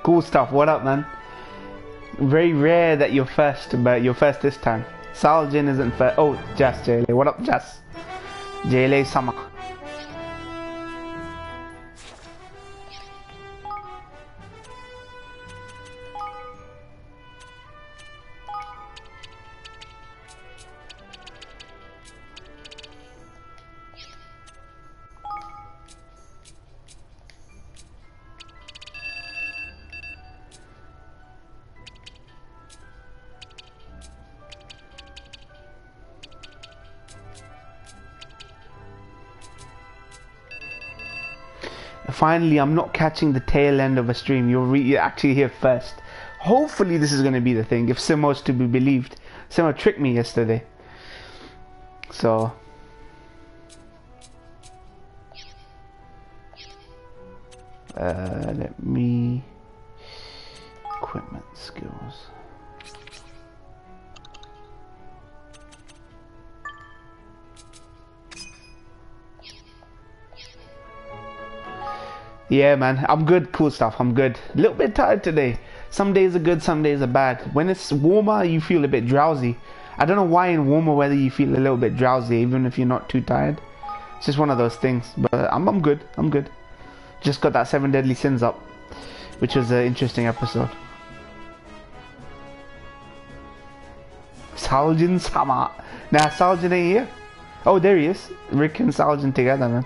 Cool stuff. What up, man? Very rare that you're first, but you're first this time. Saljin isn't first. Oh, Jas, JLA. What up, Jas? JLA Sama. Finally, I'm not catching the tail end of a stream. You're actually here first. Hopefully, this is going to be the thing. If Simo's to be believed. Simo tricked me yesterday. So. Let me. Equipment skills. Yeah, man, I'm good. Cool stuff. I'm good. A little bit tired today. Some days are good, some days are bad. When it's warmer, you feel a bit drowsy. I don't know why in warmer weather you feel a little bit drowsy, even if you're not too tired. It's just one of those things. But I'm good. I'm good. Just got that 7 Deadly Sins up, which was an interesting episode. Saljin Sama. Nah, Saljin ain't here. Oh, there he is. Rick and Saljin together, man.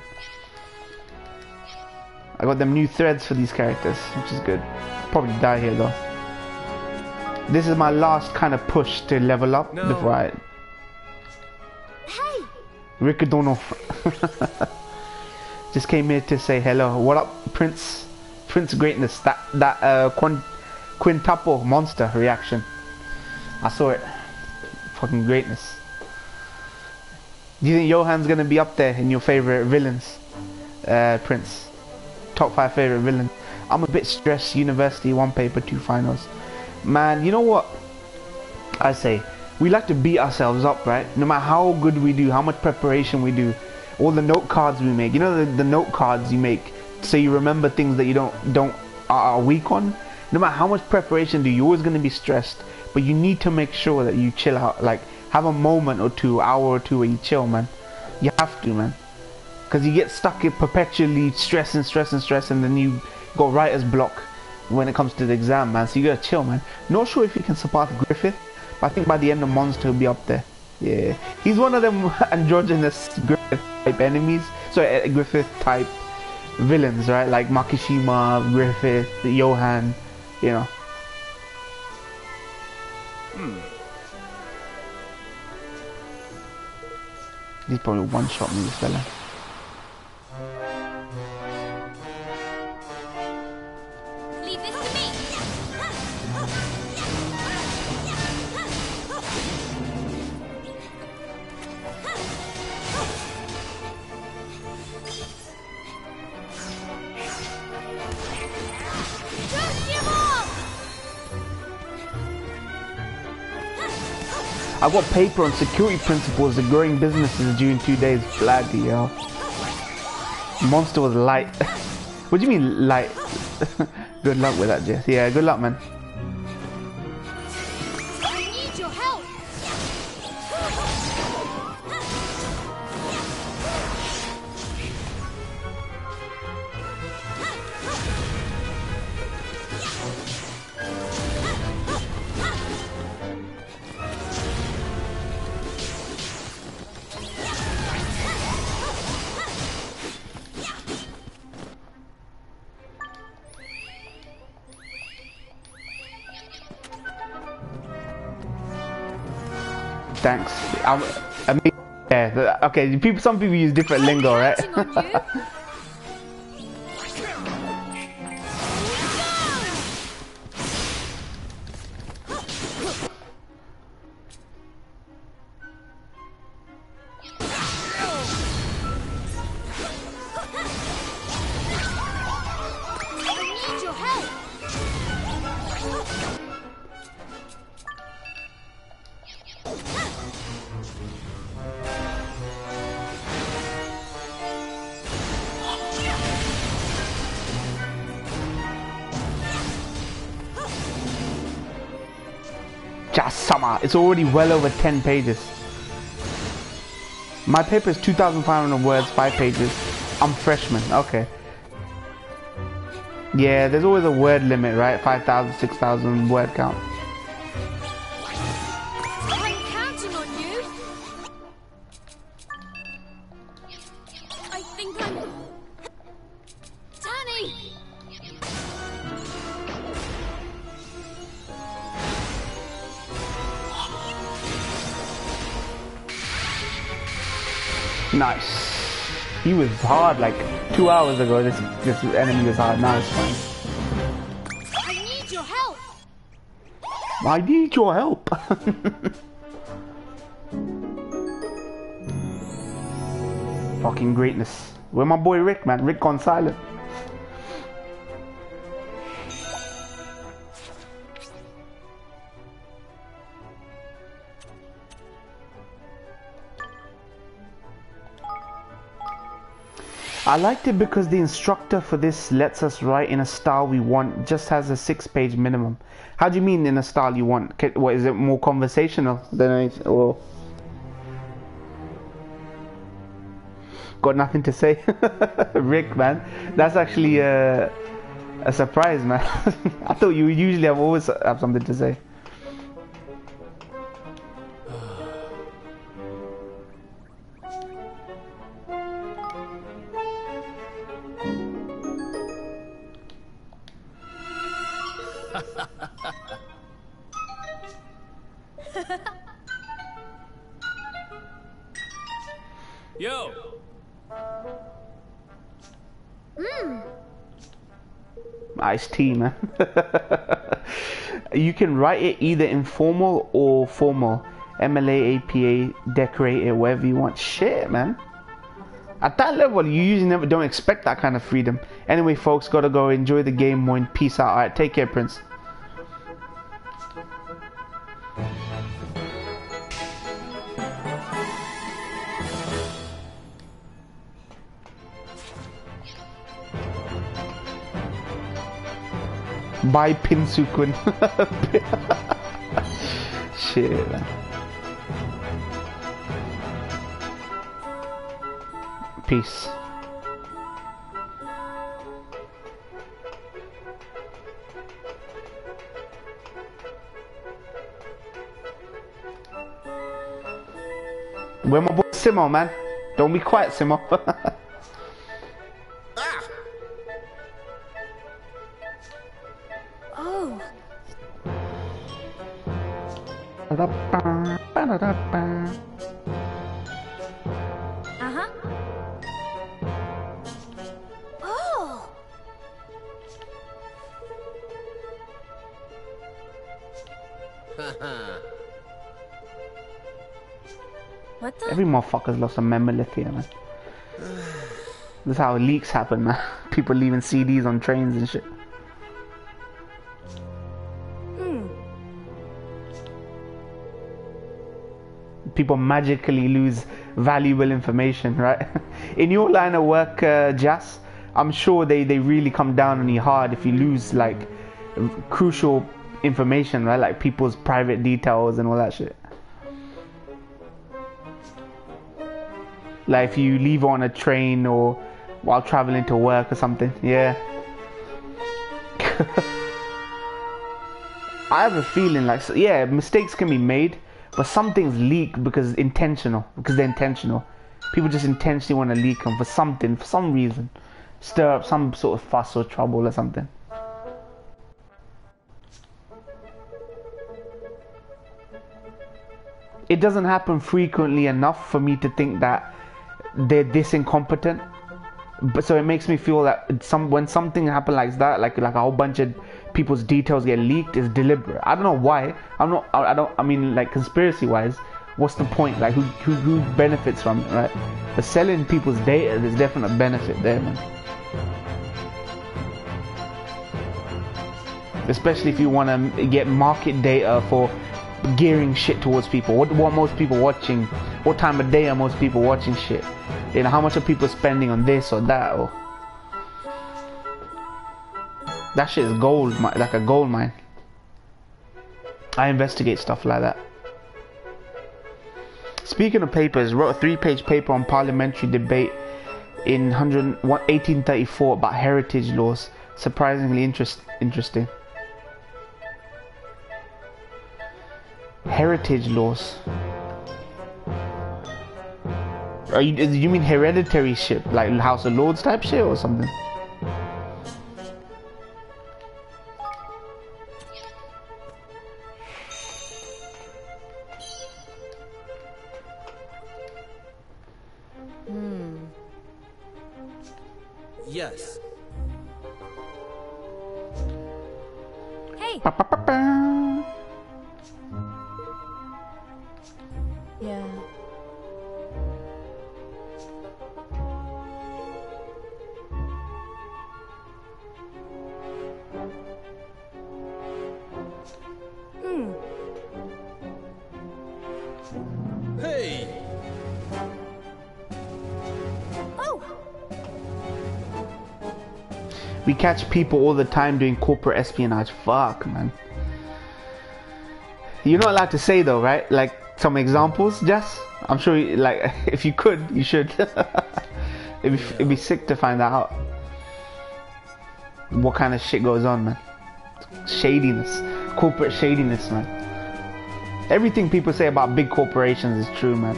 I got them new threads for these characters, which is good. Probably die here though. This is my last kind of push to level up before I... Hey! Rickadono. Just came here to say hello. What up, Prince? Prince Greatness. That quintuple monster reaction. I saw it. Fucking greatness. Do you think Johan's gonna be up there in your favorite villains, Prince? Top 5 favorite villain. I'm a bit stressed. University, 1 paper, 2 finals. Man, you know what I say? We like to beat ourselves up, right? No matter how good we do, how much preparation we do, all the note cards we make. You know the note cards you make so you remember things that you are weak on. No matter how much preparation do, you're always gonna be stressed. But you need to make sure that you chill out. Like have a moment or two, hour or two where you chill, man. You have to, man. Because you get stuck in perpetually stress and then you got writer's block when it comes to the exam, man. So you gotta chill, man. Not sure if you can surpass Griffith, but I think by the end of Monster he'll be up there. Yeah, he's one of them androgynous Griffith type enemies. So Griffith type villains, right? Like Makishima, Griffith, Johan, you know. He's probably one-shot me, this fella. I got paper on security principles of growing businesses due in 2 days. Bloody hell. Monster was light. What do you mean light? Good luck with that, Jess. Yeah, good luck, man. I need your help. Thanks. I mean, yeah. Okay. Some people use different lingo, right? Just summer. It's already well over 10 pages. My paper is 2,500 words, 5 pages. I'm freshman. Okay. Yeah, there's always a word limit, right? 5,000, 6,000 word count. I'm counting on you. I think I'm... Danny! Nice. He was hard like 2 hours ago. This enemy was hard. Now it's fine. I need your help. I need your help. Fucking greatness. Where my boy Rick, man? Rick gone silent. I liked it because the instructor for this lets us write in a style we want, just has a 6-page minimum. How do you mean in a style you want? What, is it more conversational than anything, or... Got nothing to say? Rick, man. That's actually a surprise, man. I thought you usually always have something to say. Yo. Iced tea, man. You can write it either informal or formal. MLA, APA, decorate it, whatever you want. Shit, man. At that level, you usually don't expect that kind of freedom. Anyway, folks, gotta go enjoy the game more and peace out. Alright, take care, Prince. Bye, Pinsukun. Shit, man. Peace. Where my boy Simo, man? Don't be quiet, Simo. Oh. Uh-huh. Oh. What the? Every motherfucker's lost a memolith here, man. This is how leaks happen, man. People leaving CDs on trains and shit. People magically lose valuable information, right? In your line of work, Jas, I'm sure they really come down on you hard if you lose like crucial information, right? Like people's private details and all that shit. Like if you leave on a train or while traveling to work or something, yeah. I have a feeling like, yeah, mistakes can be made, but some things leak because they're intentional. People just intentionally want to leak them for something, for some reason. Stir up some sort of fuss or trouble or something. It doesn't happen frequently enough for me to think that they're this incompetent. But so it makes me feel that when something happens like that, like a whole bunch of people's details get leaked, is deliberate. I don't know why. I mean, like conspiracy wise, what's the point? Like who benefits from it, right? But selling people's data, there's definitely a benefit there, man. Especially if you want to get market data for gearing shit towards people. What most people watching? What time of day are most people watching shit? You know, how much are people spending on this or that? Or that shit is gold, like a gold mine. I investigate stuff like that. Speaking of papers, wrote a 3-page paper on parliamentary debate in 1834 about heritage laws. Surprisingly interesting. Heritage laws. You mean hereditary shit, like House of Lords type shit or something? Yes. Hey. Yeah. Hey. Oh. We catch people all the time doing corporate espionage. Fuck, man. You're not allowed to say though, right? Like some examples, Jess? I'm sure, like, if you could, you should. It'd be sick to find that out. What kind of shit goes on, man? Shadiness. Corporate shadiness, man. Everything people say about big corporations is true, man.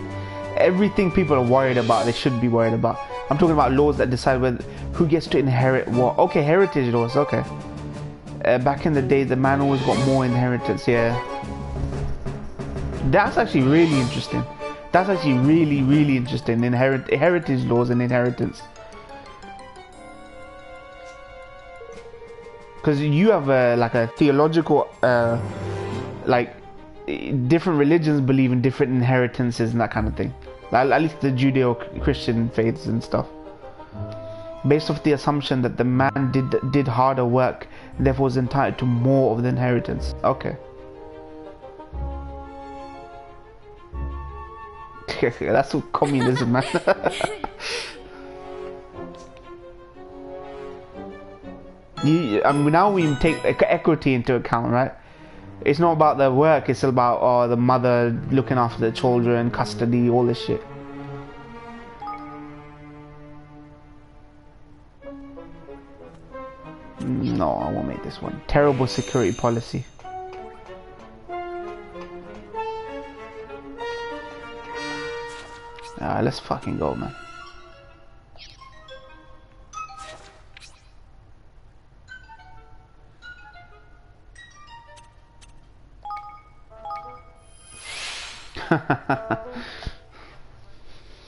Everything people are worried about, they should be worried about. I'm talking about laws that decide who gets to inherit what. Okay, heritage laws, okay. Back in the day, the man always got more inheritance, yeah. That's actually really interesting. That's actually really, really interesting. Heritage laws and inheritance. Because you have like a theological, like, different religions believe in different inheritances and that kind of thing. At least the Judeo-Christian faiths and stuff. Based off the assumption that the man did harder work, therefore was entitled to more of the inheritance. Okay. That's all communism, man. I mean, now we take equity into account, right? It's not about the work, it's about the mother looking after the children, custody, all this shit. No, I won't make this one. Terrible security policy. Let's fucking go, man.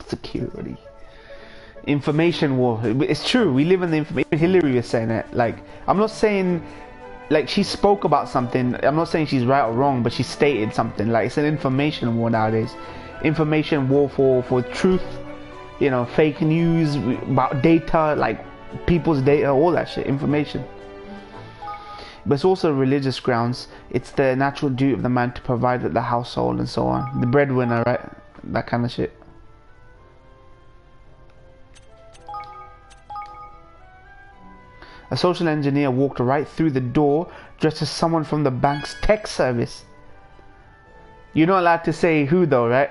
Security. Information war. It's true, we live in the information. Hillary was saying it. Like, I'm not saying, like, she spoke about something. I'm not saying she's right or wrong, but she stated something. Like, it's an information war nowadays. Information war for truth, you know, fake news about data, like people's data, all that shit, information. But it's also religious grounds. It's the natural duty of the man to provide for the household and so on. The breadwinner, right? That kind of shit. A social engineer walked right through the door dressed as someone from the bank's tech service. You're not allowed to say who though, right?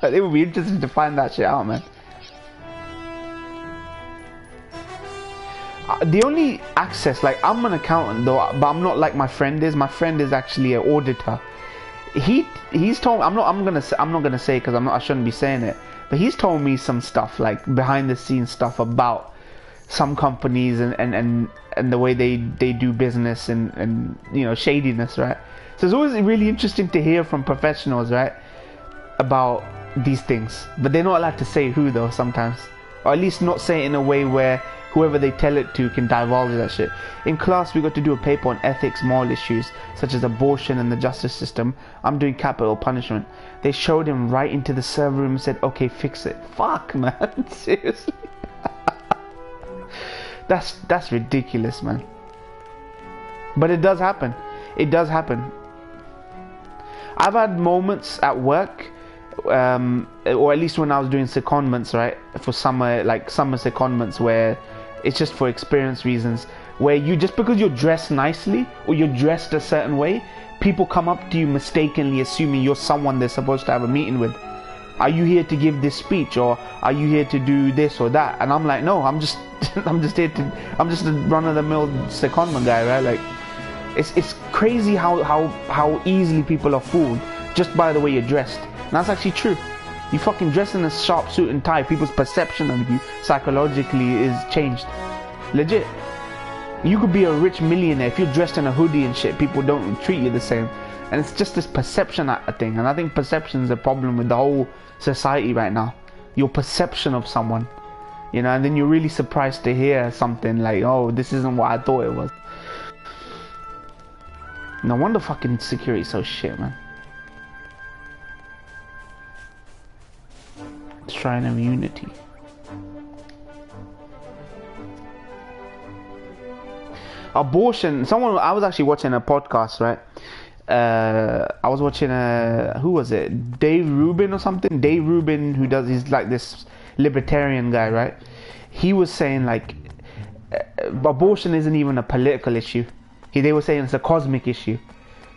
It would be interesting to find that shit out, man. The only access, like, I'm an accountant though, but I'm not like my friend is. My friend is actually an auditor. He's told me, I'm not gonna say because I shouldn't be saying it, but he's told me some stuff, like behind the scenes stuff about some companies and the way they do business and you know, shadiness, right? So it's always really interesting to hear from professionals, right, about these things. But they're not allowed to say who though sometimes, or at least not say it in a way where whoever they tell it to can divulge that shit. In class, we got to do a paper on ethics, moral issues, such as abortion and the justice system. I'm doing capital punishment. They showed him right into the server room and said, okay, fix it. Fuck, man. Seriously. That's ridiculous, man. But it does happen. It does happen. I've had moments at work, or at least when I was doing secondments, right, for summer, like summer secondments, where it's just for experience reasons, where you, just because you're dressed nicely or you're dressed a certain way, people come up to you mistakenly assuming you're someone they're supposed to have a meeting with. Are you here to give this speech, or are you here to do this or that? And I'm like, no, I'm just I'm just a run-of-the-mill secondment guy, right? Like, it's crazy how easily people are fooled just by the way you're dressed. And that's actually true. You fucking dress in a sharp suit and tie, people's perception of you psychologically is changed. Legit. You could be a rich millionaire, if you're dressed in a hoodie and shit, people don't treat you the same. And it's just this perception thing, and I think perception is a problem with the whole society right now. Your perception of someone, you know, and then you're really surprised to hear something like, oh, this isn't what I thought it was. No wonder fucking security's so shit, man. Shrine of Unity. Abortion. I was actually watching a podcast, right? I was watching who was it? Dave Rubin or something? Dave Rubin, he's like this libertarian guy, right? He was saying like abortion isn't even a political issue. They were saying it's a cosmic issue.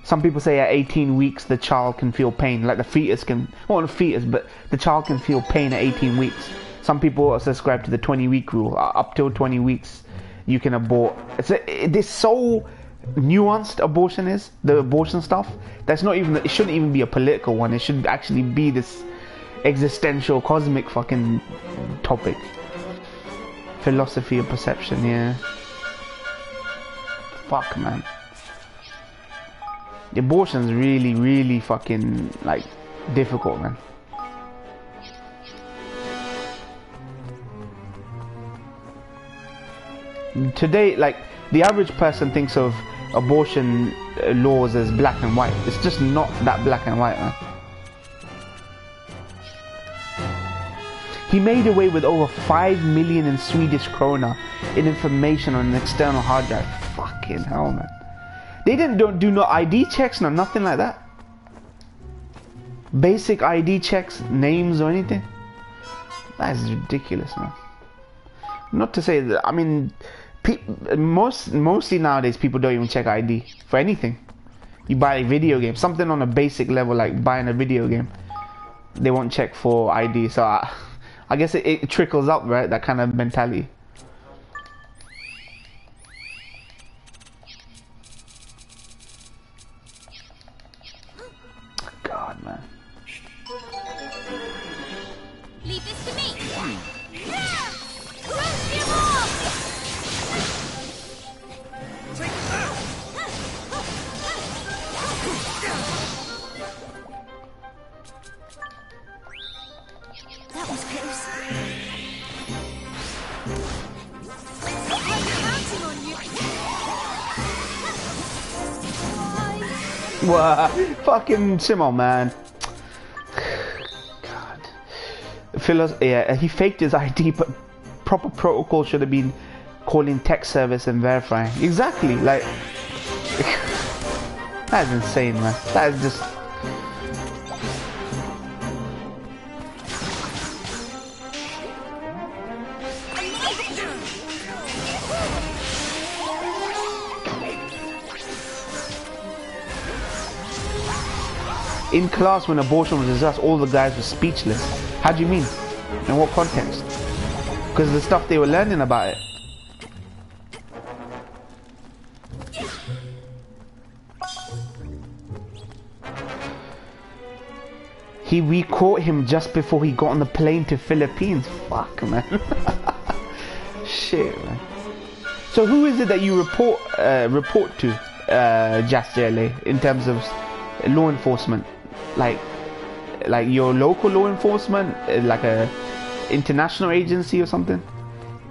Some people say at 18 weeks the child can feel pain, like the fetus can, well, not the fetus, but the child can feel pain at 18 weeks. Some people subscribe to the 20-week rule. Up till 20 weeks you can abort. It's so nuanced, abortion is, the abortion stuff. It shouldn't even be a political one. It should actually be this existential, cosmic fucking topic. Philosophy of perception, yeah. Fuck, man. The abortion's really, really fucking, like, difficult, man. Today, like, the average person thinks of abortion laws as black and white. It's just not that black and white, man. He made away with over 5 million in Swedish krona in information on an external hard drive. Fucking hell, man. They don't do no ID checks, no nothing like that. Basic ID checks, names or anything. That is ridiculous, man. Not to say that, I mean, mostly nowadays people don't even check ID for anything. You buy a video game, something on a basic level like buying a video game, they won't check for ID. So I guess it trickles up, right? That kind of mentality. God, man. Leave this to me. Roast him off! That was close. I'm counting on you. What? Fucking Simo, man. God. Yeah, he faked his ID, but proper protocol should have been calling tech service and verifying. Exactly, like that is insane, man. That is just. In class, when abortion was discussed, all the guys were speechless. How do you mean? In what context? Because the stuff they were learning about it. We caught him just before he got on the plane to Philippines. Fuck, man. Shit, man. So who is it that you report to, JRPG, in terms of law enforcement? Like your local law enforcement, like a international agency or something?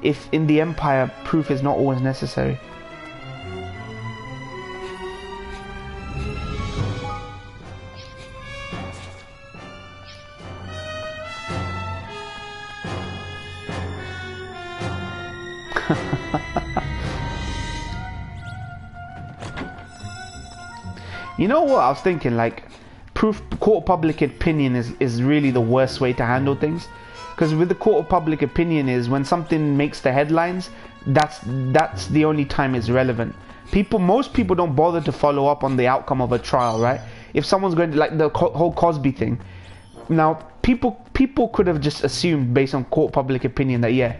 If in the Empire, proof is not always necessary. You know what I was thinking, like, court of public opinion is really the worst way to handle things, Because with the court of public opinion is when something makes the headlines, that's the only time it's relevant. Most people don't bother to follow up on the outcome of a trial, right? If someone's going to, like the whole Cosby thing. Now, people could have just assumed based on court public opinion that, yeah,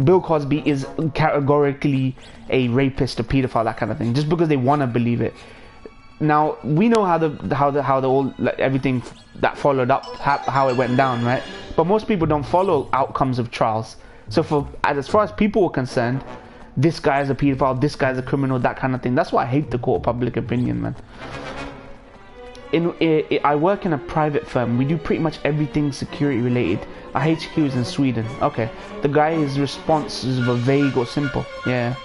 Bill Cosby is categorically a rapist, a pedophile, that kind of thing, just because they want to believe it. Now, we know how the all, like, everything that followed up, how it went down, right? But most people don't follow outcomes of trials. So as far as people were concerned, this guy's a pedophile, this guy's a criminal, that kind of thing. That's why I hate the court of public opinion, man. I work in a private firm. We do pretty much everything security related. Our HQ is in Sweden. Okay. The guy's responses were vague or simple. Yeah.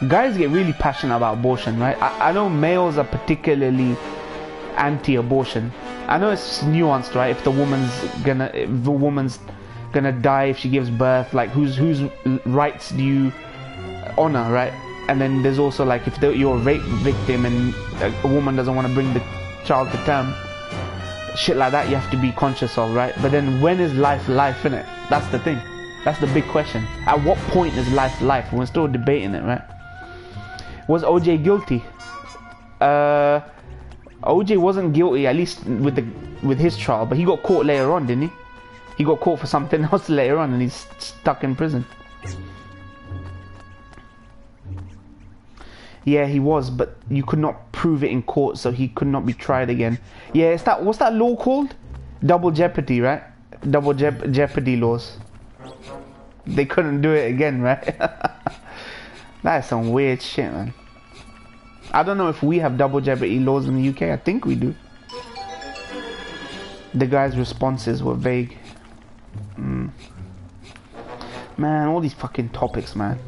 Guys get really passionate about abortion, right? I know males are particularly anti-abortion. I know it's nuanced, right? If the woman's gonna die if she gives birth, like whose rights do you honor, right? And then there's also like if you're a rape victim and a woman doesn't want to bring the child to term, shit like that you have to be conscious of, right? But then when is life innit? That's the thing. That's the big question. At what point is life? We're still debating it, right? Was OJ guilty? OJ wasn't guilty, at least with his trial, but he got caught later on, didn't he? He got caught for something else later on and he's stuck in prison. Yeah, he was, but you could not prove it in court, so he could not be tried again. Yeah, what's that law called? Double jeopardy, right? Double jeopardy laws. They couldn't do it again, right? That's some weird shit, man. I don't know if we have double jeopardy laws in the UK. I think we do. The guy's responses were vague. Man, all these fucking topics, man.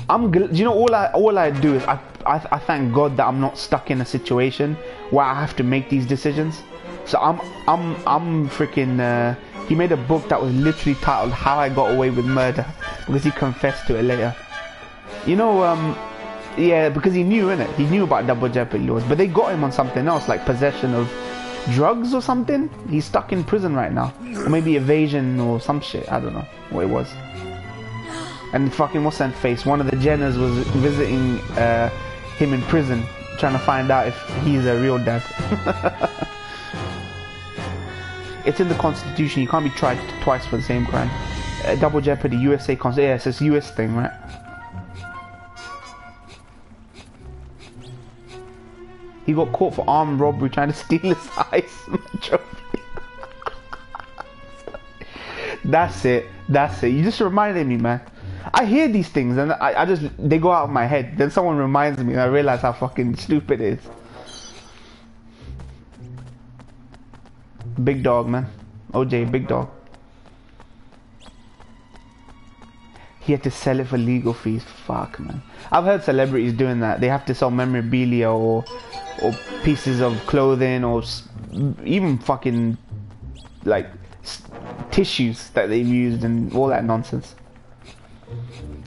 You know, all I do is I thank God that I'm not stuck in a situation where I have to make these decisions. So I'm freaking. He made a book that was literally titled "How I Got Away with Murder" because he confessed to it later. You know, yeah, because he knew, innit? He knew about double jeopardy laws, but they got him on something else, like possession of drugs or something. He's stuck in prison right now, or maybe evasion or some shit. I don't know what it was. And fucking what's that face? One of the Jenners was visiting him in prison, trying to find out if he's a real dad. It's in the Constitution. You can't be tried twice for the same crime. Double jeopardy, USA Constitution. Yeah, it's a US thing, right? He got caught for armed robbery trying to steal his Iceman trophy. That's it. You just reminded me, man. I hear these things and they go out of my head. Then someone reminds me and I realize how fucking stupid it is. Big dog, man. OJ, big dog. He had to sell it for legal fees. Fuck, man. I've heard celebrities doing that. They have to sell memorabilia or pieces of clothing or even fucking like tissues that they've used and all that nonsense.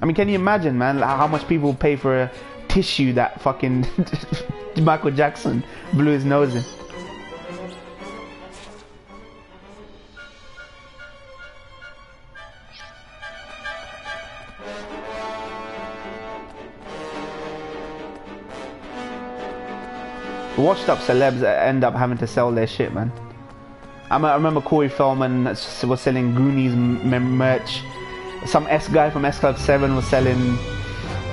I mean, can you imagine, man, how much people pay for a tissue that fucking Michael Jackson blew his nose in? Washed up celebs end up having to sell their shit, man. I remember Corey Feldman was selling Goonies merch. Some S guy from S Club 7 was selling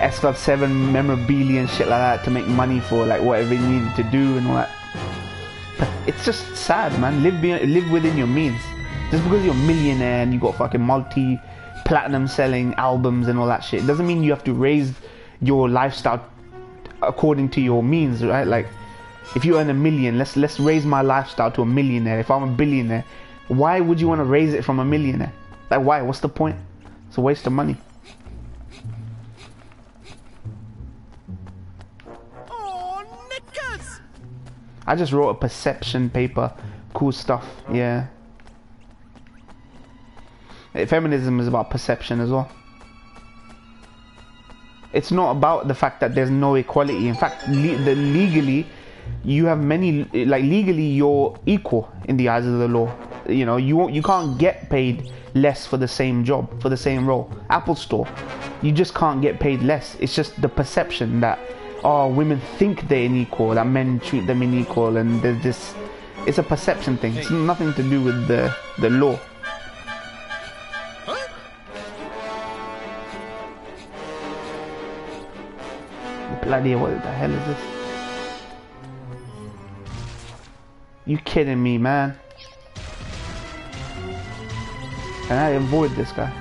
S Club 7 memorabilia and shit like that to make money for like whatever he needed to do and all that. But it's just sad, man. Live within your means. Just because you're a millionaire and you got fucking multi-platinum selling albums and all that shit, doesn't mean you have to raise your lifestyle according to your means, right? Like, if you earn $1 million, let's raise my lifestyle to $1 millionaire. If I'm a billionaire, why would you want to raise it from a millionaire? Like, why? What's the point? It's a waste of money. Oh, knickers! I just wrote a perception paper. Cool stuff. Yeah. Feminism is about perception as well. It's not about the fact that there's no equality. In fact, legally, you have many, like legally you're equal in the eyes of the law. you know, you can't get paid less for the same job, for the same role. Apple Store, you just can't get paid less. It's just the perception that, oh, women think they're unequal, that men treat them unequal, and there's this. It's a perception thing. It's nothing to do with the law. Bloody, what the hell is this? You kidding me, man? Can I avoid this guy?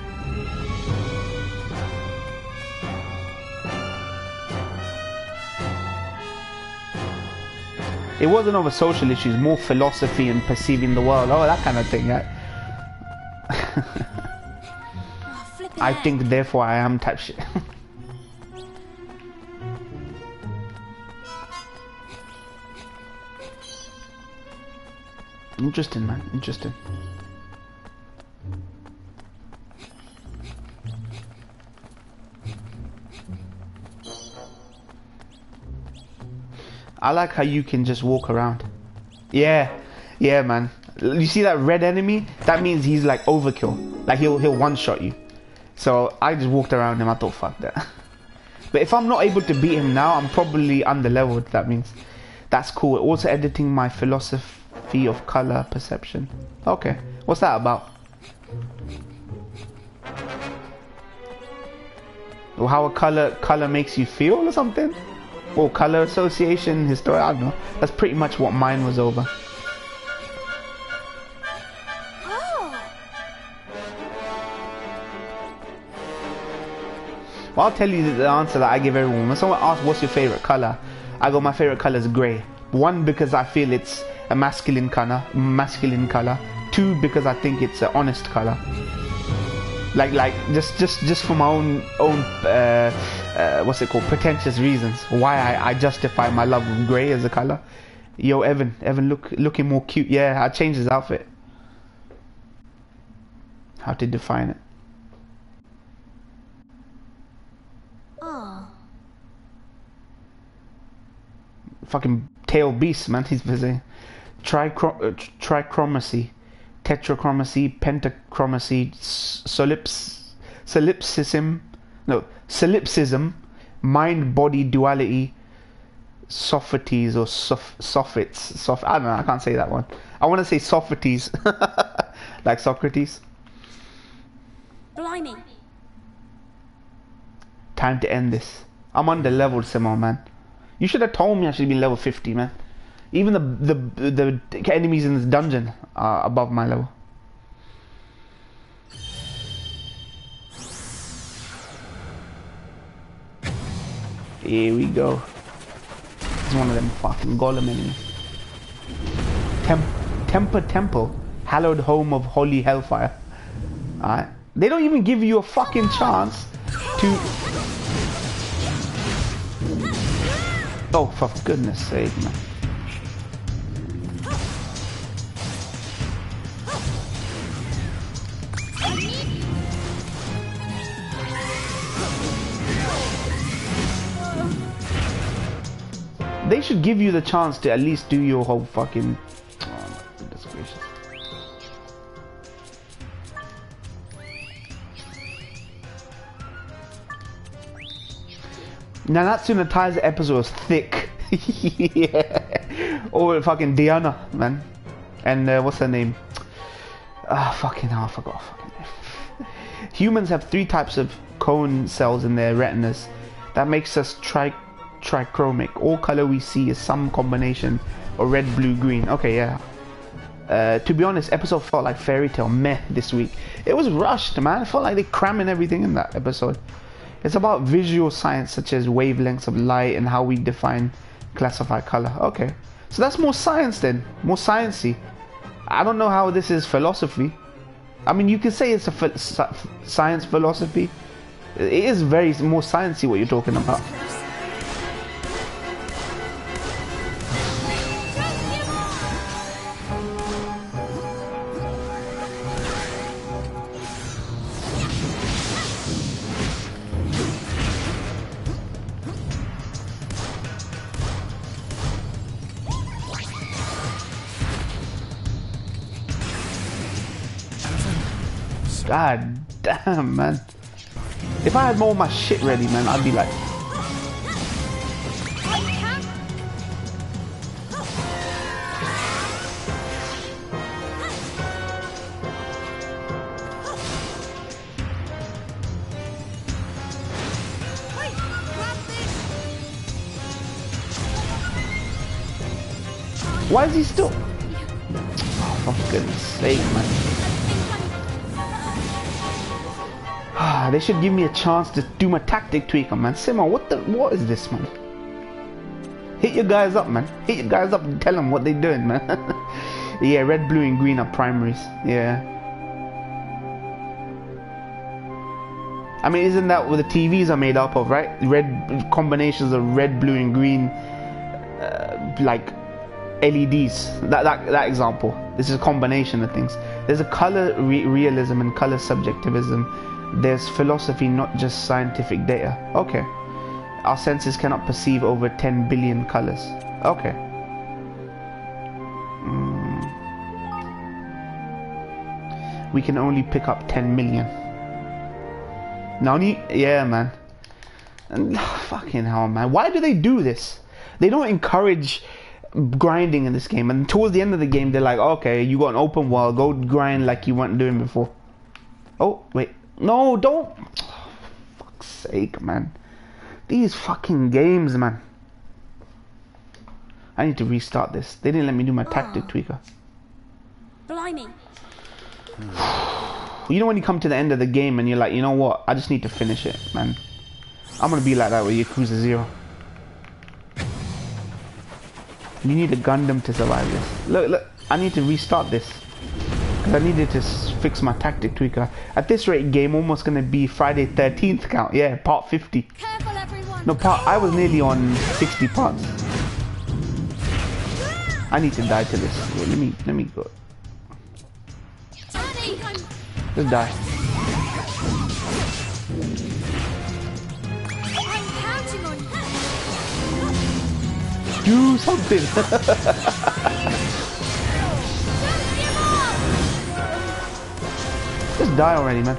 It wasn't over social issues, more philosophy and perceiving the world. Oh, that kind of thing, right? I think, therefore I am type shit. Interesting, man. Interesting. I like how you can just walk around. Yeah, yeah, man. You see that red enemy? That means he's like overkill. Like he'll one-shot you. So I just walked around him. I thought, fuck that. But if I'm not able to beat him now, I'm probably under-leveled. That means that's cool. Also editing my philosophy of color perception. Okay, what's that about? Or how a color makes you feel or something? Or color association, history, I don't know. That's pretty much what mine was over. Oh. Well, I'll tell you the answer that I give everyone. When someone asks what's your favorite color, I go, my favorite color is grey. One, because I feel it's a masculine color. Two, because I think it's an honest color. Like just for my own what's it called, pretentious reasons why I justify my love of grey as a color. Yo, Evan looking more cute. Yeah, I changed his outfit. How to define it? Oh. Fucking tail beast, man. He's busy. Trichromacy, tetrachromacy, pentachromacy, solipsism, mind-body duality, Socrates or Sophits. I don't know. I can't say that one. I want to say Socrates, like Socrates. Blimey. Time to end this. I'm under-leveled, Simo, man. You should have told me I should be level 50, man. Even the enemies in this dungeon are above my level. Here we go. It's one of them fucking golem enemies. Temple, hallowed home of holy hellfire. Alright. They don't even give you a fucking chance to... Oh, for goodness sake, man. They should give you the chance to at least do your whole fucking... Oh my goodness gracious. Nanatsu no Taizai episode was thick. Yeah. Or fucking Diana, man. And what's her name? Fucking hell, I forgot her fucking name. Humans have 3 types of cone cells in their retinas. That makes us trichromic. All color we see is some combination of red, blue, green. Okay, yeah. To be honest, episode felt like fairy tale meh this week. It was rushed, man. It felt like they cramming everything in that episode. It's about visual science such as wavelengths of light and how we define, classify color. Okay, so that's more science then, more sciencey. I don't know how this is philosophy. I mean, you can say it's a science philosophy. It is very more sciencey what you're talking about. God damn, man. If I had more of my shit ready, man, I'd be like... Why is he still... Oh, for goodness sake, man. They should give me a chance to do my tactic tweaker, man. Simo, what is this, man? Hit your guys up, man. Hit your guys up and tell them what they're doing, man. Yeah, red, blue, and green are primaries. Yeah. I mean, isn't that what the TVs are made up of, right? Red combinations of red, blue, and green, like LEDs. That example. This is a combination of things. There's a color realism and color subjectivism. There's philosophy, not just scientific data. Okay. Our senses cannot perceive over 10 billion colors. Okay. We can only pick up 10 million. Nani? Yeah, man. And, fucking hell, man. Why do they do this? They don't encourage grinding in this game. And towards the end of the game, they're like, okay, you got an open world. Go grind like you weren't doing before. Oh, wait. No, don't. Oh, fuck's sake, man. These fucking games, man. I need to restart this. They didn't let me do my tactic tweaker. Blimey. You know when you come to the end of the game and you're like, you know what? I just need to finish it, man. I'm gonna be like that with Yakuza 0. You need a Gundam to survive this. Look, I need to restart this. Because I needed to fix my tactic tweaker. At this rate, game almost gonna be Friday 13th count. Yeah, part 50. Careful, everyone. No, I was nearly on 60 parts. I need to die to this. Wait, let me go. Just die. I'm counting on you. Do something. Just die already, man.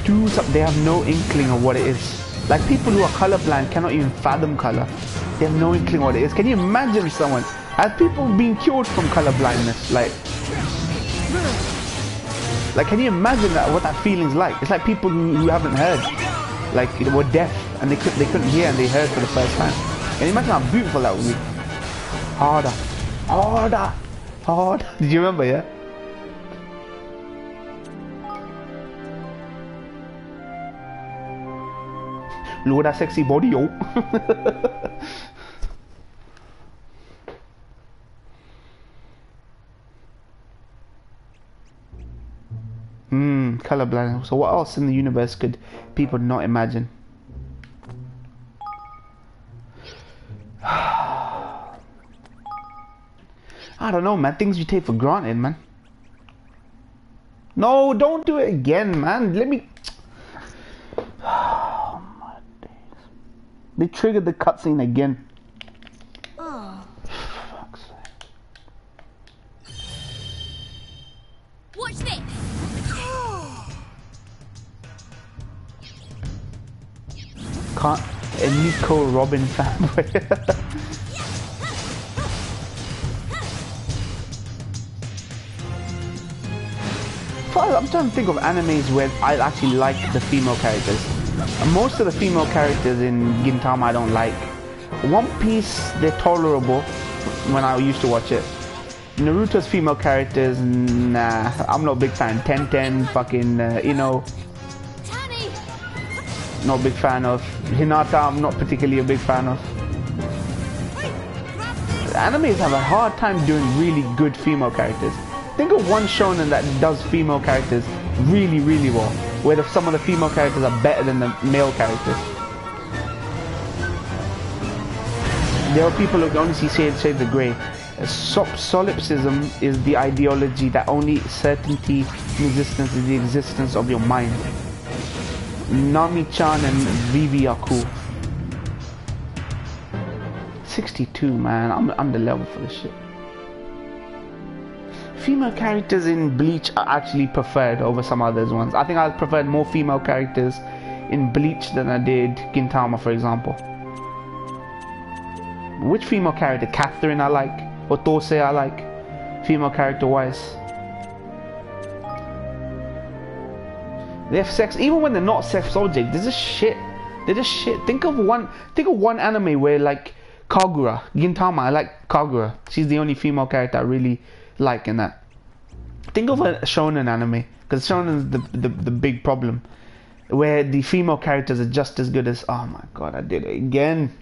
Do something. They have no inkling of what it is. Like people who are colorblind cannot even fathom color. They have no inkling what it is. Can you imagine someone? Has people been cured from color blindness? Like, can you imagine that? What that feeling's like? It's like people who haven't heard, like were deaf and they couldn't hear and they heard for the first time. Can you imagine how beautiful that would be? Harder, harder, harder. Did you remember? Yeah. Look at that sexy body, yo. Colorblind. So what else in the universe could people not imagine? I don't know, man. Things you take for granted, man. No, don't do it again, man. Let me... Oh, my days. They triggered the cutscene again. Oh. Fuck's sake. Watch this. Can't... A Nico Robin fanboy. I'm trying to think of animes where I actually like the female characters. Most of the female characters in Gintama I don't like. One Piece, they're tolerable when I used to watch it. Naruto's female characters, nah, I'm not a big fan. Tenten, fucking, not a big fan of. Hinata, I'm not particularly a big fan of. Animes have a hard time doing really good female characters. Think of one shonen that does female characters really, really well, where some of the female characters are better than the male characters. There are people who can only see shades of grey. Solipsism is the ideology that only certainty in existence is the existence of your mind. Nami-chan and Vivi are cool. 62, man. I'm under level for this shit. Female characters in Bleach are actually preferred over some others ones. I think I preferred more female characters in Bleach than I did Gintama, for example. Which female character? Catherine I like, or Tosei I like, female character wise. They have sex even when they're not sex objects. They're just shit. They're just shit. Think of one anime where like Kagura, Gintama. I like Kagura. She's the only female character I really like in that. Think of a shonen anime, because shonen is the big problem, where the female characters are just as good as. Oh my god, I did it again.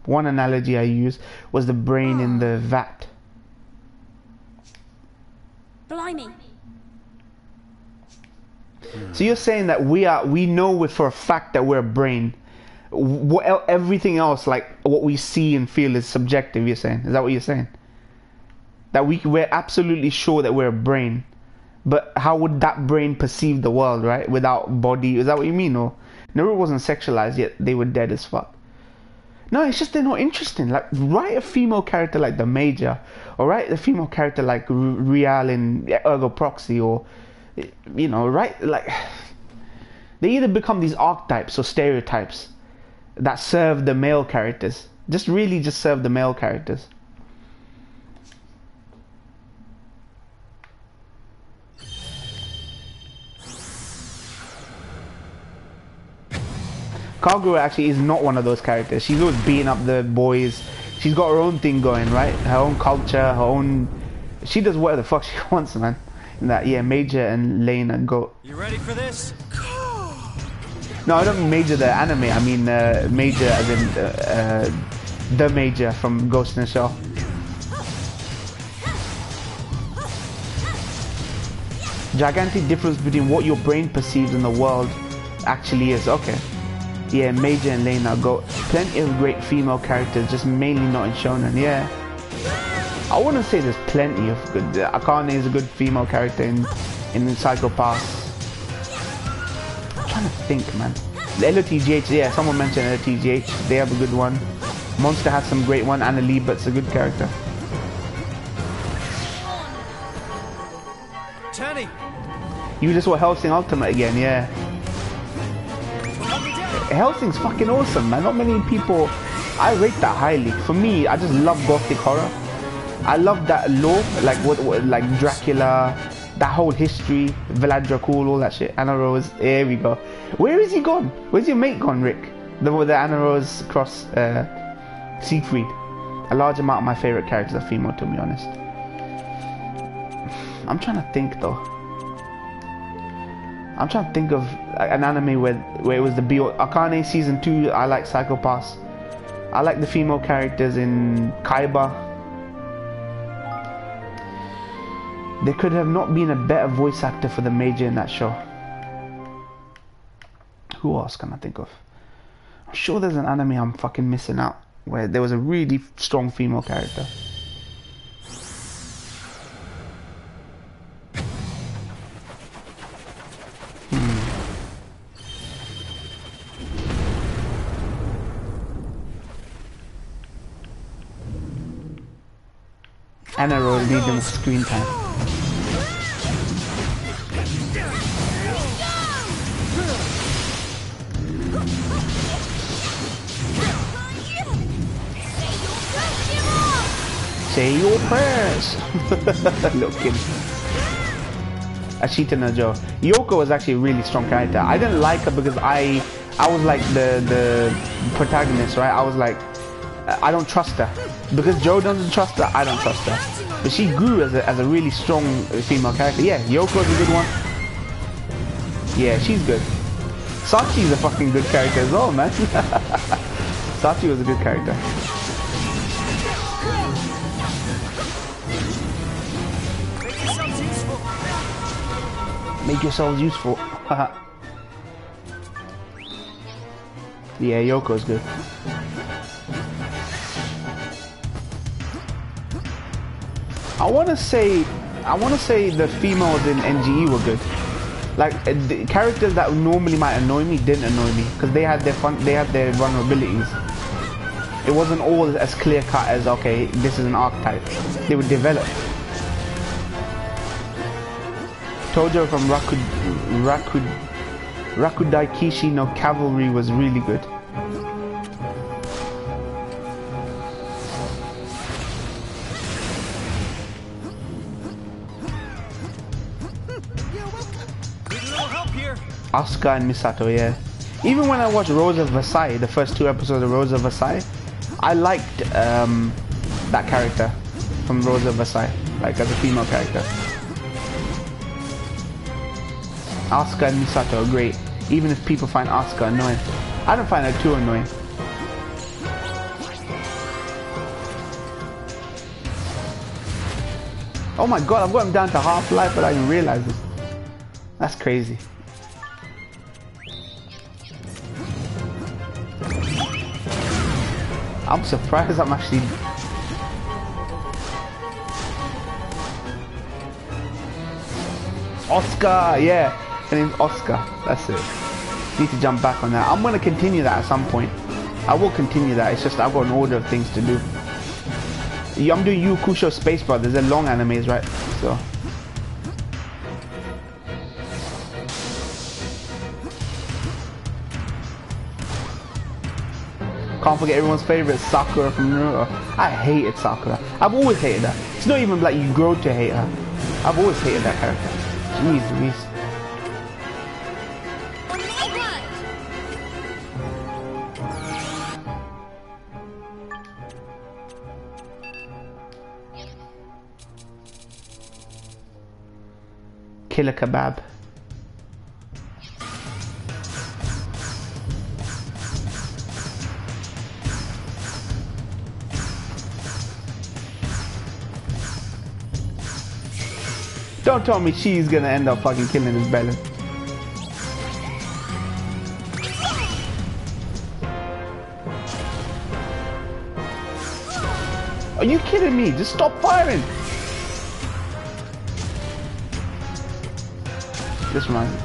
One analogy I used was the brain in the vat. Blimey. So you're saying that we know for a fact that we're a brain. Everything else, like what we see and feel, is subjective. You're saying? Is that what you're saying? That we're absolutely sure that we're a brain, but how would that brain perceive the world, right? Without body? Is that what you mean? Or Naruto wasn't sexualized yet; they were dead as fuck. No, it's just they're not interesting. Like, write a female character like the Major, or write a female character like Real in Ergo Proxy, or you know, right? Like, they either become these archetypes or stereotypes that serve the male characters. Just serve the male characters. Kagura actually is not one of those characters. She's always beating up the boys. She's got her own thing going, right? Her own culture, her own... She does whatever the fuck she wants, man. In that, yeah, Major and Lane and Goat. You ready for this? No, I don't mean Major the anime. I mean Major as in the Major from Ghost in the Shell. Gigantic difference between what your brain perceives in the world actually is. Okay. Yeah, Major and Lane now got plenty of great female characters, just mainly not in shonen. Yeah, I wouldn't say there's plenty of good. Akane is a good female character in Psycho Pass. I'm trying to think, man. The LOTGH, yeah, someone mentioned LOTGH. They have a good one. Monster has some great one. Anna Lee, but's a good character. Tanny. You just saw Hellsing Ultimate again, yeah. Hellsing's fucking awesome, man. Not many people... I rate that highly. For me, I just love gothic horror. I love that lore, like what like Dracula, that whole history, Vlad Dracul, all that shit. Anna Rose, here we go. Where is he gone? Where's your mate gone, Rick? The Anna Rose cross Siegfried. A large amount of my favorite characters are female, to be honest. I'm trying to think though. I'm trying to think of an anime where it was the Akane season 2. I like Psycho Pass. I like the female characters in Kaiba. There could have not been a better voice actor for the Major in that show. Who else can I think of? I'm sure there's an anime I'm fucking missing out where there was a really strong female character. Anna Rose needs them screen time. Say your prayers. Little kid. Ashita Najo. Yoko was actually a really strong character. I didn't like her because I was like the protagonist, right? I was like, I don't trust her. Because Joe doesn't trust her, I don't trust her. But she grew as a really strong female character. Yeah, Yoko's a good one. Yeah, she's good. Sachi's a fucking good character as well, man. Sachi was a good character. Make yourselves useful. Yeah, Yoko's good. I want to say the females in NGE were good. Like the characters that normally might annoy me didn't annoy me because they had their fun, they had their vulnerabilities. It wasn't all as clear cut as okay, this is an archetype. They would develop. Tojo from Rakudai Kishi no Cavalry was really good. Asuka and Misato, yeah. Even when I watched Rose of Versailles, the first 2 episodes of Rose of Versailles, I liked that character from Rose of Versailles, like as a female character. Asuka and Misato are great, even if people find Asuka annoying. I don't find her too annoying. Oh my god, I've gotten down to half life, but I didn't realize it. That's crazy. I'm surprised I'm actually... Oscar, yeah. Her name's Oscar. That's it. Need to jump back on that. I'm going to continue that at some point. I will continue that. It's just I've got an order of things to do. I'm doing Yu Kusho Space Brothers. They're long animes, right? So... Can't forget everyone's favorite, Sakura from Naruto. I hated Sakura. I've always hated her. It's not even like you grow to hate her. I've always hated that character. Jeez Louise. Killer Kebab. Don't tell me she's gonna end up fucking killing his belly. Are you kidding me? Just stop firing! This reminds me.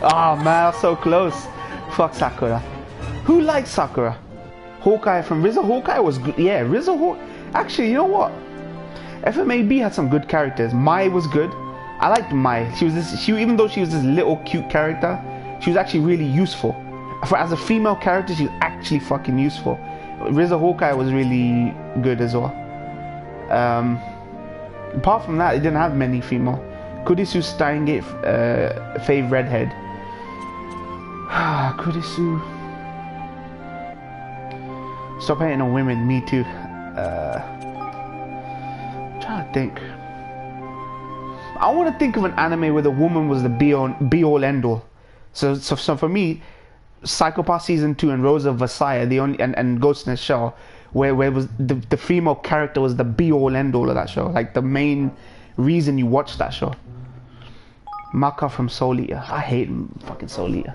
Oh man, I was so close. Fuck Sakura. Who likes Sakura? Hawkeye from RZA. Hawkeye was good. Yeah, RZA. Actually, you know what? FMAB had some good characters. Mai was good. I liked Mai. Even though she was this little cute character, she was actually really useful. As a female character, she was actually fucking useful. RZA Hawkeye was really good as well. Apart from that, it didn't have many female. Kurisu Steingate, fave redhead. Kurisu. Stop hating on women, me too. I'm trying to think. I want to think of an anime where the woman was the be all end all. So for me, Psychopath Season 2 and Rose of Versailles, the only and Ghost in the Shell, where was the female character was the be all end all of that show, like the main reason you watch that show. Maka from Soul Eater. I hate fucking Soul Eater.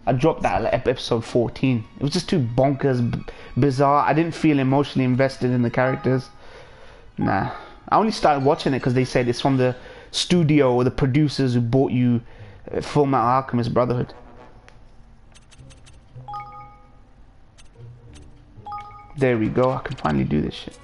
I dropped that at episode 14. It was just too bonkers, bizarre. I didn't feel emotionally invested in the characters. Nah. I only started watching it because they said it's from the studio or the producers who bought you Full Metal Alchemist Brotherhood. There we go. I can finally do this shit.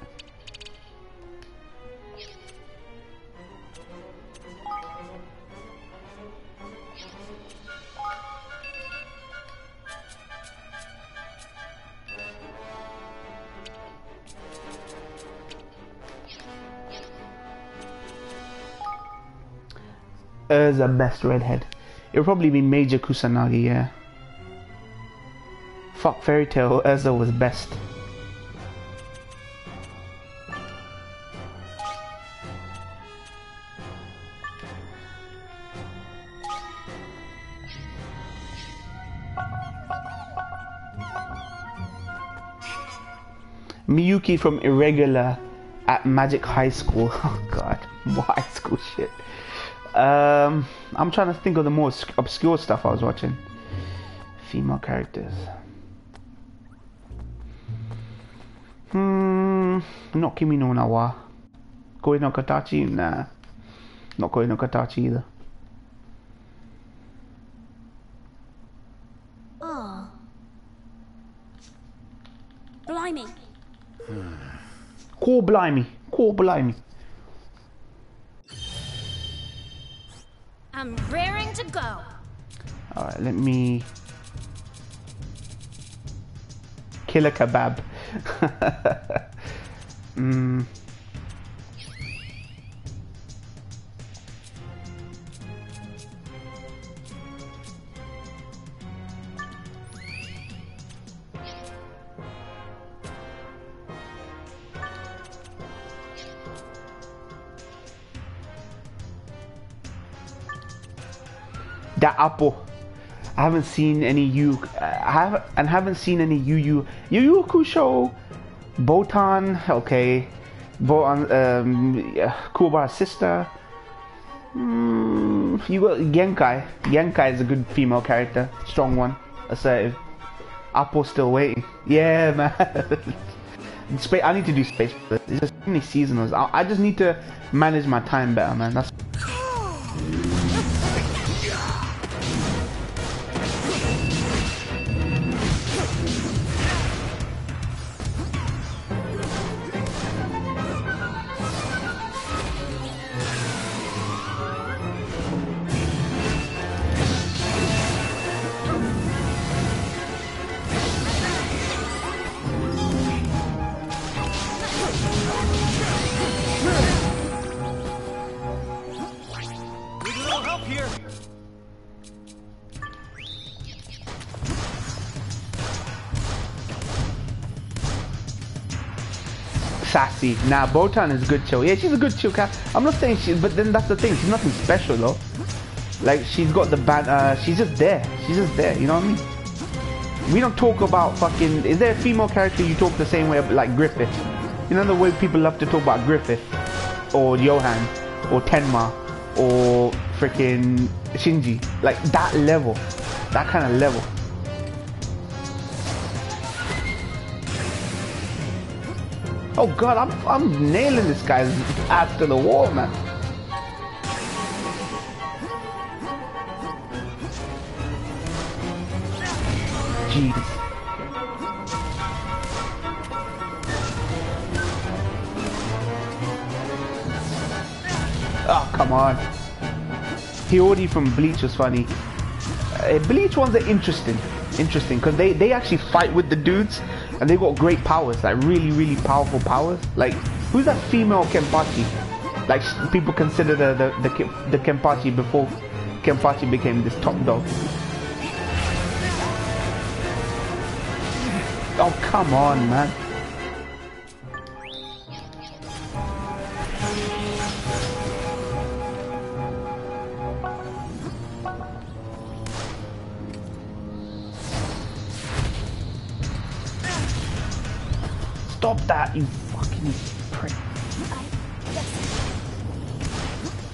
Urza best redhead. It'll probably be Major Kusanagi, yeah. Fuck Fairy Tail, Urza was best. Miyuki from Irregular at Magic High School. Oh god, more high school shit. I'm trying to think of the more obscure stuff I was watching. Female characters. Not Kimi no Na wa. Koi no Katachi? Nah. Not Koi no Katachi either. Oh. Blimey. Cool blimey. Cool blimey. I'm raring to go. Alright, let me kill a kebab. That apple. I haven't seen any haven't seen any Yu Yu Hakusho, Botan, okay, Kuwabara's sister. You got Genkai. Genkai is a good female character, strong one, assertive. Apple's still waiting. Yeah, man. I need to do space. There's just so many seasonals. I just need to manage my time better, man. That's. Sassy. Nah, Botan is a good chill. Yeah, she's a good chill cat. I'm not saying she, but then that's the thing. She's nothing special though. Like she's got the band. She's just there. She's just there. You know what I mean? We don't talk about fucking. Is there a female character you talk the same way like Griffith? You know the way people love to talk about Griffith, or Johan, or Tenma, or freaking Shinji. Like that level, that kind of level. Oh god, I'm nailing this guy's ass to the wall, man. Jeez. Oh, come on. Hiyori from Bleach was funny. Bleach ones are interesting because they actually fight with the dudes and they got great powers, like really powerful powers. Like who's that female Kenpachi? Like people consider the Kenpachi before Kenpachi became this top dog. Oh come on, man. Stop that, you fucking prick.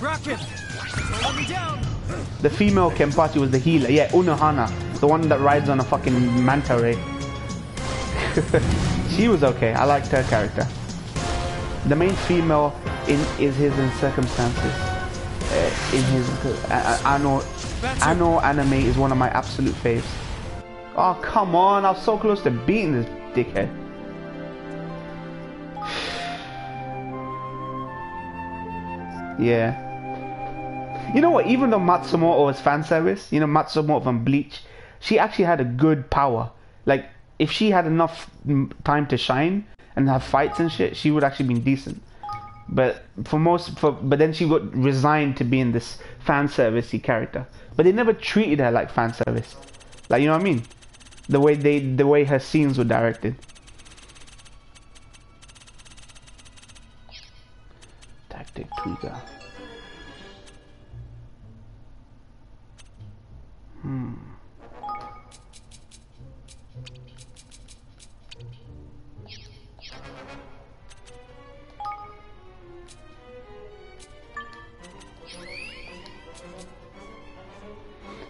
Rocket! Hold me down! The female Kenpachi was the healer. Yeah, Unohana. The one that rides on a fucking manta ray. She was okay. I liked her character. The main female is his in circumstances. In his Anno anime is one of my absolute faves. Oh come on! I was so close to beating this dickhead. Yeah. You know what? Even though Matsumoto was fan service, you know Matsumoto from Bleach, she actually had a good power. Like if she had enough time to shine and have fights and shit, she would actually been decent. But but then she got resigned to being this fan servicey character. But they never treated her like fan service. Like you know what I mean? The way her scenes were directed. Tactic Twiga.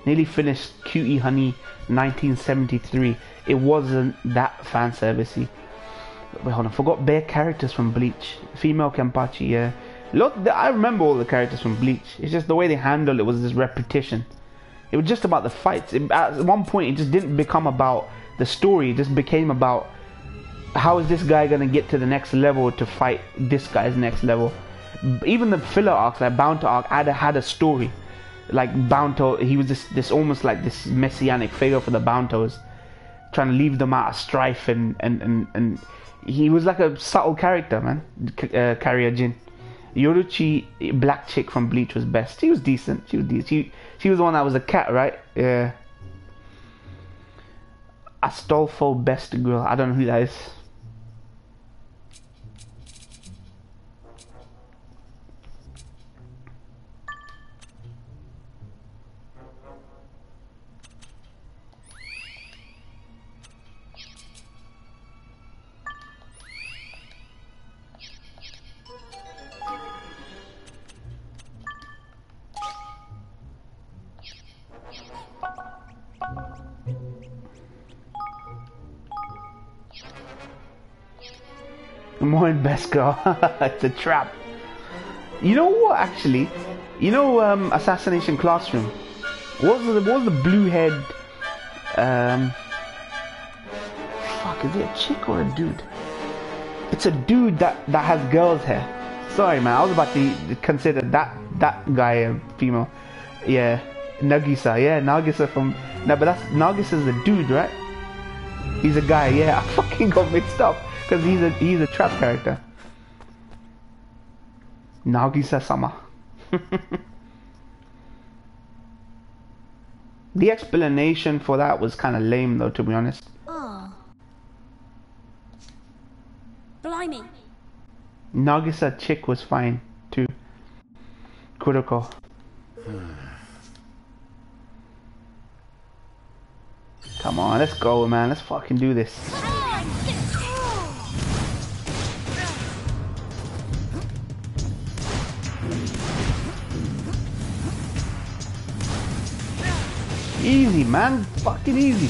Nearly finished Cutie Honey 1973. It wasn't that fan servicey. Wait, hold on. Forgot bare characters from Bleach. Female Kenpachi, yeah. Look, I remember all the characters from Bleach. It's just the way they handled it was this repetition. It was just about the fights. At one point, it just didn't become about the story. It just became about how is this guy gonna get to the next level to fight this guy's next level. Even the filler arcs, like Bounto arc, had a story. Like Bounto, he was this almost like this messianic figure for the Bountos, trying to leave them out of strife, and he was like a subtle character, man. Carrier Jin. Yoruchi, black chick from Bleach, was best. She was decent. She was the one that was a cat, right? Yeah. Astolfo, best girl. I don't know who that is. More in best girl. It's a trap. You know what? Actually, you know, Assassination Classroom. What was the blue head? Fuck, is it a chick or a dude? It's a dude that has girls' hair. Sorry, man. I was about to consider that guy a female. Yeah, Nagisa. Yeah, Nagisa from. No, but Nagisa's a dude, right? He's a guy. Yeah, I fucking got mixed up. Because he's a trap character. Nagisa-sama. The explanation for that was kind of lame, though, to be honest. Oh. Blimey. Nagisa chick was fine, too. Kuroko. Come on, let's go, man. Let's fucking do this. Easy, man. Fucking easy.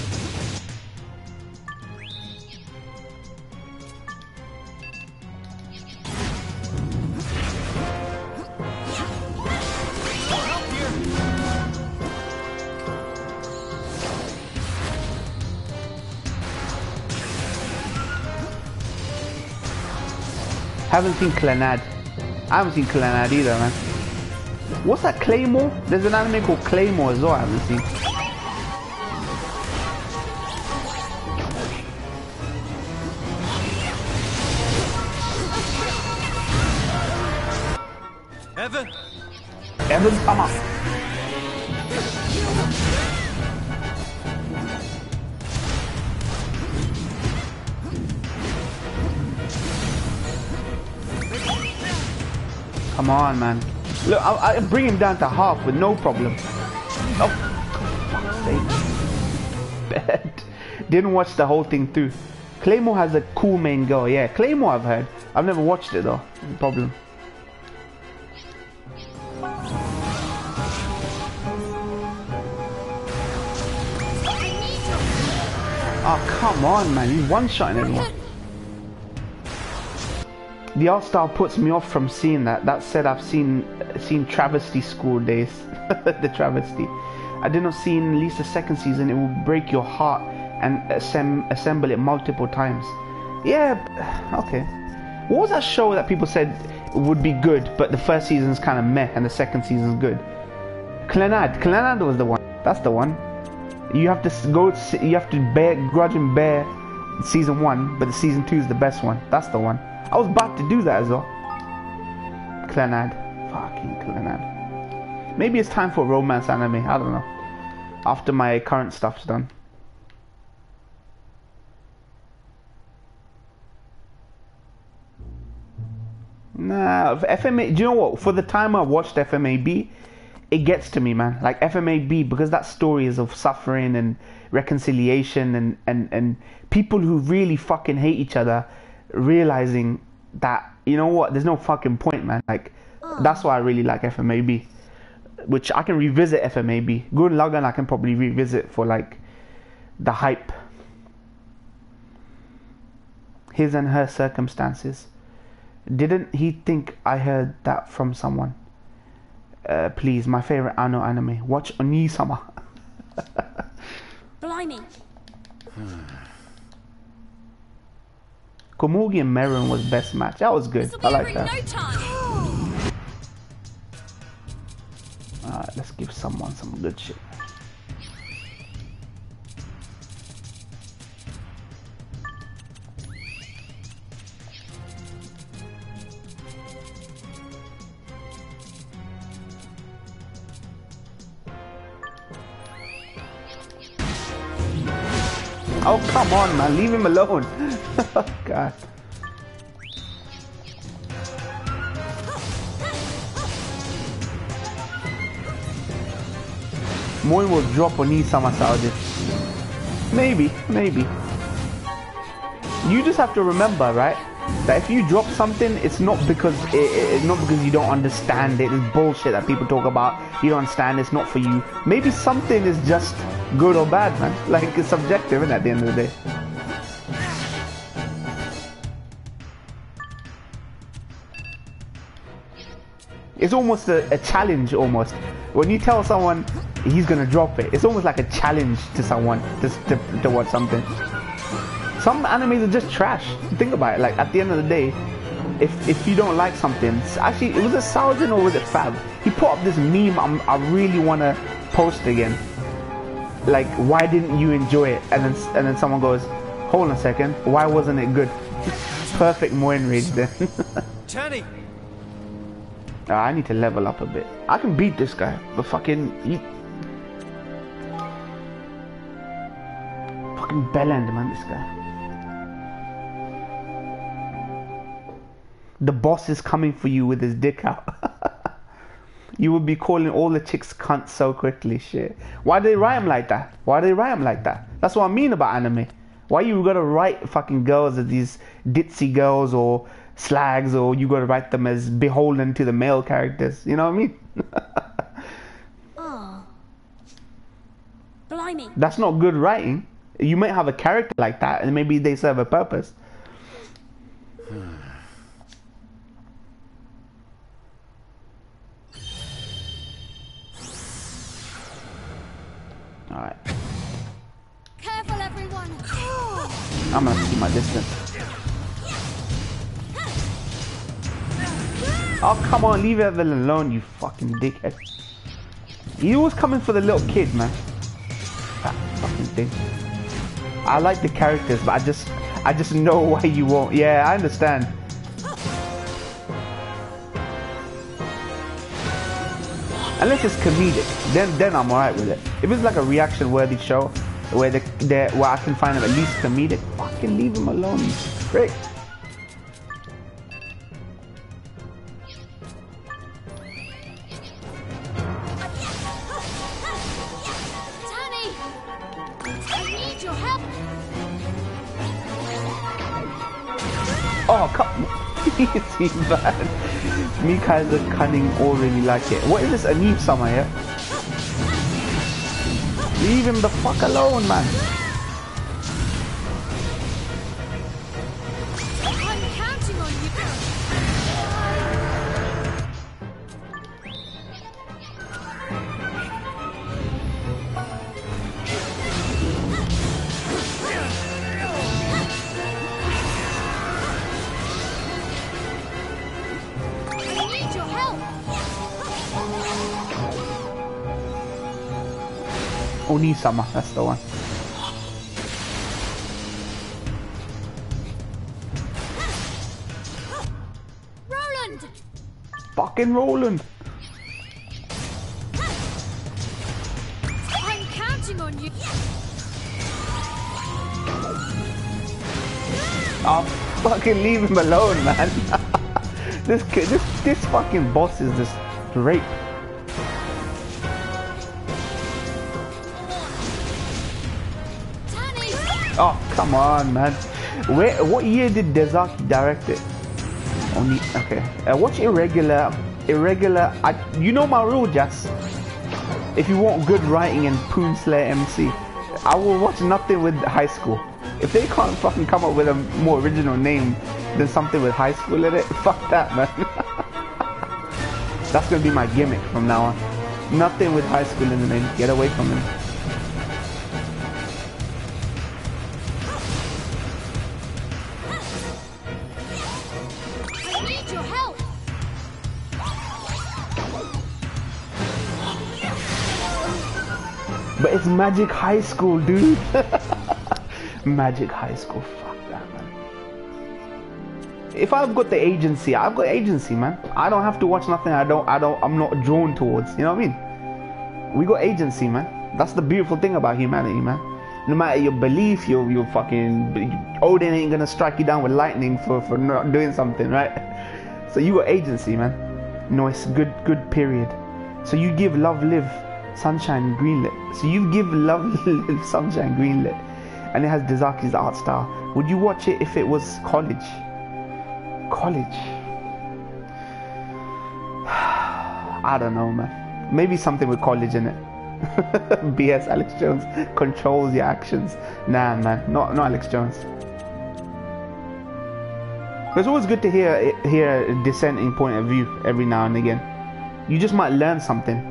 Haven't seen Clanad. I haven't seen Clanad either, man. What's that, Claymore? There's an anime called Claymore as well I haven't seen. Evan, come on. Come on, man. Look, I bring him down to half with no problem. Oh, fuck's sake. Bad. Didn't watch the whole thing through. Claymore has a cool main girl. Yeah, Claymore I've heard. I've never watched it though. No problem. Oh, come on, man. He's one-shotting everyone. The art style puts me off from seeing that. That said, I've seen Travesty School Days. The Travesty. I did not see in at least the second season. It will break your heart and assemble it multiple times. Yeah, okay. What was that show that people said would be good, but the first season's kind of meh and the second season's good? Clanad. Clanad was the one. That's the one. You have to go. You have to grudge and bear season 1, but the season 2 is the best one. That's the one. I was about to do that as well. Clanad. Fucking Clanad. Maybe it's time for a romance anime. I don't know. After my current stuff's done. Nah, FMA. Do you know what? For the time I watched FMAB, it gets to me, man. Like FMAB, because that story is of suffering and reconciliation and people who really fucking hate each other realizing that, you know what, there's no fucking point, man. Like, that's why I really like FMAB, which I can revisit FMAB. Gurren Lagann I can probably revisit for like the hype. his and her circumstances. Didn't he think I heard that from someone? Please, my favorite Anno anime. Watch Oni-sama. Blimey. Komugi and Meron was best match. That was good. I like that. No time. Alright, let's give someone some good shit. Oh, come on, man. Leave him alone. Oh, God. Moin will drop on Isama Saudi. Maybe. You just have to remember, right? That if you drop something, it's not because you don't understand it. It's bullshit that people talk about. You don't understand. It's not for you. Maybe something is just good or bad, man. Like, it's subjective, isn't it, at the end of the day? It's almost a challenge, almost. When you tell someone he's gonna drop it, it's almost like a challenge to someone to watch something. Some animes are just trash. Think about it. Like, at the end of the day, if you don't like something, actually, was it Saujin or was it Fab? He put up this meme I really want to post again. Like, why didn't you enjoy it? And then someone goes, hold on a second, why wasn't it good? Perfect Moin rage then. Channy. I need to level up a bit. I can beat this guy, but fucking bellend, man, this guy. The boss is coming for you with his dick out. You would be calling all the chicks cunts so quickly, shit. Why do they write them like that? That's what I mean about anime. Why you gotta write fucking girls as these ditzy girls or slags, or you gotta write them as beholden to the male characters? You know what I mean? Oh. Blimey. That's not good writing. You might have a character like that, and maybe they serve a purpose. Alright. Careful, everyone. I'm gonna keep my distance. Oh, come on, leave Evelyn alone, you fucking dickhead. He was coming for the little kid, man. That fucking thing. I like the characters, but I just know why you won't. Yeah, I understand. Unless it's comedic, then I'm alright with it. If it's like a reaction-worthy show where where I can find them at least comedic, fucking leave them alone, you prick. Oh, come easy, man. Mikai's cunning all really like it. What is this, a new summer here? Leave him the fuck alone, man. I'm counting on you. Oni-sama, that's the one. Roland! Fucking Roland! I'm counting on you. Oh, fucking leave him alone, man. this fucking boss is just rape. Oh, come on, man. What year did Dezaki direct it? Only, okay. Watch Irregular. You know my rule, Jess. If you want good writing and Poon Slayer MC, I will watch nothing with high school. If they can't fucking come up with a more original name than something with high school in it, fuck that, man. That's gonna be my gimmick from now on. Nothing with high school in the name. Get away from him. I need your help. But it's Magic High School, dude. Magic High School, fuck that, man. If I've got the agency, I've got agency, man. I don't have to watch nothing I'm not drawn towards, you know what I mean? We got agency, man. That's the beautiful thing about humanity, man. No matter your belief, your fucking Odin ain't gonna strike you down with lightning for not doing something, right? So you got agency, man. No, it's good period. So you give love live sunshine greenlit. So you give love live sunshine greenlit, and it has Dezaki's art style. Would you watch it if it was college? I don't know, man. Maybe something with college in it. BS Alex Jones controls your actions. Nah, man, not Alex Jones. It's always good to hear a dissenting point of view every now and again. You just might learn something.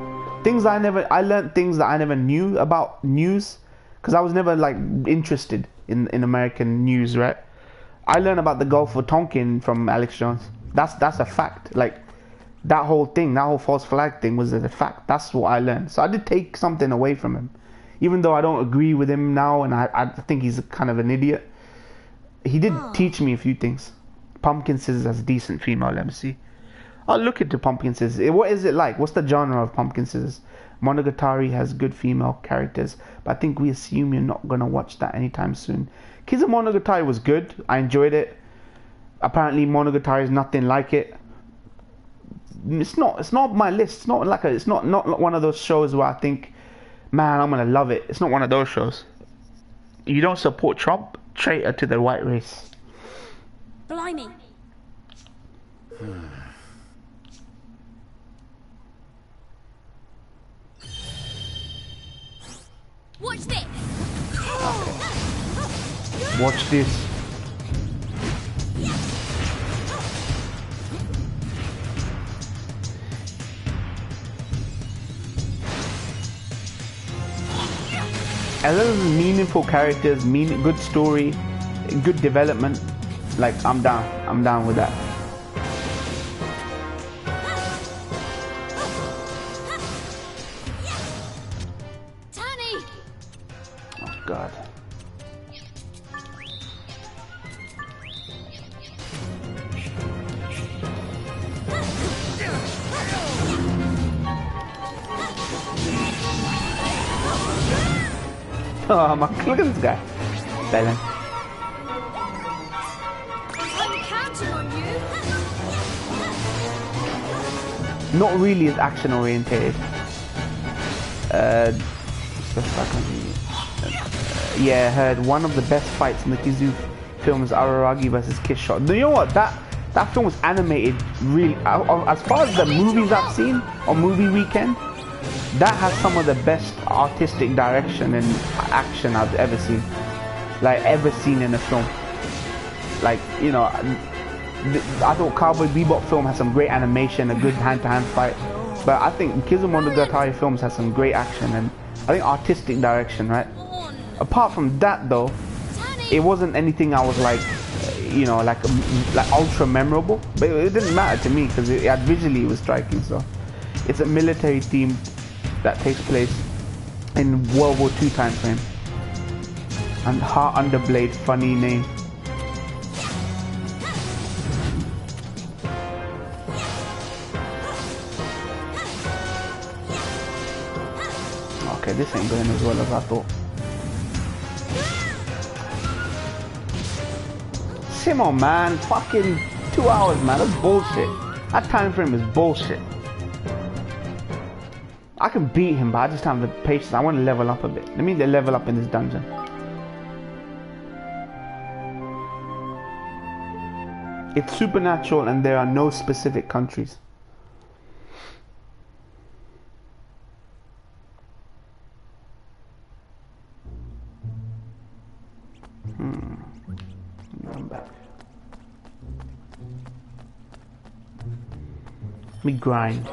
I learned things that I never knew about news, because I was never like interested in American news, right? I learned about the Gulf of Tonkin from Alex Jones. That's a fact. Like that whole thing, that whole false flag thing was a fact. That's what I learned. So I did take something away from him, even though I don't agree with him now, and I think he's kind of an idiot. He did teach me a few things. Pumpkin Scissors has a decent female MC. I'll look into Pumpkin Scissors. What is it like? What's the genre of Pumpkin Scissors? Monogatari has good female characters, but I think we assume you're not gonna watch that anytime soon. Kids of Monogatari was good. I enjoyed it. Apparently Monogatari is nothing like it. It's not my list. It's not one of those shows where I think, man, I'm gonna love it. It's not one of those shows. You don't support Trump? Traitor to the white race. Blimey. Watch this. Watch this. As long as meaningful characters, good story, good development, like I'm down with that. Tanny. Oh God. Oh my, look at this guy. Belen. I'm counting on you. Not really as action oriented. Yeah, I heard one of the best fights in the Kizu film is Araragi versus Kiss Shot. You know what? That film was animated really. As far as the movies I've seen on Movie Weekend, that has some of the best artistic direction and action I've ever seen. Like, ever seen in a film. Like, you know, I thought Cowboy Bebop film has some great animation, a good hand-to-hand fight. But I think Kizumonogatari films has some great action and I think artistic direction, right? Apart from that though, it wasn't anything I was like, you know, like ultra memorable. But it didn't matter to me because visually it was striking. So it's a military theme that takes place in World War II time frame. And Heart Underblade, funny name. Okay, this ain't going as well as I thought. Simo, man, fucking 2 hours, man, that's bullshit. That time frame is bullshit. I can beat him, but I just have the patience. I want to level up a bit. Let me level up in this dungeon. It's supernatural and there are no specific countries. me grind.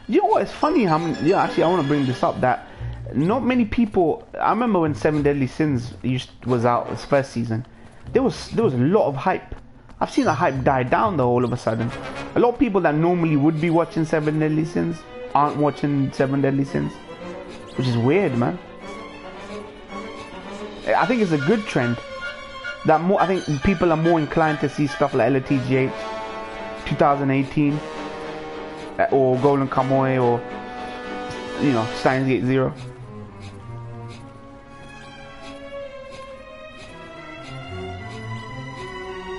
You know what? It's funny how many. Yeah, actually, I want to bring this up. That not many people. I remember when Seven Deadly Sins was out, its first season. There was a lot of hype. I've seen the hype die down though. All of a sudden, a lot of people that normally would be watching Seven Deadly Sins aren't watching Seven Deadly Sins, which is weird, man. I think it's a good trend. That more, I think people are more inclined to see stuff like LTGH 2018 or Golden Kamuy or Steins Gate Zero.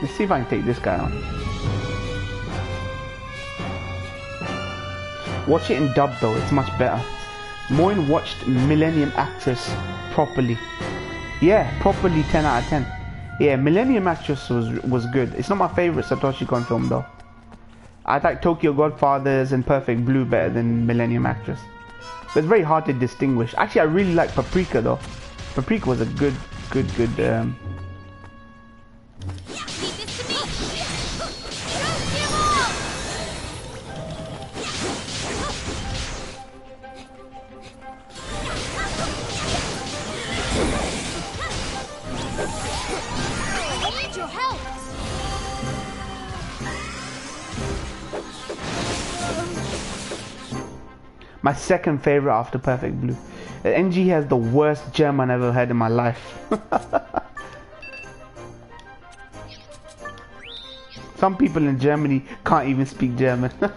Let's see if I can take this guy on. Watch it in dub though, it's much better. Moin watched Millennium Actress properly. Yeah, properly 10 out of 10. Yeah, Millennium Actress was good. It's not my favorite Satoshi Kon film though. I like Tokyo Godfathers and Perfect Blue better than Millennium Actress. But it's very hard to distinguish. Actually, I really like Paprika though. Paprika was a good My second favorite after Perfect Blue. NG has the worst German I've ever had in my life. Some people in Germany can't even speak German. I'm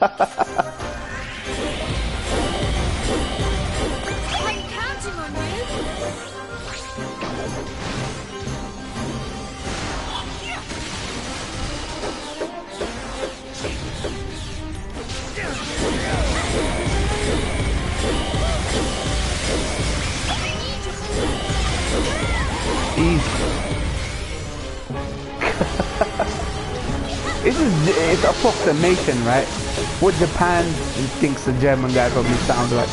counting on you. It's approximation, right? What Japan thinks the German guy probably sounds like.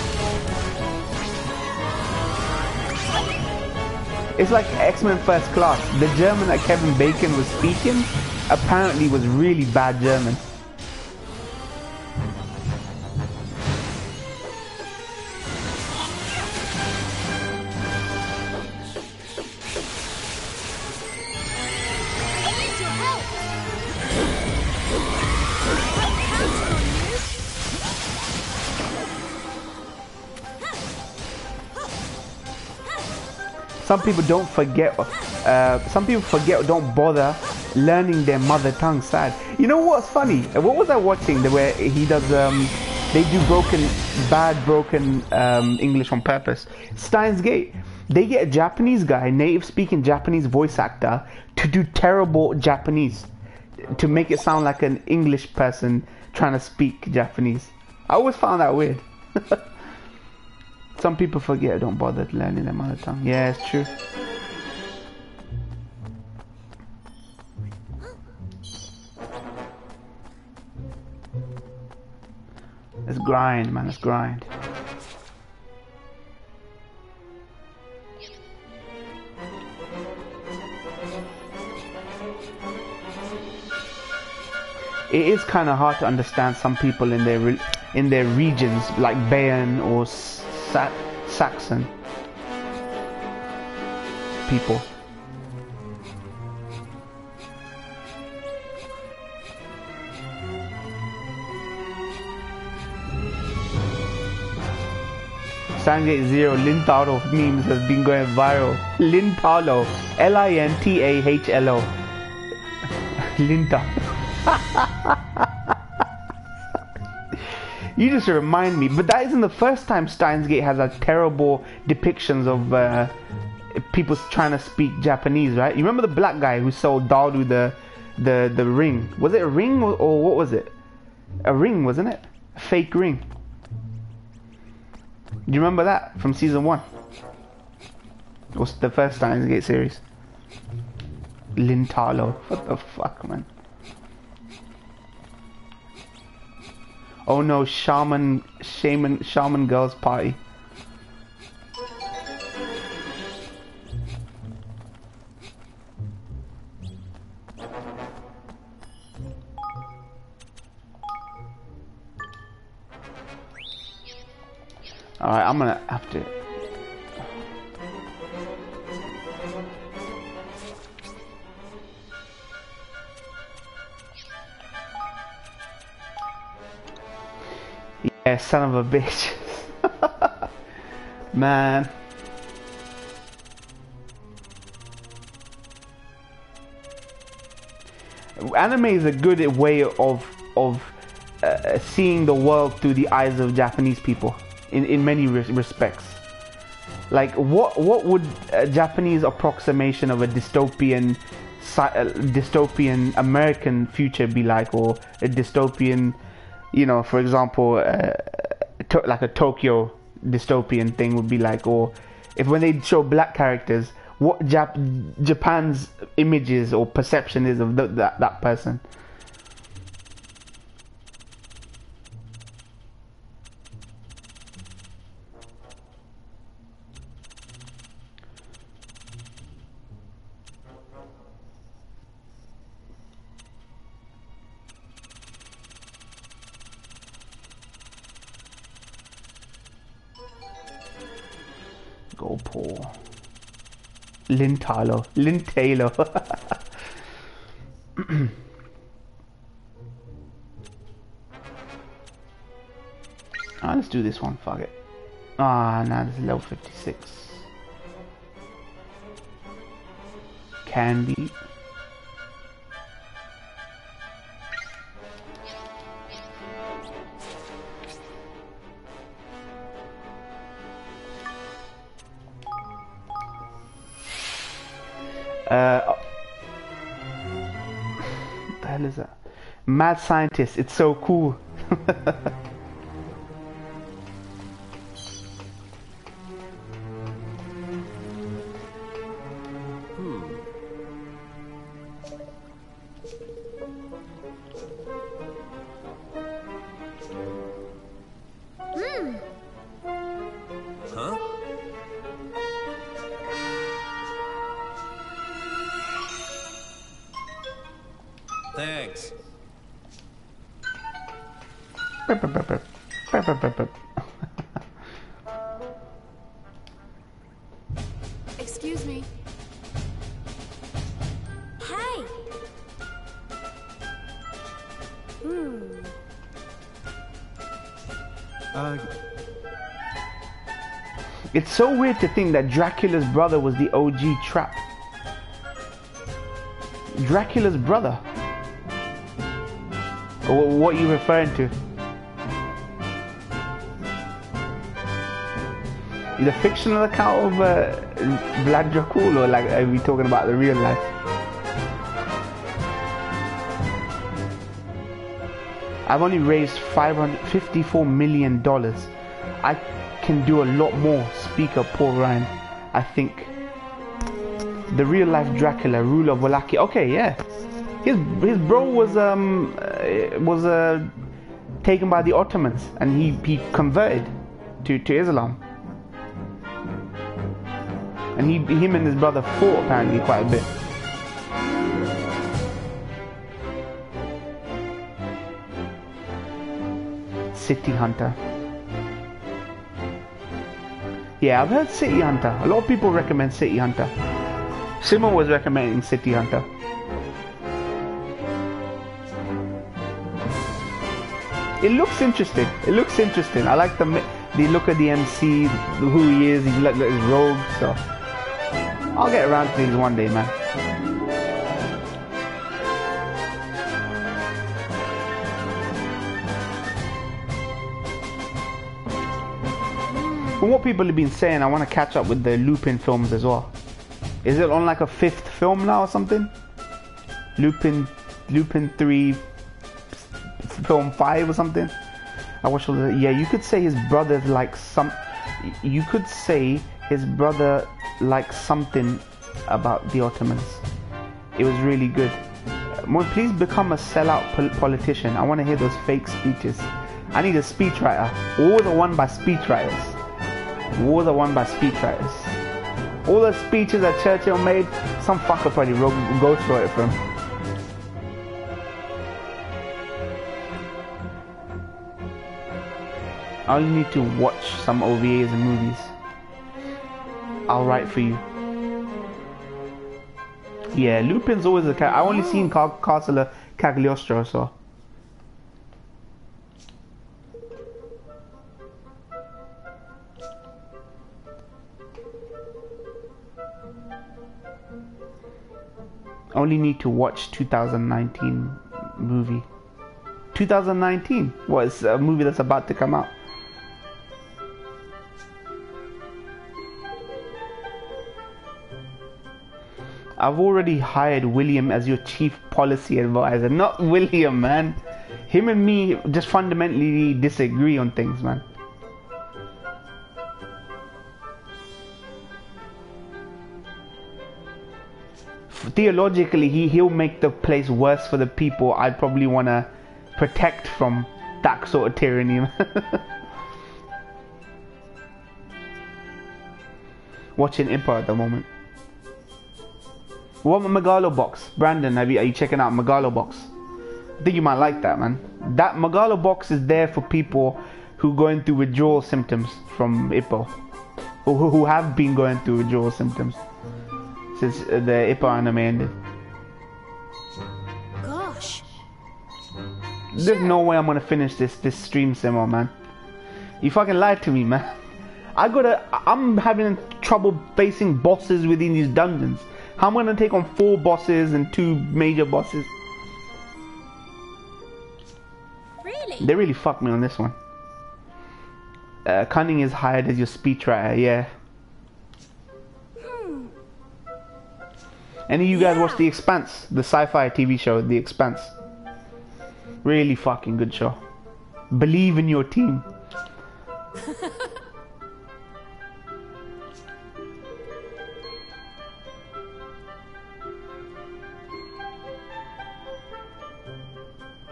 It's like X-Men First Class. The German that Kevin Bacon was speaking apparently was really bad German. Some people don't forget. Some people forget or don't bother learning their mother tongue. Sad. You know what's funny? What was I watching? Where he does. They do bad broken English on purpose. Steins Gate. They get a Japanese guy, native-speaking Japanese voice actor, to do terrible Japanese, to make it sound like an English person trying to speak Japanese. I always found that weird. Some people forget, don't bother learning their mother tongue. Yeah, it's true. Let's grind, man, let's grind. It is kind of hard to understand some people in their regions, like Bayern or Saxon people. Sangate Zero Lintaro memes has been going viral. Lintalo, Lintahlo. Linta. You just remind me, but that isn't the first time Steins Gate has a terrible depictions of people trying to speak Japanese, right? You remember the black guy who sold Daru the ring? Was it a ring or what was it? A ring, wasn't it? A fake ring. Do you remember that from season 1? It was the first Steins Gate series. Lintalo. What the fuck, man? Oh no, shaman girls party. Alright, I'm gonna have to... Yeah, son of a bitch. Man. Anime is a good way of seeing the world through the eyes of Japanese people in many respects. Like what would a Japanese approximation of a dystopian American future be like, or a dystopian, you know, for example, like a Tokyo dystopian thing would be like, or if when they show black characters, what Japan's images or perception is of that person. Go Paul. Lynn Taylor. Alright, let's do this one, fuck it. Ah, nah, this is level 56. Can be. What the hell is that? Mad Scientist, it's so cool. Huh? Thanks. Excuse me. Hey. It's so weird to think that Dracula's brother was the OG trap. Dracula's brother. Or what are you referring to? The fictional account of Vlad Dracula, or like are we talking about the real life? I've only raised $554 million. I can do a lot more. Speak up, Paul Ryan. I think the real life Dracula, ruler of Wallachia. Okay, yeah. His bro was taken by the Ottomans, and he converted to Islam. And him and his brother fought apparently quite a bit. City Hunter. Yeah, I've heard City Hunter. A lot of people recommend City Hunter. Simo was recommending City Hunter. It looks interesting. I like the look of the MC, who he is. He's like his robe, so I'll get around to these one day, man. From what people have been saying, I want to catch up with the Lupin films as well. Is it on like a 5th film now or something? Lupin 3 film 5 or something? I watched all the, yeah, you could say his brother like something about the Ottomans. It was really good. Please become a sellout politician. I want to hear those fake speeches. I need a speechwriter. War the one by speechwriters. All the speeches that Churchill made, some fucker probably ghostwrote it for him. I only need to watch some OVAs and movies. I'll write for you. Yeah, Lupin's always a character. I only seen Castle Cagliostro, so. Only need to watch 2019 movie. 2019? What, is a movie that's about to come out? I've already hired William as your chief policy advisor. Not William, man. Him and me just fundamentally disagree on things, man. Theologically, he'll make the place worse for the people I'd probably want to protect from that sort of tyranny. Watching Impa at the moment. What Megalo box? Brandon, are you checking out Megalo box? I think you might like that, man. That Megalo box is there for people who are going through withdrawal symptoms from Ippo. Who have been going through withdrawal symptoms since the Ippo anime ended. Gosh. There's no way I'm gonna finish this stream, Simo, man. You fucking lied to me, man. I'm having trouble facing bosses within these dungeons. How am I gonna take on 4 bosses and 2 major bosses? Really? They really fucked me on this one. Cunning is hired as your speechwriter, yeah. Any of you guys watch The Expanse? The sci-fi TV show, The Expanse. Really fucking good show. Believe in your team.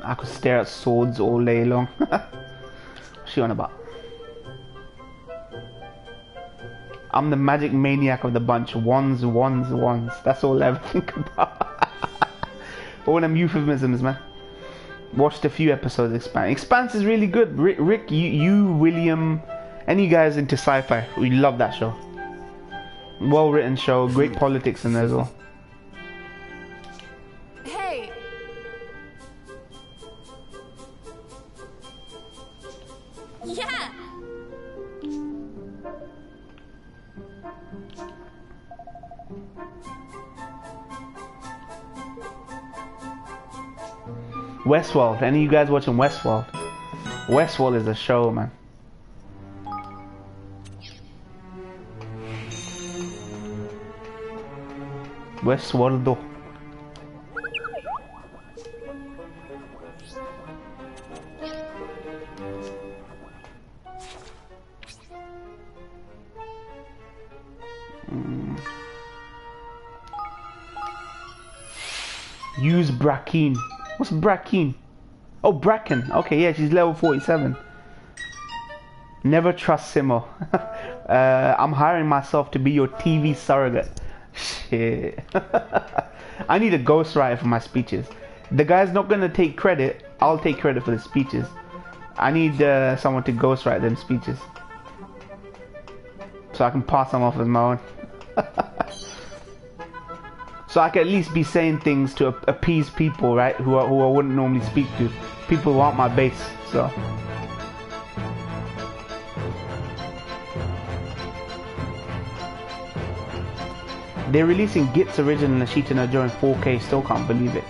I could stare at swords all day long. What's she on about? I'm the magic maniac of the bunch. Wands. That's all I ever think about. All them euphemisms, man. Watched a few episodes of Expanse. Expanse is really good. Rick, you, William, any guys into sci-fi, we love that show. Well written show, great politics in there as well. Hey. Yeah. Westworld. Any of you guys watching Westworld? Westworld is a show, man. Westworld. Use Bracken. What's Bracken? Oh, Bracken. Okay, yeah, she's level 47. Never trust Simo. I'm hiring myself to be your TV surrogate. Shit. I need a ghostwriter for my speeches. The guy's not gonna take credit. I'll take credit for the speeches. I need someone to ghostwrite them speeches, so I can pass them off as my own. So I can at least be saying things to appease people, right? Who I wouldn't normally speak to. People who aren't my base. So. They're releasing Git's original Nashita no Joe in 4K. Still can't believe it.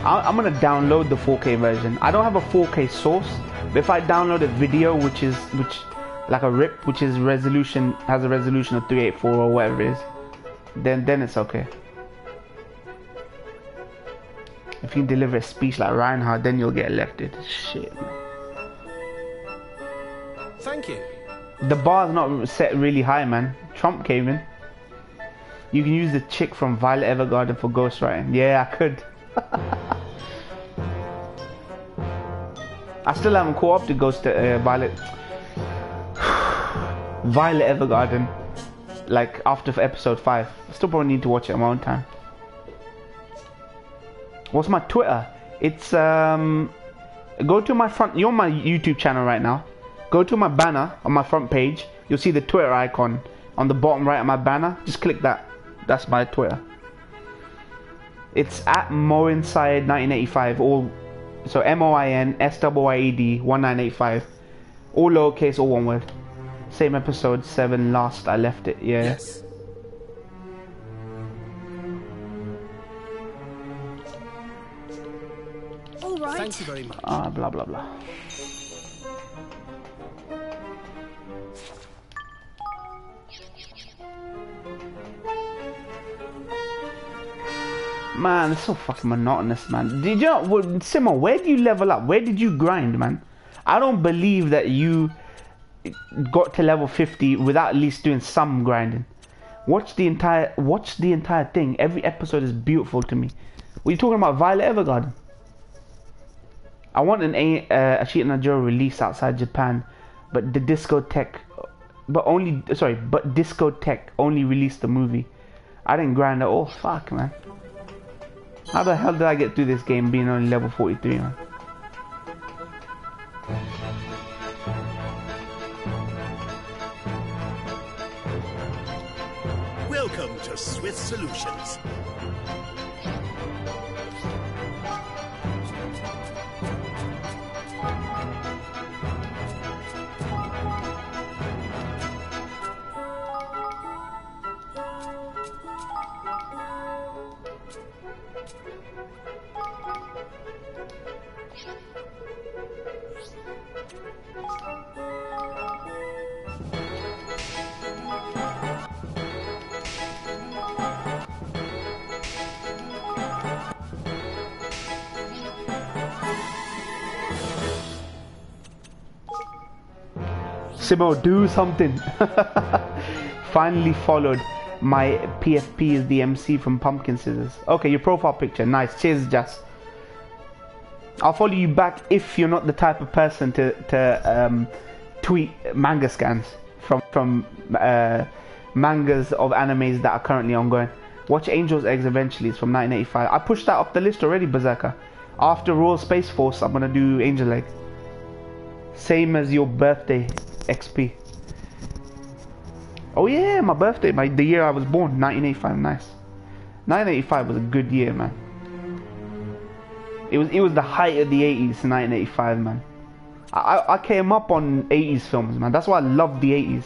I'm gonna download the 4K version. I don't have a 4K source, but if I download a video, which like a RIP, which is resolution has a resolution of 384 or whatever it is, then it's okay. If you deliver a speech like Reinhardt, then you'll get elected. Shit, man. Thank you. The bar's not set really high, man. Trump came in. You can use the chick from Violet Evergarden for ghostwriting. Yeah, I could. I still haven't caught up to Violet Evergarden. Like after episode 5. I still probably need to watch it on my own time. What's my Twitter? It's go to my front. You're on my YouTube channel right now. Go to my banner on my front page. You'll see the Twitter icon on the bottom right of my banner. Just click that. That's my Twitter. It's at Moinside 1985. All so MOINSYED 1985. All lowercase, all one word. Same episode 7 last I left it. Yeah. Yes. All right. Thank you very much. Blah blah blah. Man, it's so fucking monotonous, man. Did you know, Simo, where do you level up? Where did you grind, man? I don't believe that you got to level 50 without at least doing some grinding. Watch the entire thing. Every episode is beautiful to me. What are you talking about, Violet Evergarden? I want an Ashita Najoro release outside Japan, but the Discotheque only released the movie. I didn't grind at all. Fuck, man. How the hell did I get through this game being only level 43, man? Welcome to Swift Solutions. Simo, do something. Finally followed. My PFP is the MC from Pumpkin Scissors. Okay, your profile picture. Nice. Cheers, Jess. I'll follow you back if you're not the type of person to tweet manga scans from mangas of animes that are currently ongoing. Watch Angel's Eggs eventually. It's from 1985. I pushed that off the list already, Berserker. After Royal Space Force, I'm gonna do Angel Egg. Same as your birthday, XP. Oh yeah, my birthday, the year I was born, 1985. Nice. 1985 was a good year, man. It was the height of the 80s, 1985, man. I came up on 80s films, man. That's why I love the 80s.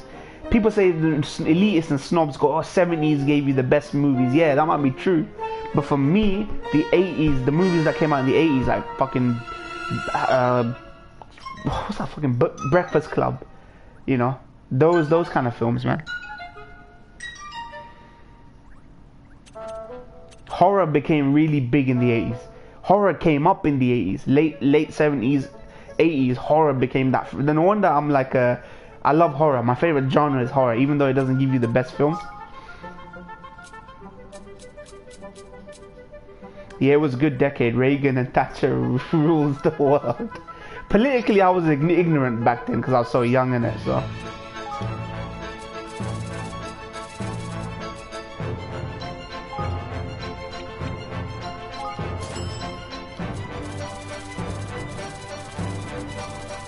People say the elitists and snobs go, oh, 70s gave you the best movies. Yeah, that might be true. But for me, the 80s, the movies that came out in the 80s, like fucking, what's that fucking Breakfast Club? You know, those kind of films, man. Horror became really big in the 80s. Horror came up in the 80s, late 70s, 80s. Horror became that. No wonder I'm like I love horror. My favorite genre is horror, even though it doesn't give you the best films. Yeah, it was a good decade. Reagan and Thatcher rules the world. Politically, I was ignorant back then because I was so young in it. So.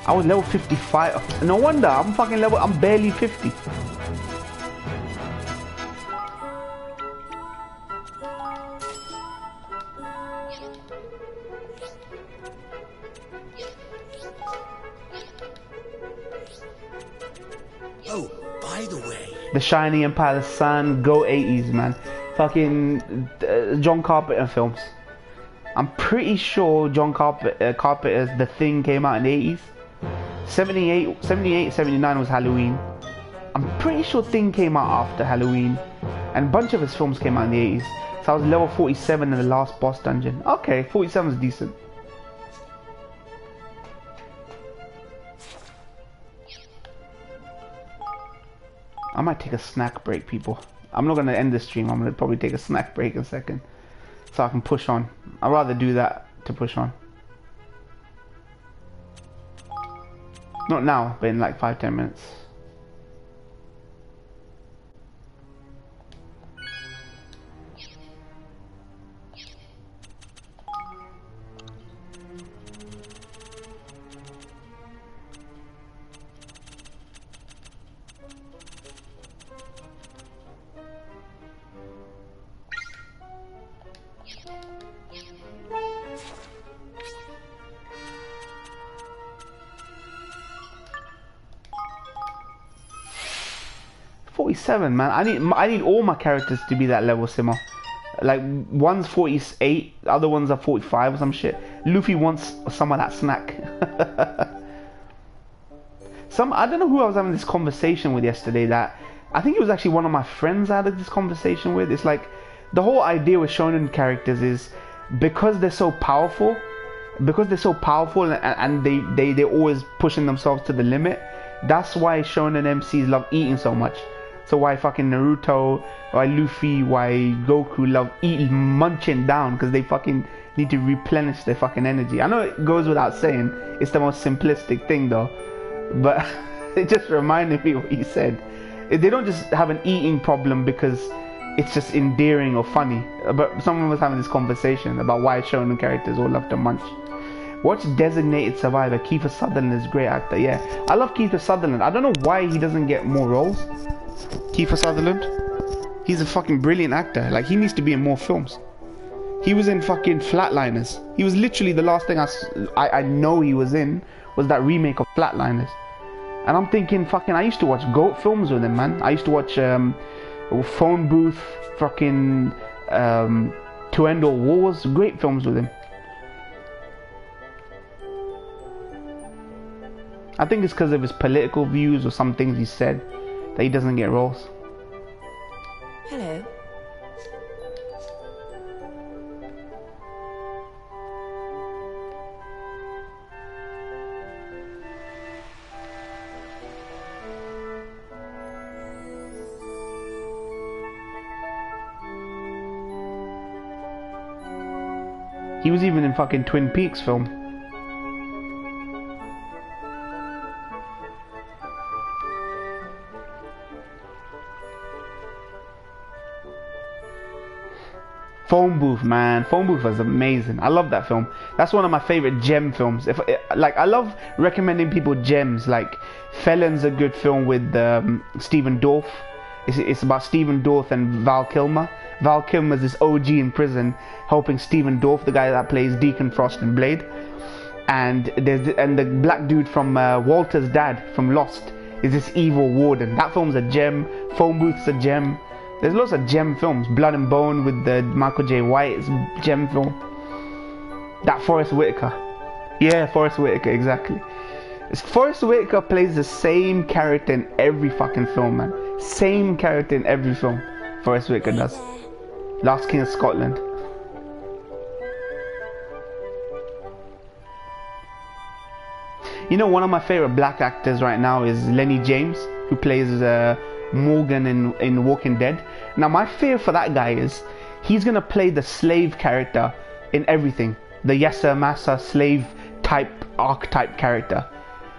I was level 55. No wonder, I'm barely 50. Oh, by the way. The Shining Empire, the Sun, go 80s, man. Fucking John Carpenter films. I'm pretty sure John Carpenter's The Thing came out in the 80s. 78, 79 was Halloween. I'm pretty sure Thing came out after Halloween. And a bunch of his films came out in the 80s. So I was level 47 in the last boss dungeon. Okay, 47 is decent. I might take a snack break, people. I'm not going to end the stream. I'm going to probably take a snack break in a second. So I can push on. I'd rather do that to push on. Not now, but in like 5-10 minutes. 47, man. I need all my characters to be that level, Simo. Like, one's 48, other ones are 45 or some shit. Luffy wants some of that snack. I don't know who I was having this conversation with yesterday, that I think it was actually one of my friends I had this conversation with. It's like, the whole idea with shonen characters is because they're so powerful, and they're always pushing themselves to the limit. That's why shonen MCs love eating so much. So why fucking Naruto, why Luffy, why Goku love eating, munching down, because they fucking need to replenish their fucking energy. I know it goes without saying, it's the most simplistic thing though, but it just reminded me what he said. They don't just have an eating problem because it's just endearing or funny. But someone was having this conversation about why shonen characters all love to munch. Watch Designated Survivor. Kiefer Sutherland is a great actor. Yeah, I love Kiefer Sutherland. I don't know why he doesn't get more roles. Kiefer Sutherland, he's a fucking brilliant actor. Like, he needs to be in more films. He was in fucking Flatliners. He was literally the last thing I know he was in was that remake of Flatliners. And I'm thinking, fucking, I used to watch GOAT films with him, man. I used to watch Phone Booth, fucking To End All Wars. Great films with him. I think it's because of his political views or some things he said that he doesn't get roles. Hello. He was even in fucking Twin Peaks film. Phone Booth, man. Phone Booth was amazing. I love that film. That's one of my favorite gem films. I love recommending people gems. Like, Felon's a good film with Stephen Dorff. It's about Stephen Dorff and Val Kilmer. Val Kilmer's this OG in prison helping Stephen Dorff, the guy that plays Deacon Frost in Blade. And the black dude from Walter's dad from Lost is this evil warden. That film's a gem. Phone Booth's a gem. There's lots of gem films. Blood and Bone with the Michael J. White is a gem film. That Forrest Whitaker. Yeah, Forrest Whitaker, exactly. Forrest Whitaker plays the same character in every fucking film, man. Same character in every film. Forrest Whitaker does. Last King of Scotland. You know, one of my favorite black actors right now is Lenny James, who plays Morgan in Walking Dead. Now, my fear for that guy is he's gonna play the slave character in everything. The Yasser Massa slave type archetype character.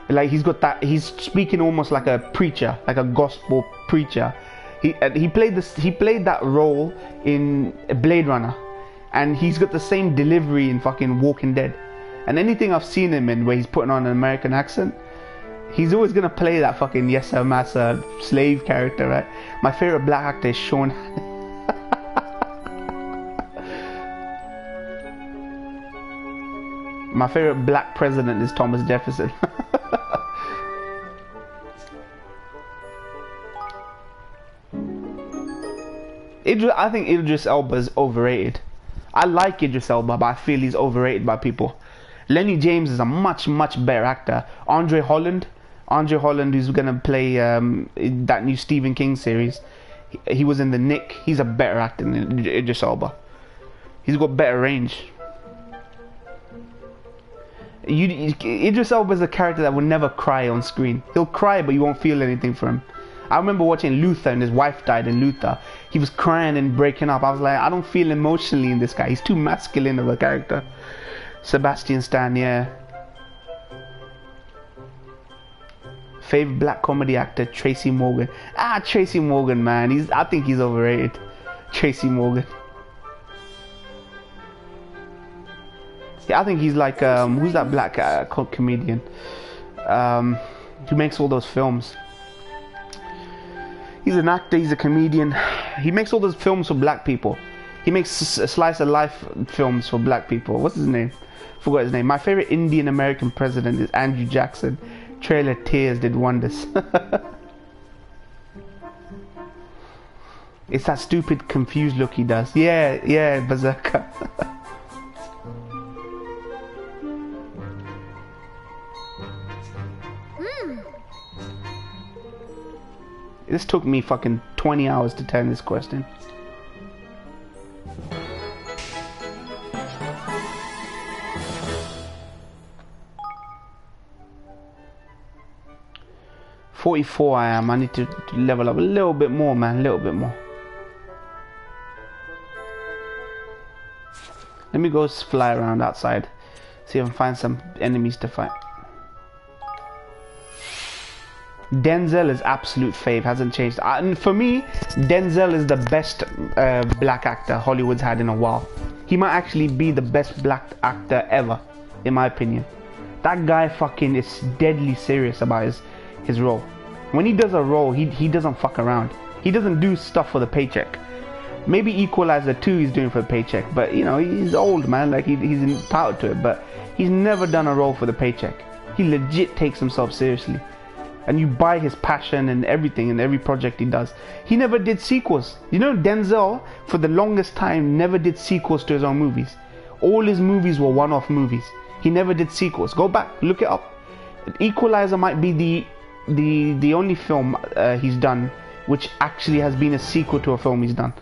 Like, he's got that. He's speaking almost like a preacher, like a gospel preacher. He played that role in Blade Runner, and he's got the same delivery in fucking Walking Dead. And anything I've seen him in where he's putting on an American accent, he's always gonna play that fucking Yasser Massa slave character, right? My favorite black actor is Sean. My favorite black president is Thomas Jefferson. I think Idris Elba is overrated. I like Idris Elba, but I feel he's overrated by people. Lenny James is a much better actor. Andre Holland, who's gonna play that new Stephen King series. He was in The Nick. He's a better actor than Idris Elba. He's got better range. Idris Elba is a character that will never cry on screen. He'll cry, but you won't feel anything for him. I remember watching Luther, and his wife died in Luther. He was crying and breaking up. I was like, I don't feel emotionally in this guy. He's too masculine of a character. Sebastian Stan, yeah. Favorite black comedy actor, Tracy Morgan. Tracy Morgan, man. I think he's overrated. Tracy Morgan. Yeah, I think he's like, who's that black comedian? Who makes all those films? He's an actor, he's a comedian. He makes all those films for black people. He makes slice of life films for black people. What's his name? Forgot his name. My favorite Indian American president is Andrew Jackson. Trailer Tears did wonders. It's that stupid confused look he does. Yeah, yeah, Berserker. This took me fucking 20 hours to turn this quest in. .44 I am. I need to level up a little bit more, man. A little bit more. Let me go fly around outside. See if I can find some enemies to fight. Denzel is absolute fave. Hasn't changed. And for me, Denzel is the best black actor Hollywood's had in a while. He might actually be the best black actor ever, in my opinion. That guy fucking is deadly serious about his role. When he does a role, he doesn't fuck around. He doesn't do stuff for the paycheck. Maybe Equalizer 2 he's doing for the paycheck, but you know, he's old, man, like he's entitled to it, but he's never done a role for the paycheck. He legit takes himself seriously. And you buy his passion and everything in every project he does. He never did sequels. You know, Denzel, for the longest time, never did sequels to his own movies. All his movies were one-off movies. He never did sequels. Go back, look it up. Equalizer might be the only film he's done which actually has been a sequel to a film he's done.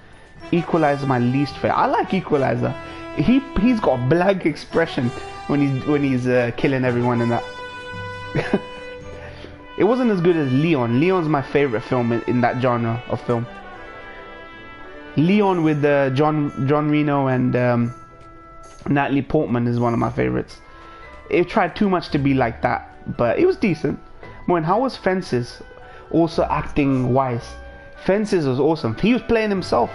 Equalizer is my least favorite. I like Equalizer. He's got a blank expression when he's killing everyone in that. It wasn't as good as Leon. Leon's my favorite film in that genre of film. Leon with John Reno and Natalie Portman is one of my favorites. It tried too much to be like that, but it was decent. When how was Fences? Also acting wise, Fences was awesome. He was playing himself.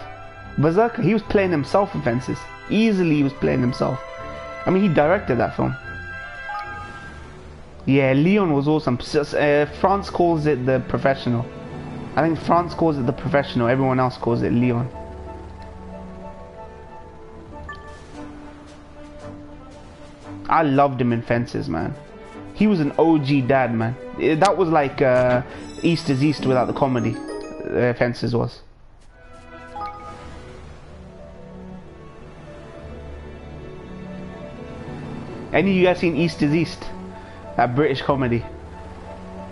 Berserker, he was playing himself in Fences. Easily he was playing himself. I mean, he directed that film. Yeah, Leon was awesome. France calls it The Professional. I think France calls it The Professional. Everyone else calls it Leon. I loved him in Fences, man. He was an OG dad, man. That was like East is East without the comedy. Fences was. Any of you guys seen East is East? That British comedy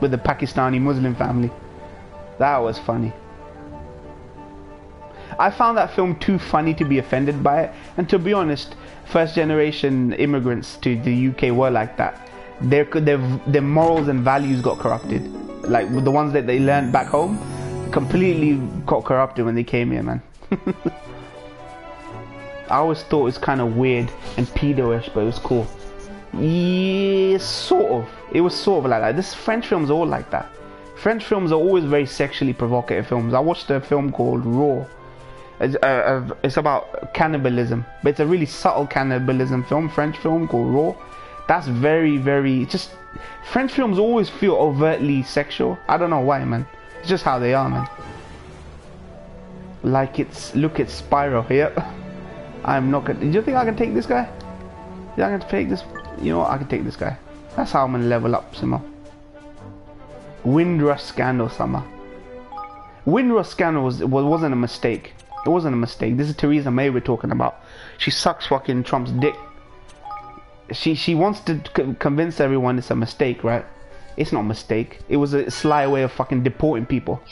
with the Pakistani Muslim family. That was funny. I found that film too funny to be offended by it, and to be honest, first generation immigrants to the UK were like that. Their morals and values got corrupted. Like the ones that they learned back home completely got corrupted when they came here, man. I always thought it was kind of weird and pedo-ish, but it was cool. Yeah, sort of. It was sort of like that. This French films are all like that. French films are always very sexually provocative films. I watched a film called Raw. It's about cannibalism, but it's a really subtle cannibalism film. French film called Raw. That's very, very just. French films always feel overtly sexual. I don't know why, man. It's just how they are, man. Like it's look at Spyro. Yep. I'm not gonna. Do you think I can take this guy? Yeah, I'm gonna take this. You know what? I can take this guy. That's how I'm gonna level up, Simo. Windrush Scandal Summer. Windrush Scandal wasn't a mistake. It wasn't a mistake. This is Theresa May we're talking about. She sucks fucking Trump's dick. She wants to convince everyone it's a mistake, right? It's not a mistake. It was a sly way of fucking deporting people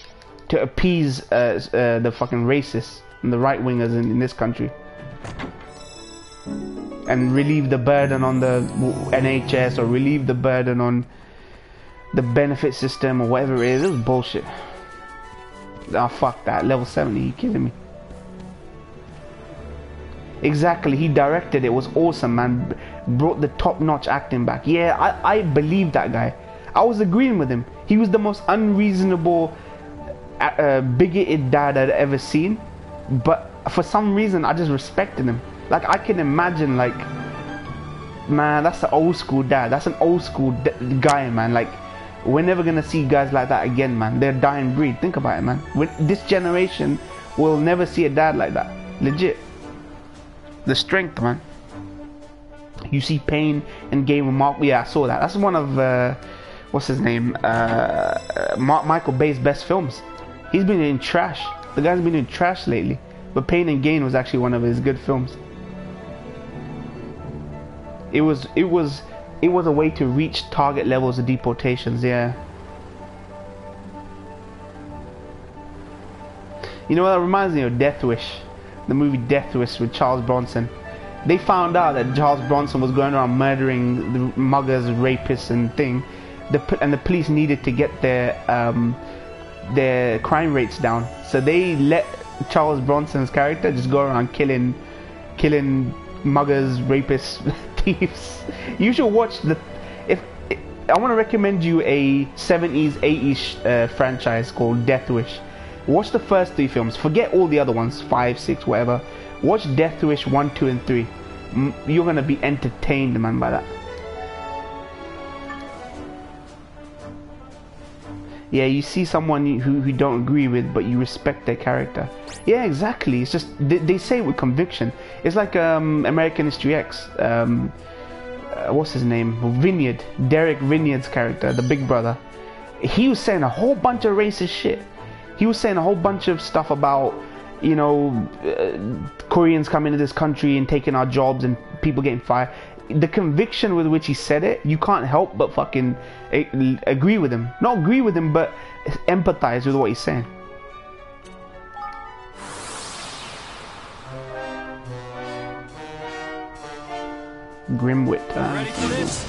to appease the fucking racists and the right wingers in this country, and relieve the burden on the NHS or relieve the burden on the benefit system or whatever it is. It was bullshit. Ah, fuck that. Level 70. You kidding me? Exactly. He directed it. Was awesome, man. Brought the top-notch acting back. Yeah, I believe that guy. I was agreeing with him. He was the most unreasonable, bigoted dad I'd ever seen. But for some reason, I just respected him. Like, I can imagine, like, man, that's the old school dad. That's an old school guy, man. Like, we're never gonna see guys like that again, man. They're a dying breed. Think about it, man. This generation will never see a dad like that. Legit. The strength, man. You see Pain and Game of Mark. Yeah, I saw that. That's one of what's his name? Michael Bay's best films. He's been in trash. The guy's been doing trash lately. But Pain and Gain was actually one of his good films. It was a way to reach target levels of deportations, yeah. You know what that reminds me of? Death Wish. The movie Death Wish with Charles Bronson. They found out that Charles Bronson was going around murdering the muggers, rapists and thing. And the police needed to get their crime rates down. So they let Charles Bronson's character just go around killing muggers, rapists, thieves. You should watch I want to recommend you a 70s, 80s franchise called Death Wish. Watch the first 3 films. Forget all the other ones, 5, 6, whatever. Watch Death Wish 1, 2, and 3. You're gonna be entertained, man, by that. Yeah, you see someone who you don't agree with, but you respect their character. Yeah, exactly. It's just they say it with conviction. It's like American History X. What's his name? Vineyard. Derek Vineyard's character, the big brother. He was saying a whole bunch of racist shit. He was saying a whole bunch of stuff about, you know, Koreans coming to this country and taking our jobs and people getting fired. The conviction with which he said it, you can't help but fucking agree with him. Not agree with him, but empathize with what he's saying. Grimwit. Ready for this?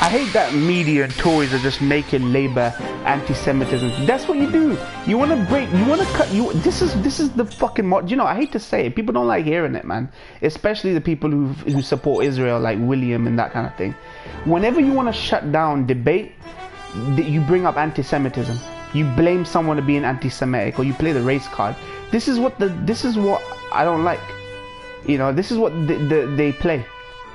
I hate that media and toys are just making labor anti-Semitism. That's what you do. You want to break. You want to cut. This is the fucking. You know, I hate to say it. People don't like hearing it, man. Especially the people who support Israel, like William and that kind of thing. Whenever you want to shut down debate, you bring up anti-Semitism. You blame someone for being anti-Semitic, or you play the race card. This is what I don't like. You know, this is what they play.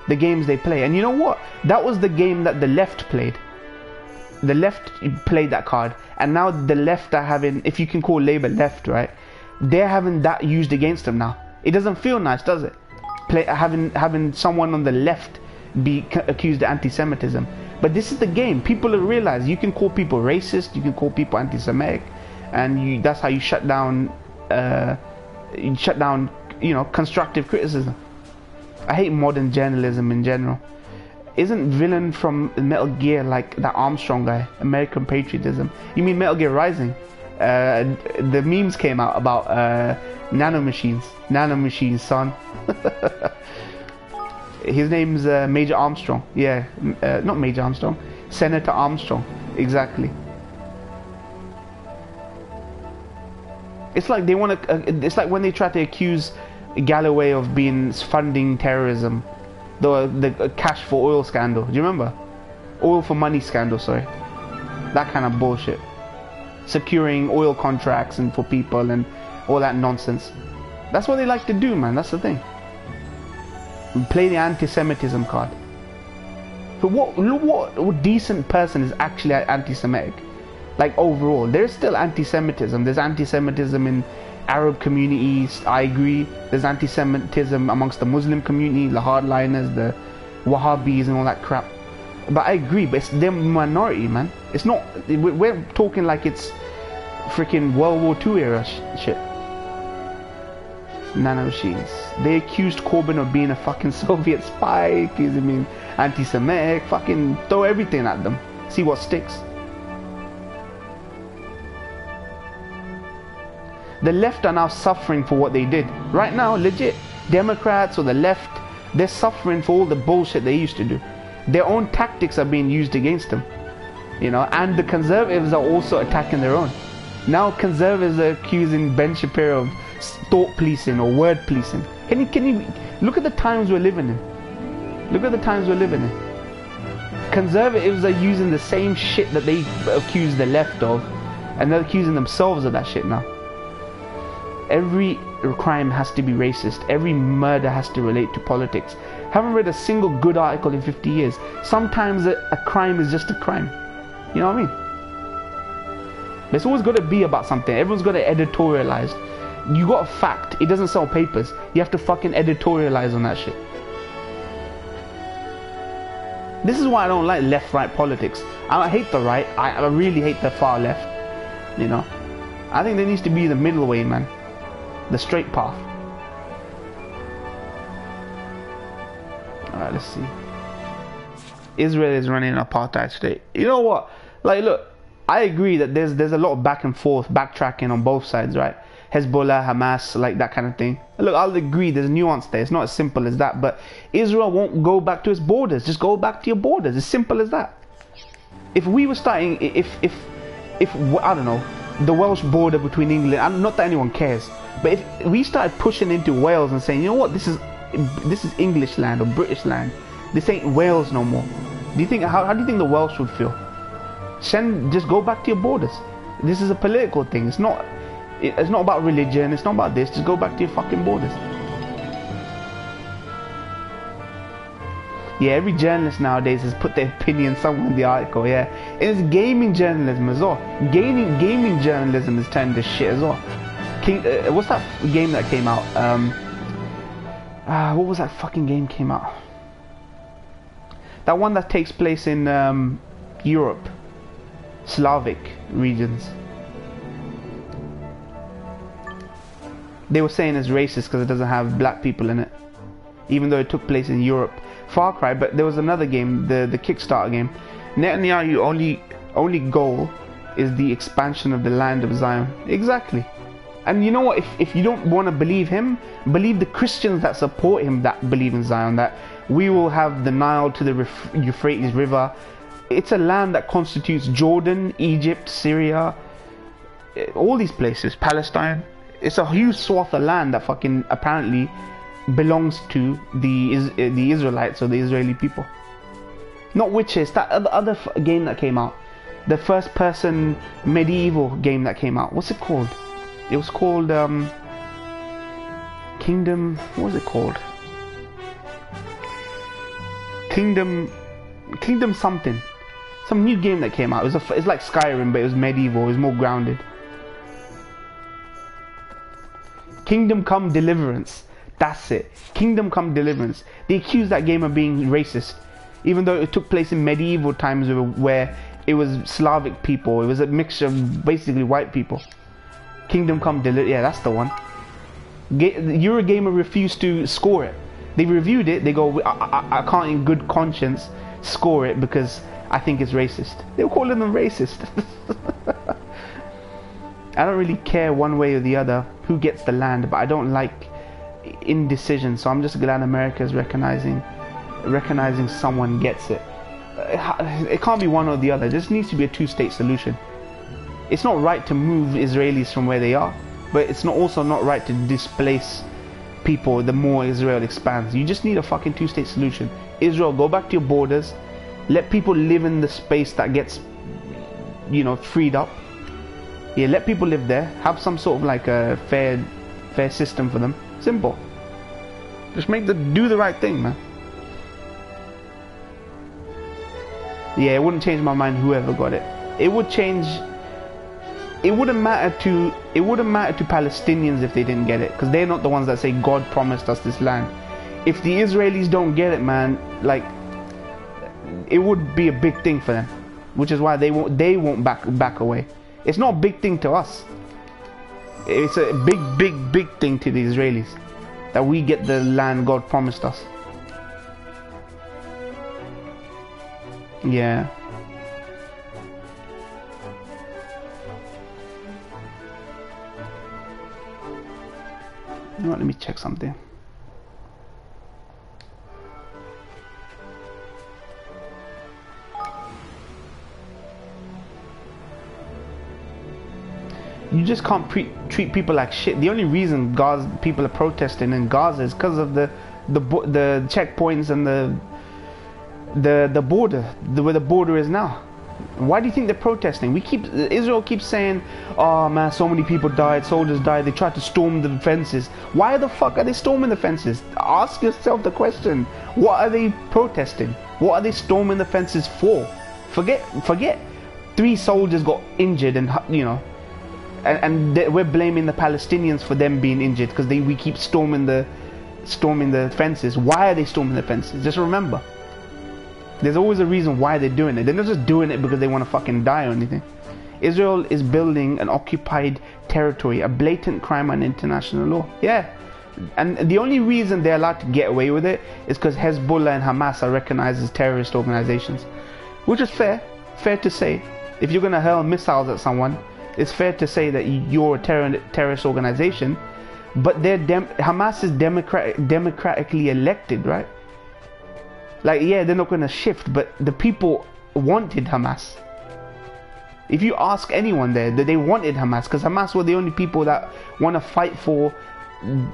The games they play. And you know what? That was the game that the left played. The left played that card. And now the left are having, if you can call Labour left, right? They're having that used against them now. It doesn't feel nice, does it? Having someone on the left be accused of anti-Semitism. But this is the game. People have realized you can call people racist, you can call people anti-Semitic, and that's how you shut down, you know, constructive criticism. I hate modern journalism in general. Isn't villain from Metal Gear like that Armstrong guy? American Patriotism. You mean Metal Gear Rising? The memes came out about nanomachines. Nanomachines, son. His name's Major Armstrong. Yeah, not Major Armstrong. Senator Armstrong. Exactly. It's like they want to. It's like when they try to accuse Galloway of being funding terrorism, the cash for oil scandal. Do you remember? Oil for money scandal, sorry. That kind of bullshit. Securing oil contracts and for people and all that nonsense. That's what they like to do, man. That's the thing. Play the anti-Semitism card. But what decent person is actually anti-Semitic? Like overall, there's still anti-Semitism. There's anti-Semitism in Arab communities, I agree. There's anti-Semitism amongst the Muslim community, the hardliners, the Wahhabis and all that crap. But I agree, but it's the minority, man. It's not, we're talking like it's freaking World War II era shit. Nanomachines. They accused Corbyn of being a fucking Soviet spy, accusing him anti-Semitic, fucking throw everything at them. See what sticks. The left are now suffering for what they did. Right now, legit, Democrats or the left, they're suffering for all the bullshit they used to do. Their own tactics are being used against them. You know, and the conservatives are also attacking their own. Now conservatives are accusing Ben Shapiro of thought policing or word policing. Can you look at the times we're living in? Look at the times we're living in. Conservatives are using the same shit that they accuse the left of, and they're accusing themselves of that shit now. Every crime has to be racist. Every murder has to relate to politics. Haven't read a single good article in 50 years. Sometimes a crime is just a crime. You know what I mean? But it's always got to be about something. Everyone's got to editorialize. You got a fact. It doesn't sell papers. You have to fucking editorialize on that shit. This is why I don't like left-right politics. I hate the right. I really hate the far left. You know? I think there needs to be the middle way, man. The straight path. Alright, let's see. Israel is running an apartheid state. You know what? Like, look, I agree that there's a lot of back and forth, backtracking on both sides, right? Hezbollah, Hamas, like that kind of thing. Look, I'll agree there's nuance there. It's not as simple as that, but Israel won't go back to its borders. Just go back to your borders. It's simple as that. If we were starting, if I don't know, the Welsh border between England, not that anyone cares, but if we started pushing into Wales and saying, you know what, this is English land or British land. This ain't Wales no more. Do you think how do you think the Welsh would feel? Just go back to your borders. This is a political thing. It's not about religion. It's not about this. Just go back to your fucking borders. Yeah, every journalist nowadays has put their opinion somewhere in the article. Yeah, it's gaming journalism as well. Gaming journalism is turned to shit as well. What's that game that came out? What was that fucking game came out? That one that takes place in Europe, Slavic regions. They were saying it's racist because it doesn't have black people in it, even though it took place in Europe. Far Cry, but there was another game, the Kickstarter game. Netanyahu's only goal is the expansion of the land of Zion. Exactly. And you know what? If you don't want to believe him, believe the Christians that support him that believe in Zion. That we will have the Nile to the Euphrates River. It's a land that constitutes Jordan, Egypt, Syria, all these places, Palestine. It's a huge swath of land that fucking apparently belongs to the Israelites or the Israeli people. Not witches. That other game that came out, the first-person medieval game that came out. What's it called? It was called Kingdom. What was it called? Kingdom something. Some new game that came out. It's like Skyrim, but it was medieval. It was more grounded. Kingdom Come Deliverance. That's it. Kingdom Come Deliverance. They accused that game of being racist, even though it took place in medieval times where it was Slavic people. It was a mixture of basically white people. Kingdom Come Deliverance. Yeah, that's the one. Eurogamer refused to score it. They reviewed it. They go, I can't in good conscience score it because I think it's racist. They were calling them racist. I don't really care one way or the other who gets the land, but I don't like indecision. So I'm just glad America is recognizing someone gets it. It can't be one or the other. There just needs to be a two-state solution. It's not right to move Israelis from where they are, but it's also not right to displace people the more Israel expands. You just need a fucking two-state solution. Israel, go back to your borders. Let people live in the space that gets, you know, freed up. Yeah, let people live there. Have some sort of like a fair system for them. Simple. Just do the right thing, man. Yeah, it wouldn't change my mind whoever got it. It would change. It wouldn't matter to Palestinians if they didn't get it, because they're not the ones that say God promised us this land. If the Israelis don't get it, man, like, it would be a big thing for them, which is why they won't back away. It's not a big thing to us. It's a big thing to the Israelis that we get the land God promised us. Yeah. You know what, let me check something. You just can't treat people like shit. The only reason Gaza people are protesting in Gaza is because of the checkpoints and the border, where the border is now. Why do you think they're protesting? Israel keeps saying, oh man, so many people died, soldiers died, they tried to storm the fences. Why the fuck are they storming the fences? Ask yourself the question. What are they protesting? What are they storming the fences for? Forget 3 soldiers got injured and, you know, and we're blaming the Palestinians for them being injured because we keep storming the fences. Why are they storming the fences? Just remember, there's always a reason why they're doing it. They're not just doing it because they want to fucking die or anything. Israel is building an occupied territory, a blatant crime on international law. Yeah, and the only reason they're allowed to get away with it is because Hezbollah and Hamas are recognized as terrorist organizations, which is fair to say. If you're gonna hurl missiles at someone, it's fair to say that you're a terrorist organization. But Hamas is democratically elected, right? Like, yeah, they're not going to shift, but the people wanted Hamas. If you ask anyone there, that they wanted Hamas, because Hamas were the only people that want to fight for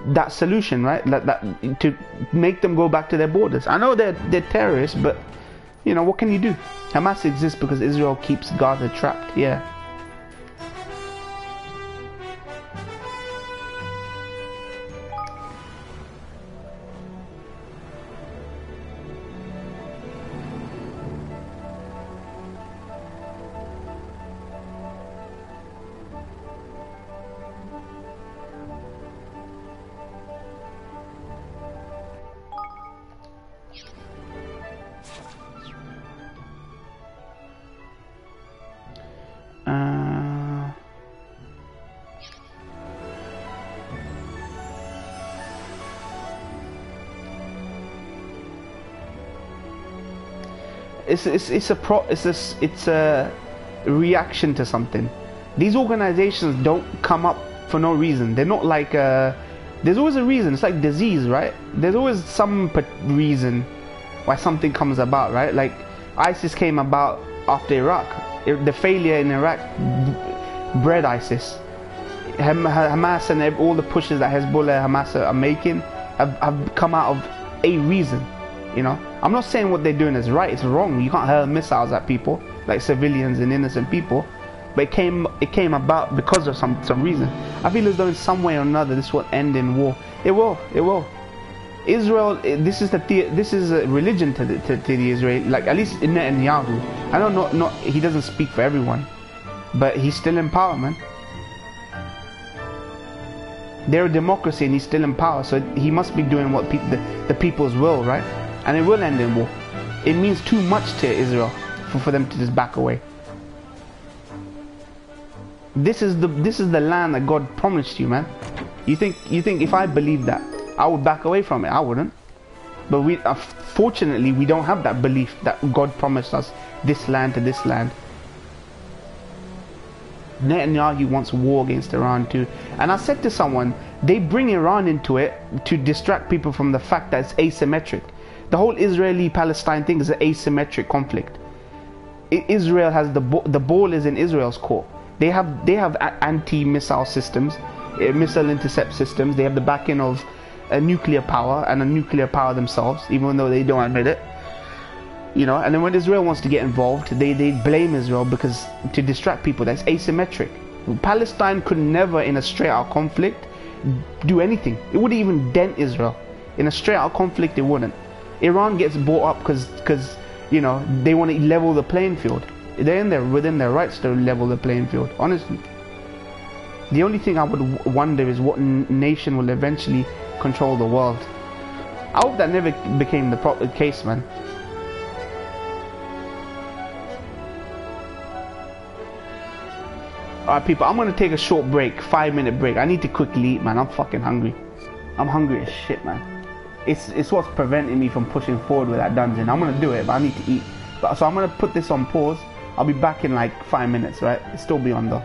that solution, right? That to make them go back to their borders. I know they're terrorists, but you know, what can you do? Hamas exists because Israel keeps Gaza trapped. Yeah. It's a reaction to something. These organizations don't come up for no reason. They're not like there's always a reason. It's like disease, right? There's always some reason why something comes about, right? Like ISIS came about after Iraq. The failure in Iraq bred ISIS. Hamas and all the pushes that Hezbollah and Hamas are making have come out of a reason. You know, I'm not saying what they're doing is right. It's wrong. You can't hurl missiles at people, like civilians and innocent people. But it came about because of some reason. I feel as though in some way or another this will end in war. It will. Israel. This is a religion to the Israeli. Like, at least in Netanyahu. I know not he doesn't speak for everyone, but he's still in power, man. They're a democracy and he's still in power, so he must be doing what the people's will, right? And it will end in war. It means too much to Israel for them to just back away. This is the land that God promised you, man. You think if I believed that, I would back away from it? I wouldn't. But fortunately we don't have that belief that God promised us this land to this land. Netanyahu wants war against Iran too. And I said to someone, they bring Iran into it to distract people from the fact that it's asymmetric. The whole Israeli-Palestine thing is an asymmetric conflict. Israel has the ball is in Israel's court. They have anti-missile systems, missile intercept systems. They have the backing of a nuclear power and a nuclear power themselves, even though they don't admit it. You know, and then when Israel wants to get involved, they blame Israel because to distract people. That's asymmetric. Palestine could never, in a straight-out conflict, do anything. It wouldn't even dent Israel. In a straight-out conflict, it wouldn't. Iran gets bought up because you know, they want to level the playing field. They're within their rights to level the playing field, honestly. The only thing I would wonder is what nation will eventually control the world. I hope that never became the case, man. Alright people, I'm gonna take a short break, 5-minute break. I need to quickly eat, man. I'm fucking hungry. I'm hungry as shit, man. It's what's preventing me from pushing forward with that dungeon. I'm gonna do it, but I need to eat. So I'm gonna put this on pause. I'll be back in like 5 minutes, right? It'll still be on though.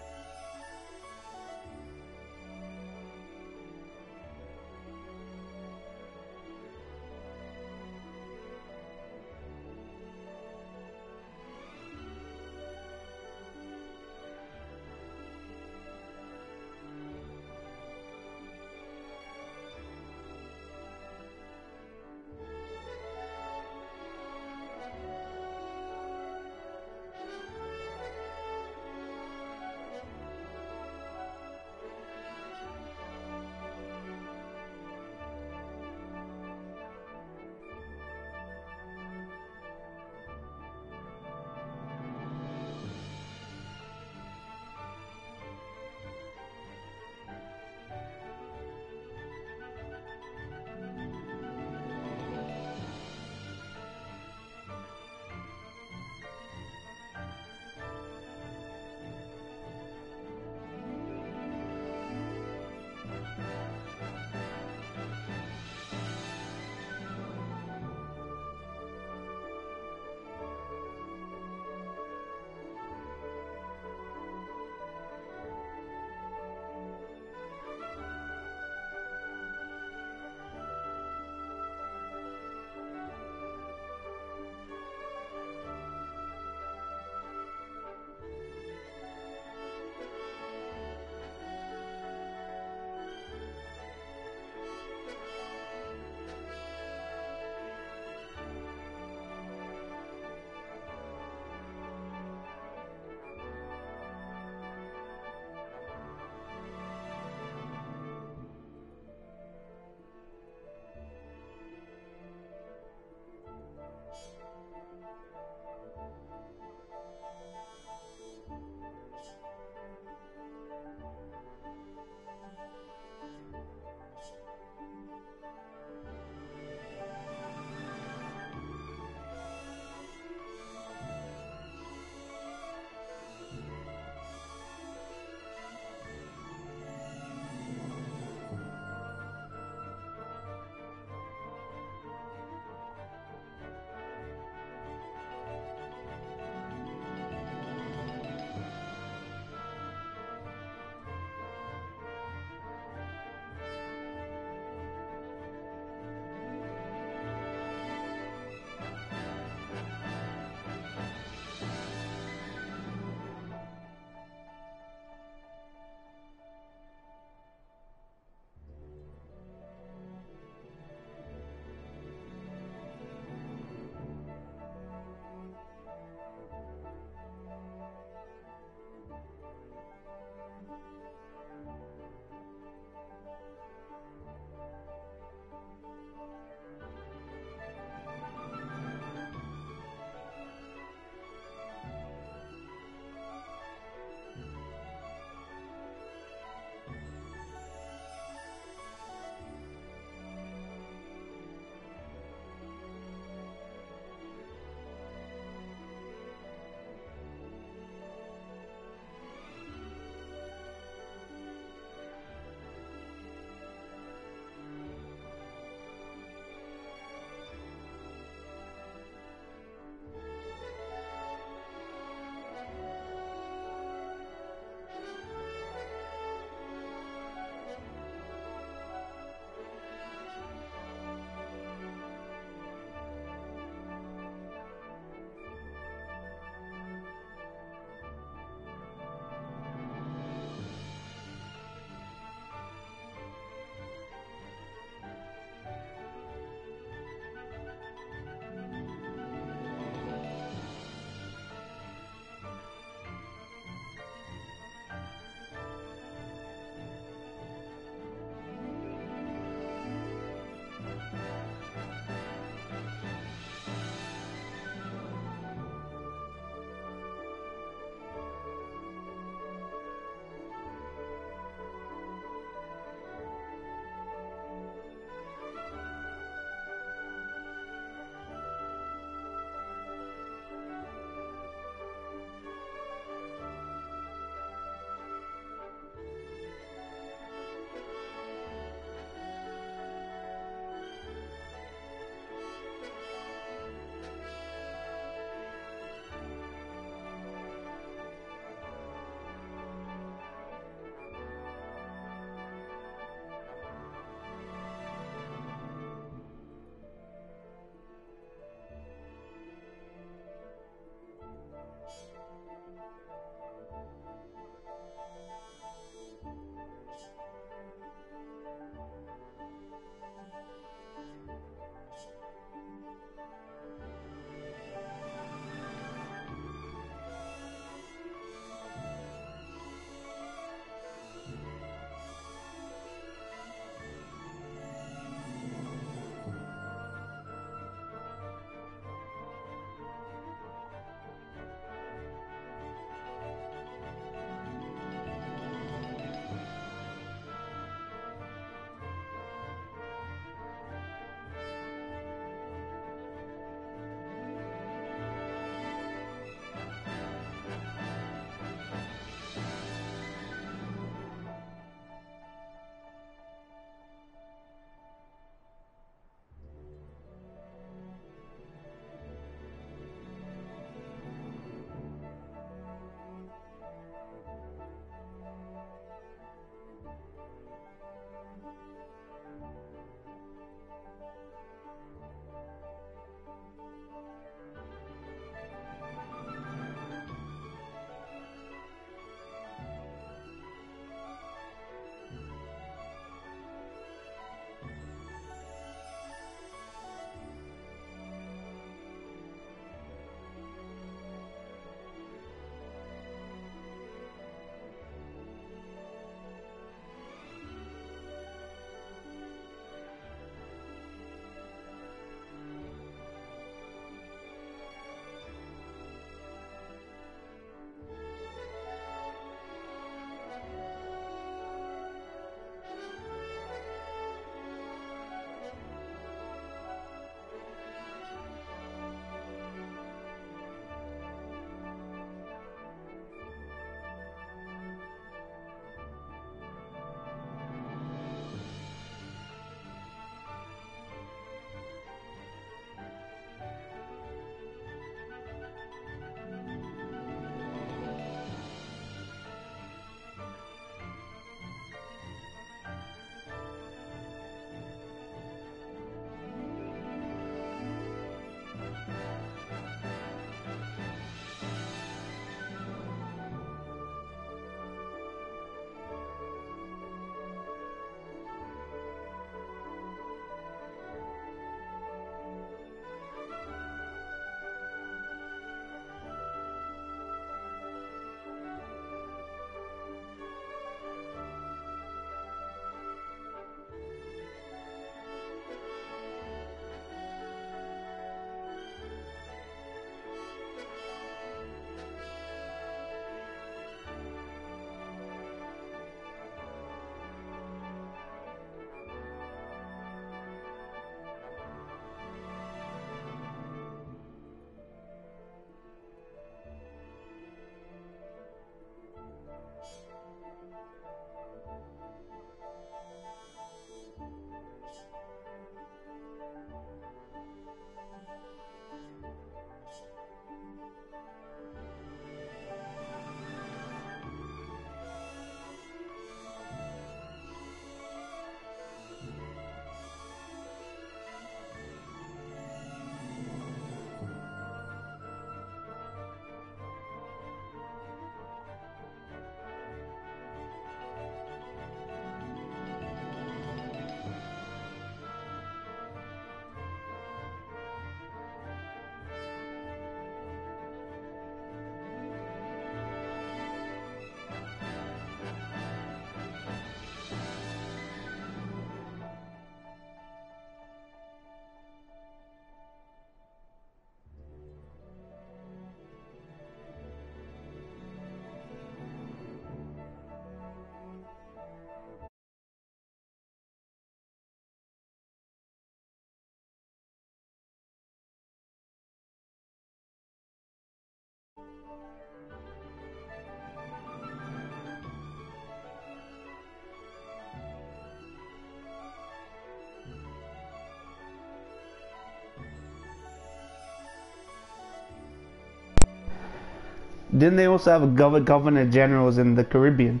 Didn't they also have governor generals in the Caribbean?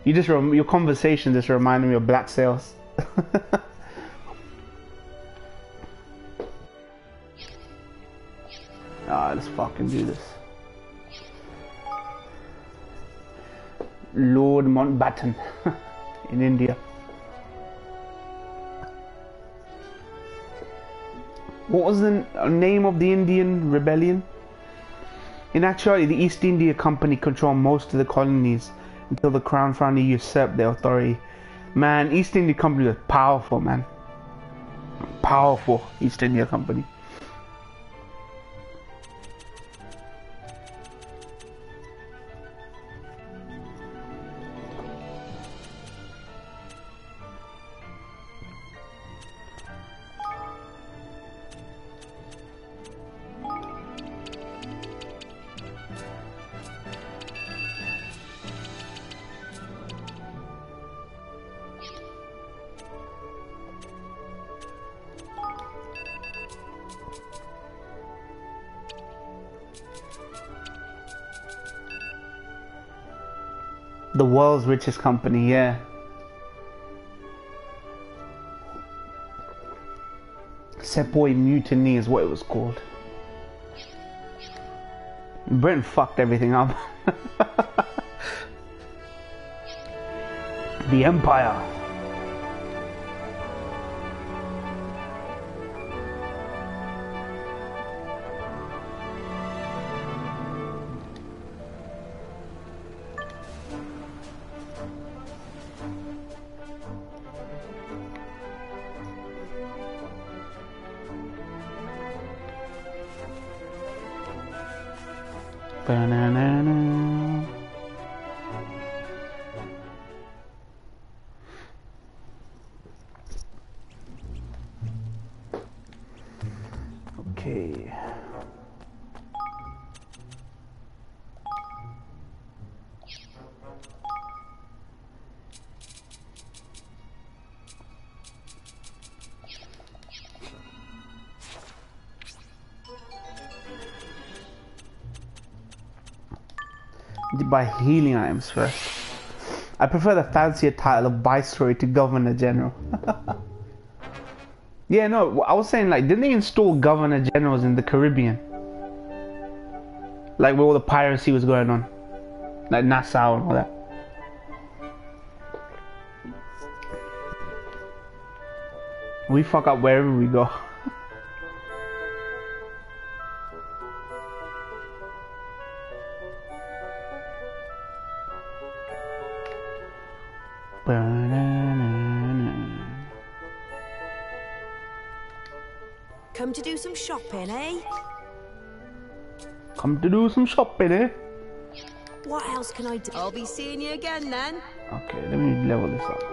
You just your conversation just reminded me of Black Sails. Let's fucking do this. Lord Mountbatten in India. What was the name of the Indian rebellion? In actuality, the East India Company controlled most of the colonies until the Crown finally usurped their authority. Man, East India Company was powerful, man. Powerful East India Company. The world's richest company, yeah. Sepoy Mutiny is what it was called. Britain fucked everything up. The Empire. Ba-na-na-na. Okay. Buy healing items first. I prefer the fancier title of Viceroy to Governor General. Yeah, no, I was saying, like, didn't they install Governor Generals in the Caribbean? Like, where all the piracy was going on. Like Nassau and all that. We fuck up wherever we go. Come to do some shopping, eh? Come to do some shopping, eh? What else can I do? I'll be seeing you again then. Okay, let me level this up.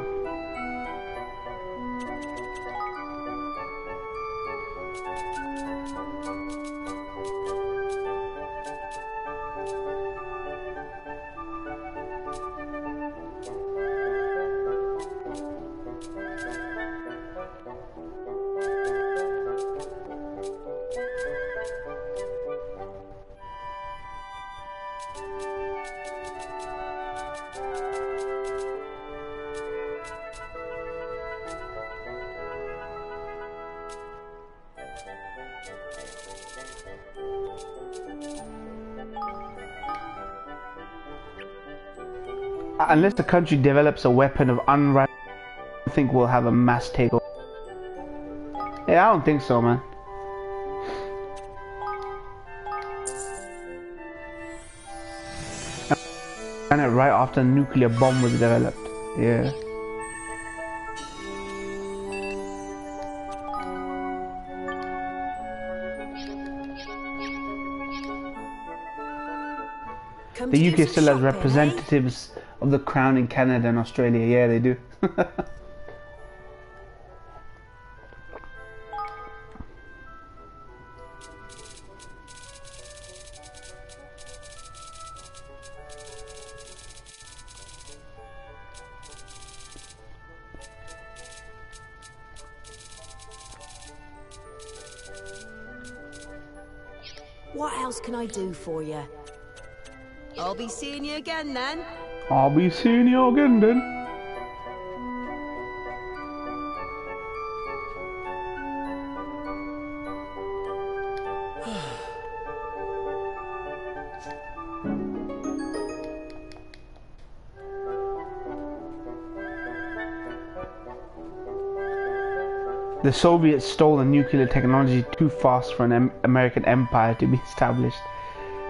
Unless the country develops a weapon of unrivaled, I think we'll have a mass takeover. Yeah, I don't think so, man. And it right after a nuclear bomb was developed. Yeah. The UK still has representatives of the Crown in Canada and Australia. Yeah, they do. What else can I do for you? I'll be seeing you again then. I'll be seeing you again then. The Soviets stole the nuclear technology too fast for an American empire to be established.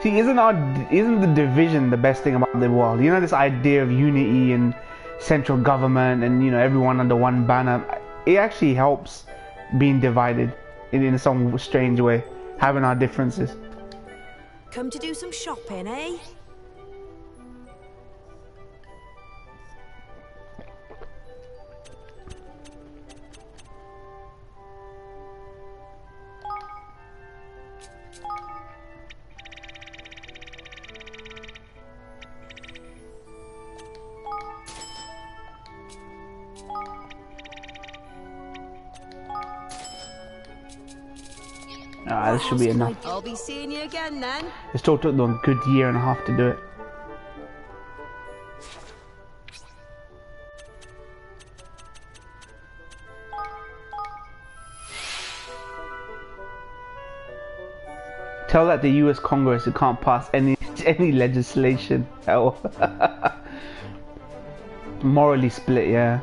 See, isn't the division the best thing about the world? You know, this idea of unity and central government and, you know, everyone under one banner. It actually helps being divided in some strange way, having our differences. Come to do some shopping, eh? This should be enough. I'll be seeing you again then. It still took them a good year and a half to do it. Tell that the US Congress it can't pass any legislation. Hell. Morally split, yeah.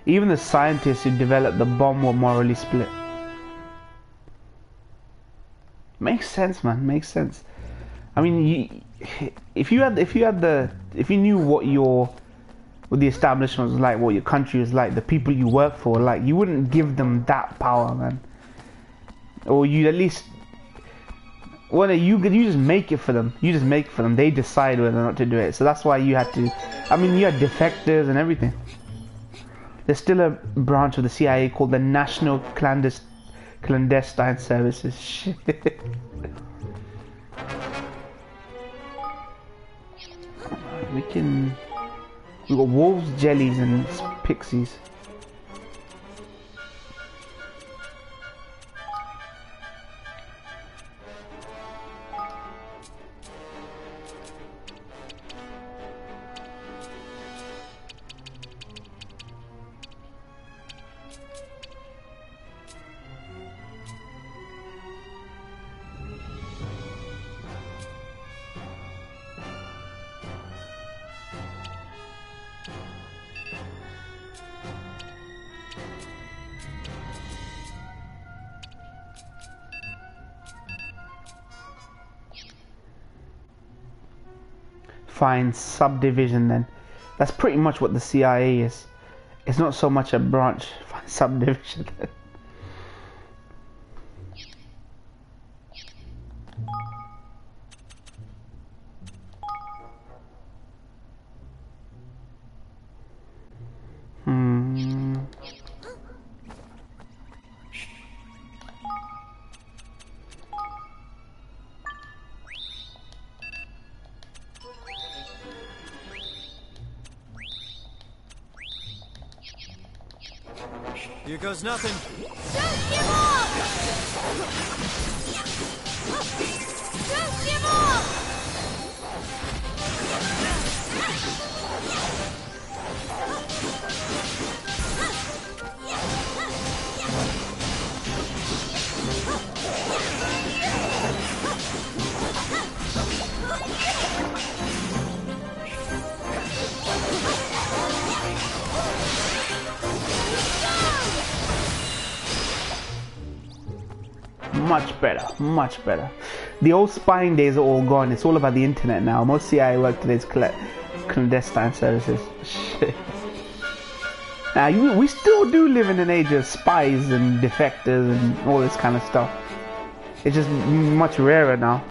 Even the scientists who developed the bomb were morally split. Makes sense, man. Makes sense. I mean, if you knew what the establishment was like, what your country was like, the people you work for, like, you wouldn't give them that power, man. Or you at least, well, you just make it for them. You just make it for them. They decide whether or not to do it. So that's why you had to. I mean, you had defectors and everything. There's still a branch of the CIA called the National Clandestine Services. Shit. We got wolves, jellies, and pixies. Fine, subdivision then. That's pretty much what the CIA is. It's not so much a branch, fine, subdivision. Here goes nothing. Don't give up! Don't give up! Much better, much better. The old spying days are all gone. It's all about the internet now. Most CIA work today is clandestine services. Shit. We still do live in an age of spies and defectors and all this kind of stuff. It's just much rarer now.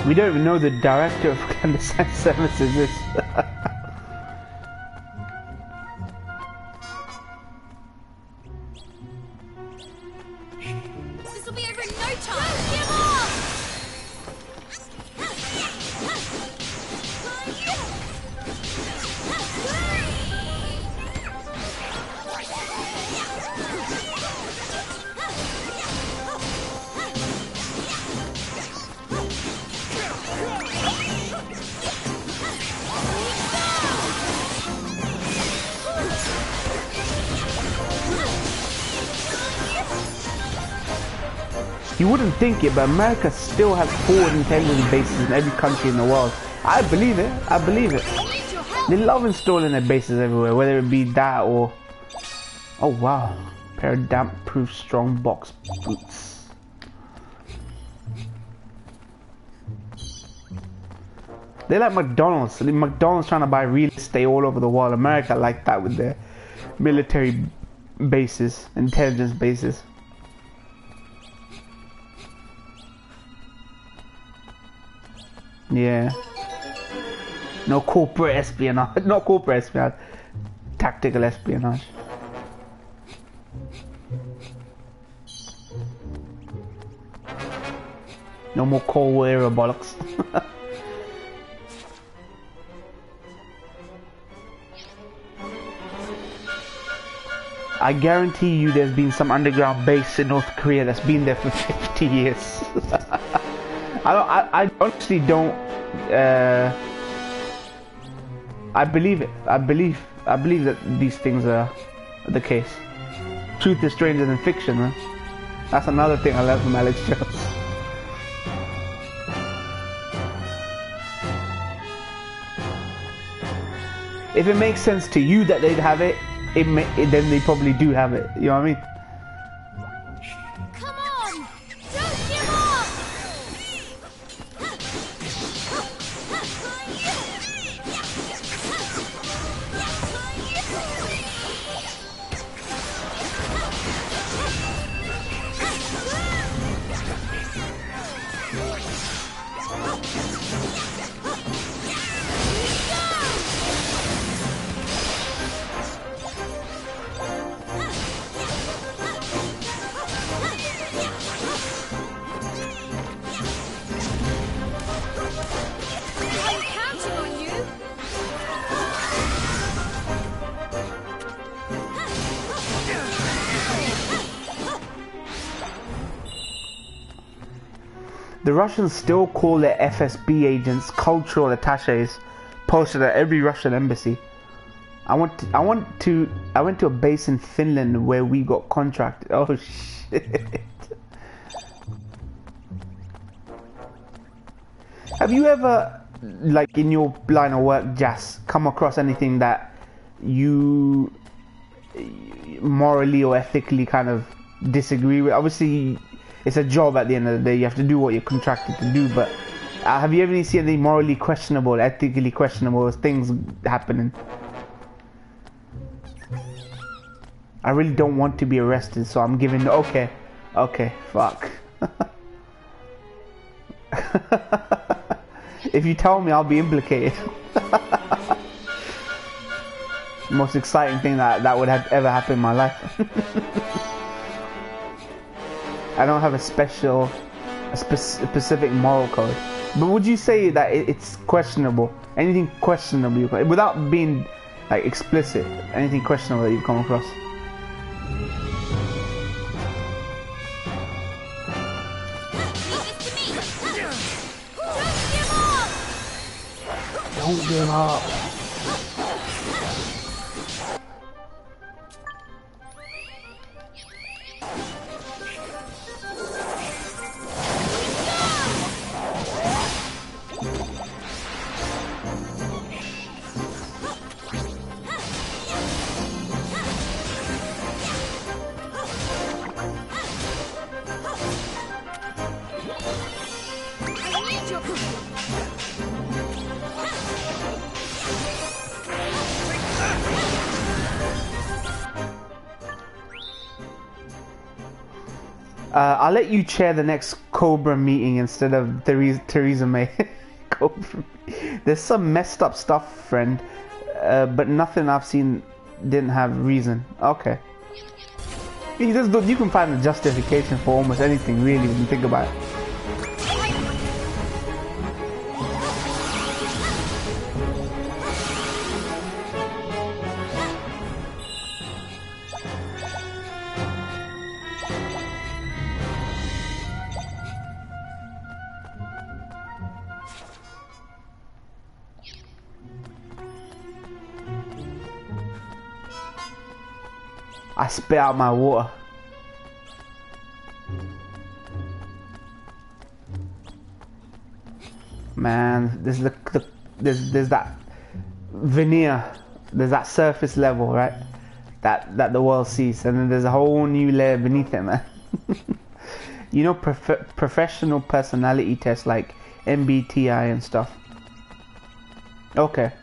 We don't even know the director of clandestine services is. This'll be over in no time. Give up! You wouldn't think it, but America still has forward intelligence bases in every country in the world. I believe it. I believe it. They love installing their bases everywhere, whether it be that or... Oh wow. Pair of damp-proof strong box boots. They're like McDonald's. McDonald's trying to buy real estate all over the world. America like that with their military bases, intelligence bases. Yeah. No corporate espionage. Not corporate espionage. Tactical espionage. No more Cold War era bollocks. I guarantee you there's been some underground base in North Korea that's been there for 50 years. I honestly don't. I believe it. I believe that these things are the case. Truth is stranger than fiction, man. That's another thing I learned from Alex Jones. If it makes sense to you that they'd have it, then they probably do have it. You know what I mean? Come on! Don't give up! I'm counting on you! The Russians still call their FSB agents cultural attaches posted at every Russian embassy. I went to a base in Finland where we got contracted. Oh shit. Have you ever, like in your line of work, Jas, come across anything that you morally or ethically kind of disagree with? Obviously, it's a job at the end of the day. You have to do what you're contracted to do. But have you ever seen any morally questionable, ethically questionable things happening? I really don't want to be arrested, so I'm giving. Okay, fuck. If you tell me, I'll be implicated. Most exciting thing that would have ever happened in my life. I don't have a specific moral code. But would you say that it's questionable? Anything questionable without being like explicit? Anything questionable that you've come across? Don't give up! I'll let you chair the next Cobra meeting instead of Theresa May. Cobra. There's some messed up stuff, friend, but nothing I've seen didn't have reason. Okay. You can find a justification for almost anything, really, when you think about it. I spit out my water. Man, there's there's that veneer, there's that surface level, right? That the world sees, and then there's a whole new layer beneath it, man. You know, professional personality tests like MBTI and stuff. Okay.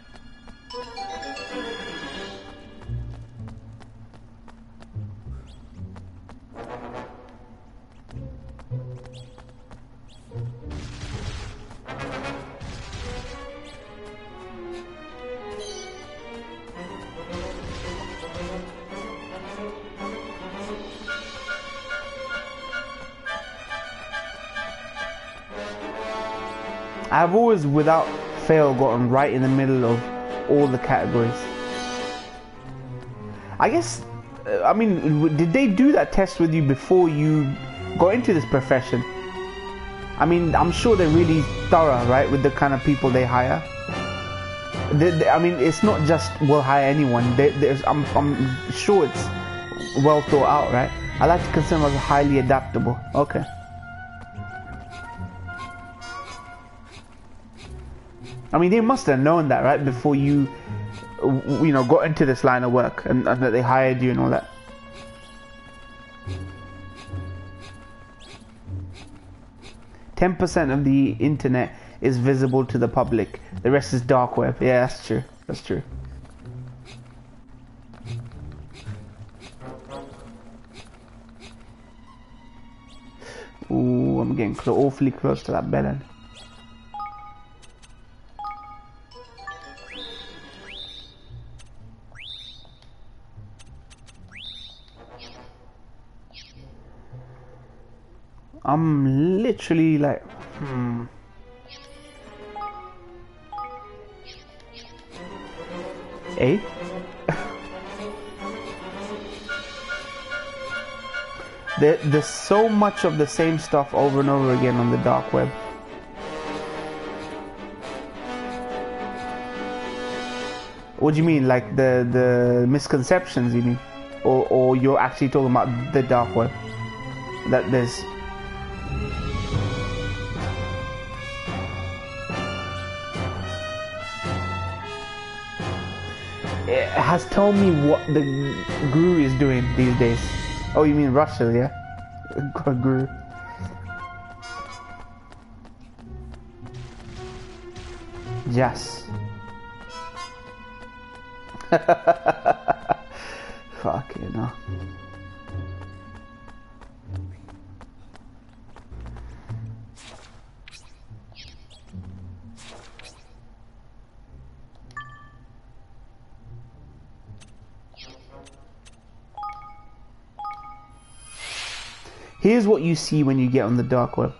I've always, without fail, gotten right in the middle of all the categories. I guess, I mean, did they do that test with you before you got into this profession? I mean, I'm sure they're really thorough, right, with the kind of people they hire. I mean, it's not just we'll hire anyone. I'm sure it's well thought out, right? I like to consider myself highly adaptable. Okay. I mean, they must have known that, right, before you know, got into this line of work, and that they hired you and all that. %10 of the internet is visible to the public. The rest is dark web. Yeah, that's true. That's true. Ooh, I'm getting awfully close to that bed end. I'm literally like, Eh? There's so much of the same stuff over and over again on the dark web. What do you mean, like the misconceptions, you mean? Or you're actually talking about the dark web? That there's... It has told me what the GRU is doing these days. Oh, you mean Russia, yeah? GRU. Yes. Fuck it, no. Here's what you see when you get on the dark web.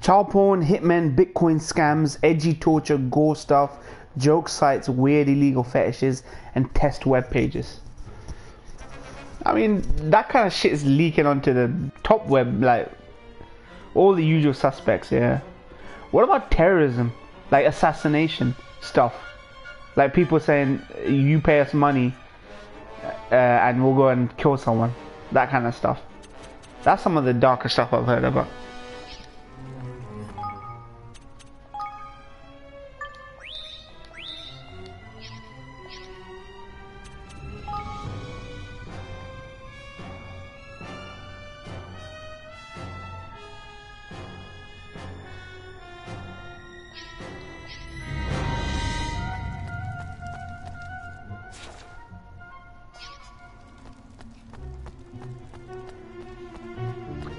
Child porn, hitmen, Bitcoin scams, edgy torture, gore stuff, joke sites, weird illegal fetishes, and test web pages. I mean, that kind of shit is leaking onto the top web, like all the usual suspects, yeah. What about terrorism, like assassination stuff? Like people saying, you pay us money and we'll go and kill someone. That kind of stuff. That's some of the darker stuff I've heard about.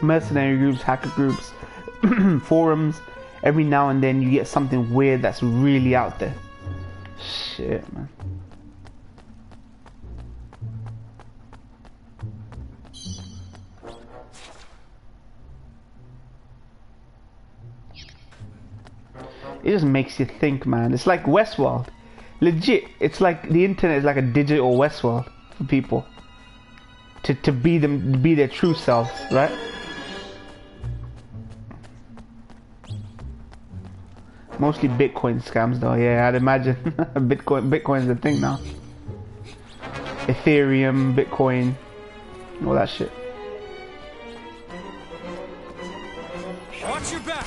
Mercenary groups, hacker groups, forums. Every now and then you get something weird that's really out there. Shit, man. It just makes you think, man. It's like Westworld. Legit, it's like the internet is like a digital Westworld for people. To be them, to be their true selves, right? Mostly Bitcoin scams though, yeah, I'd imagine. Bitcoin's the thing now. Ethereum, Bitcoin, all that shit. Watch your back!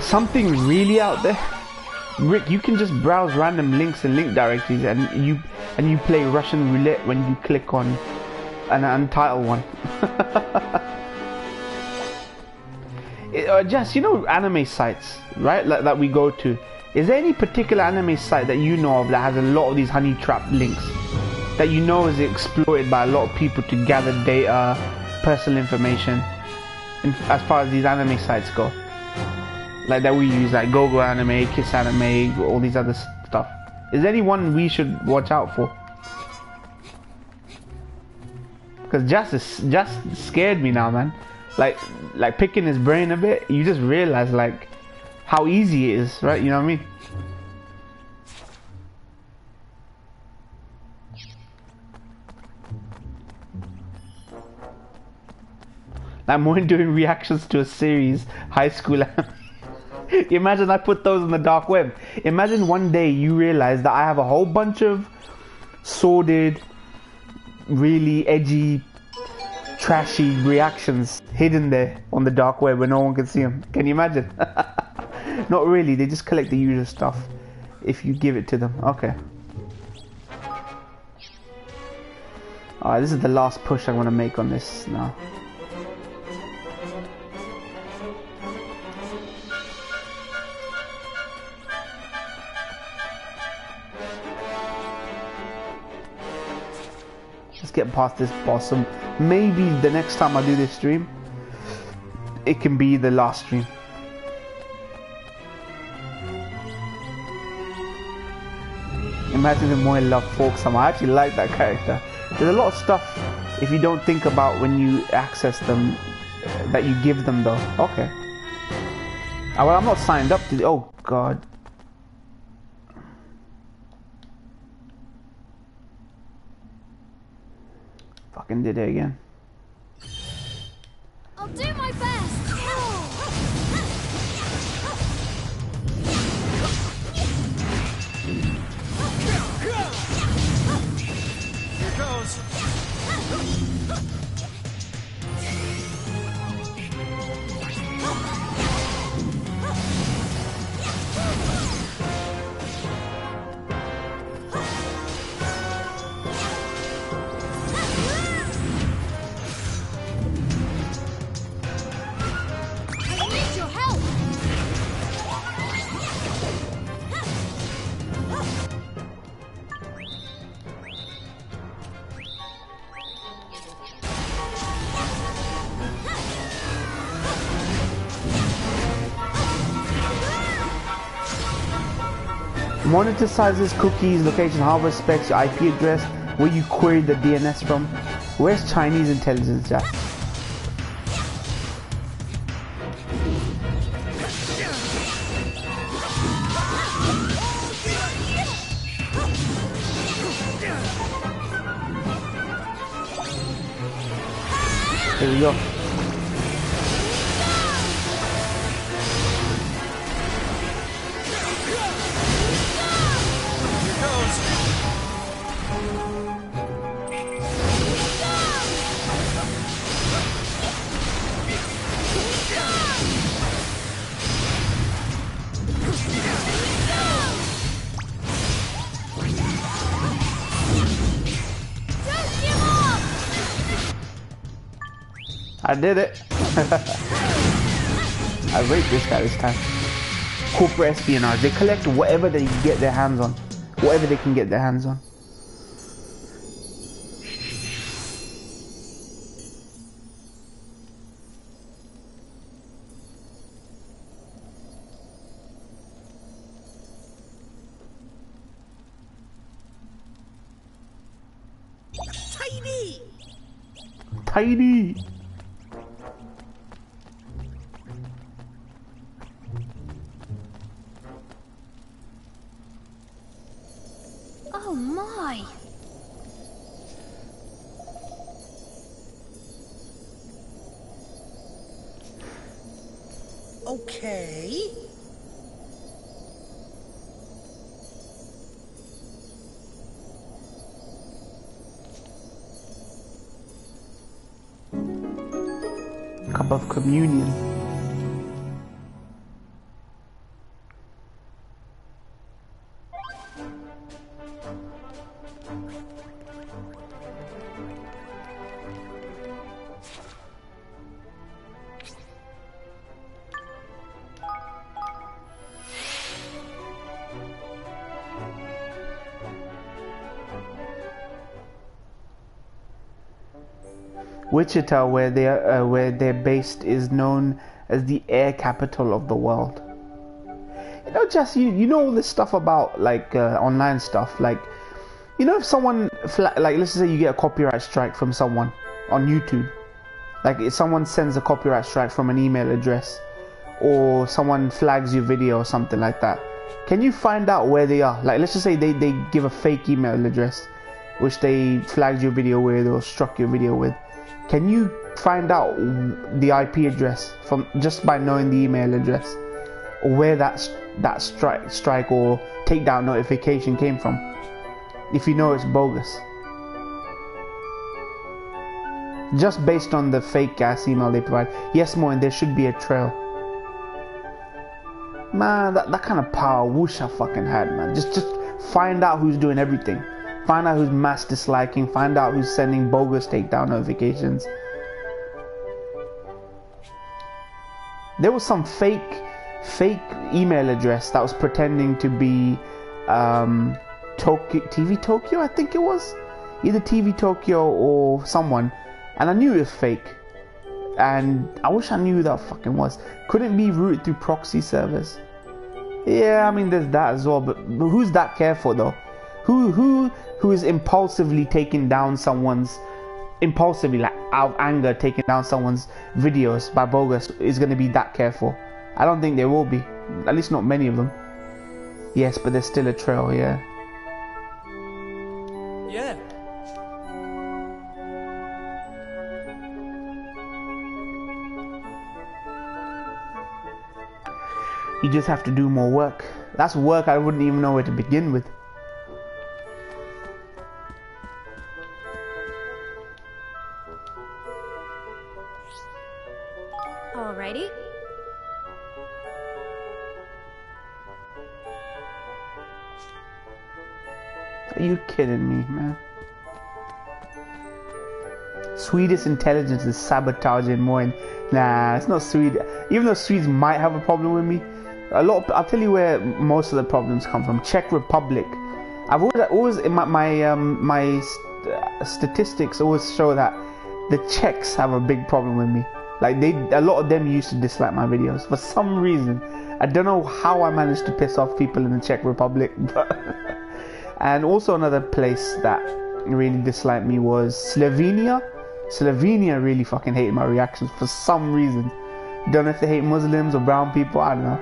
Something really out there, Rick. You can just browse random links and link directories, and you play Russian roulette when you click on an untitled one. Just, you know, anime sites, right? That we go to. Is there any particular anime site that you know of that has a lot of these honey trap links that you know is exploited by a lot of people to gather data, personal information, as far as these anime sites go? Like that we use, like GoGo Anime, Kiss Anime, all these other stuff. Is there any one we should watch out for? Because just scared me now, man. Like picking his brain a bit, you just realize like how easy it is, right? You know what I mean? Like more in doing reactions to a series, high school anime. Imagine I put those on the dark web. Imagine one day you realize that I have a whole bunch of sordid, really edgy, trashy reactions hidden there on the dark web where no one can see them. Can you imagine? Not really, they just collect the usual stuff if you give it to them. Okay. Alright, this is the last push I want to make on this now. Get past this boss, and maybe the next time I do this stream it can be the last stream. Imagine the more love folks. I actually like that character. There's a lot of stuff if you don't think about when you access them that you give them though. Okay. Well, I'm not signed up to oh god. Fucking did it again. I'll do my best. Here goes. I need your help. Monetizes cookies, location, hardware specs, your IP address, where you queried the DNS from. Where's Chinese intelligence, Jack? Here we go. Here goes. Don't give up. I did it. I raped this guy this time. Corporate espionage. They collect whatever they get their hands on. Whatever they can get their hands on. Tiny! Tidy. Oh my. Okay. Cup of communion. Wichita, where they're based, is known as the air capital of the world. You know, Jess, you know all this stuff about like online stuff. Like, you know, if someone like, let's say you get a copyright strike from someone on YouTube, like if someone sends a copyright strike from an email address, or someone flags your video or something like that, can you find out where they are? Like, let's just say they give a fake email address which they flagged your video with or struck your video with. Can you find out the IP address from just by knowing the email address, or where that strike or takedown notification came from, if you know it's bogus? Just based on the fake ass email they provide. Yes, more, and there should be a trail. Man, that kind of power, wish I fucking had, man. Just find out who's doing everything. Find out who's mass disliking. Find out who's sending bogus takedown notifications. There was some fake email address that was pretending to be TV Tokyo, I think it was. Either TV Tokyo or someone. And I knew it was fake. And I wish I knew who that fucking was. Couldn't be routed through proxy servers. Yeah, I mean, there's that as well. But who's that care for, though? Who is impulsively taking down someone's, like out of anger, taking down someone's videos by bogus, is going to be that careful? I don't think there will be. At least not many of them. Yes, but there's still a trail, yeah. Yeah. You just have to do more work. That's work I wouldn't even know where to begin with. Alrighty. Are you kidding me, man? Swedish intelligence is sabotaging more. Nah, it's not Swede. Even though Swedes might have a problem with me, I'll tell you where most of the problems come from. Czech Republic. I've always in my statistics always show that the Czechs have a big problem with me. Like a lot of them used to dislike my videos for some reason. I don't know how I managed to piss off people in the Czech Republic, but and also another place that really disliked me was Slovenia. Slovenia really fucking hated my reactions for some reason. Don't know if they hate Muslims or brown people, I don't know.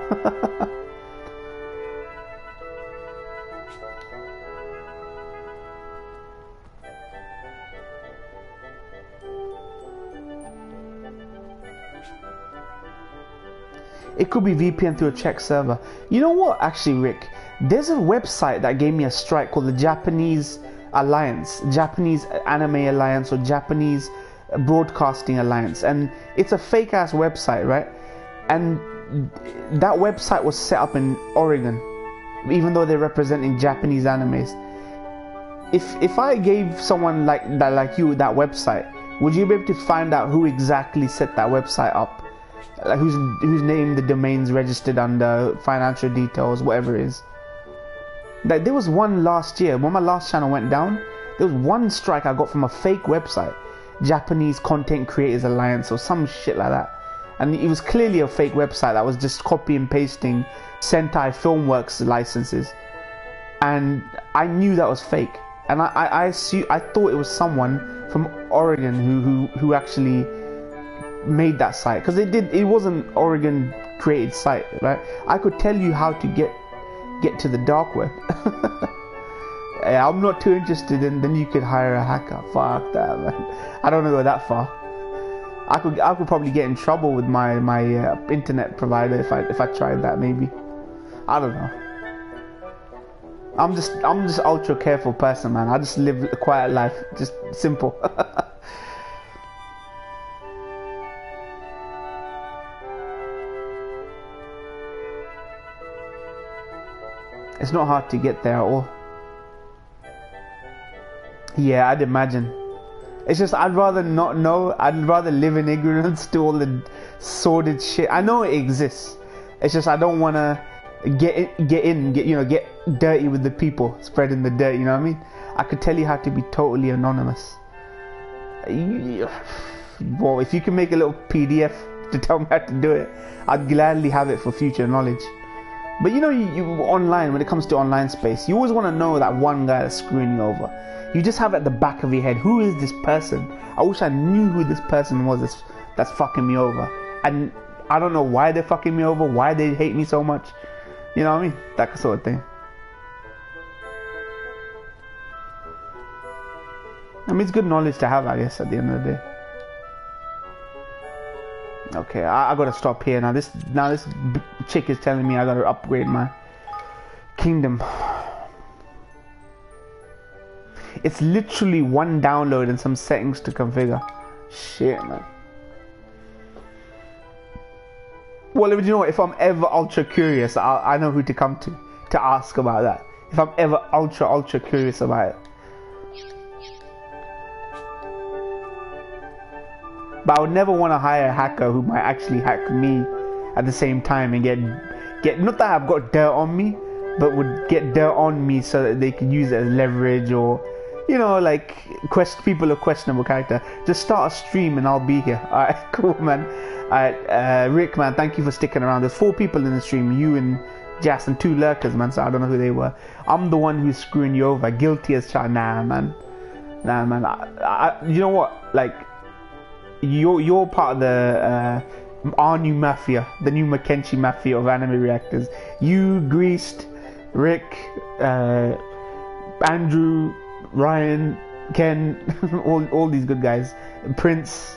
It could be VPN through a Czech server. You know what, actually, Rick? There's a website that gave me a strike called the Japanese Alliance, Japanese Anime Alliance, or Japanese Broadcasting Alliance, and it's a fake ass website, right? And that website was set up in Oregon, even though they're representing Japanese animes. If I gave someone like you that website, would you be able to find out who exactly set that website up? Like whose name the domain's registered under, financial details, whatever it is. Like there was one last year when my last channel went down. There was one strike I got from a fake website, Japanese Content Creators Alliance or some shit like that, and it was clearly a fake website that was just copy and pasting Sentai Filmworks licenses, and I knew that was fake, and I thought it was someone from Oregon who actually made that site, because it was an Oregon created site, right? I could tell you how to get to the dark web. Yeah, I'm not too interested in. Then you could hire a hacker. Fuck that, man. I don't want to go that far. I could probably get in trouble with my internet provider if I tried that. Maybe. I don't know. I'm just ultra careful person, man. I just live a quiet life, just simple. It's not hard to get there at all. Yeah, I'd imagine. It's just I'd rather not know. I'd rather live in ignorance to all the sordid shit. I know it exists. It's just I don't want to get dirty with the people, spreading the dirt. You know what I mean? I could tell you how to be totally anonymous. Well, if you can make a little PDF to tell me how to do it, I'd gladly have it for future knowledge. But you online, when it comes to online space, you always want to know that one guy that's screwing you over. You just have at the back of your head, who is this person? I wish I knew who this person was that's fucking me over. And I don't know why they're fucking me over, why they hate me so much. You know what I mean? That sort of thing. I mean, it's good knowledge to have, I guess, at the end of the day. Okay, I gotta stop here now. This chick is telling me I gotta upgrade my kingdom. It's literally one download and some settings to configure. Shit, man. Well, you know what? If I'm ever ultra curious, I know who to come to ask about that. If I'm ever ultra curious about it. But I would never want to hire a hacker who might actually hack me at the same time and get not that I've got dirt on me, but would get dirt on me so that they could use it as leverage, or like people of questionable character. Just start a stream and I'll be here. Alright, cool, man. Alright, Rick, man, thank you for sticking around. There's 4 people in the stream, you and Jas, and 2 lurkers, man, so I don't know who they were. I'm the one who's screwing you over, guilty as charged. Nah, man. You know what, like, you're part of the our new mafia, the new Mackenzie mafia of anime reactors. You, Greased, Rick, Andrew, Ryan, Ken, all these good guys, Prince,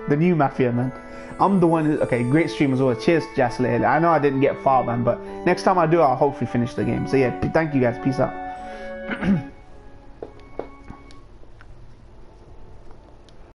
the new mafia, man. I'm the one who, okay, great stream as well. Cheers, Jasley. I know I didn't get far, man, but next time I do, I'll hopefully finish the game. So yeah, thank you guys. Peace out.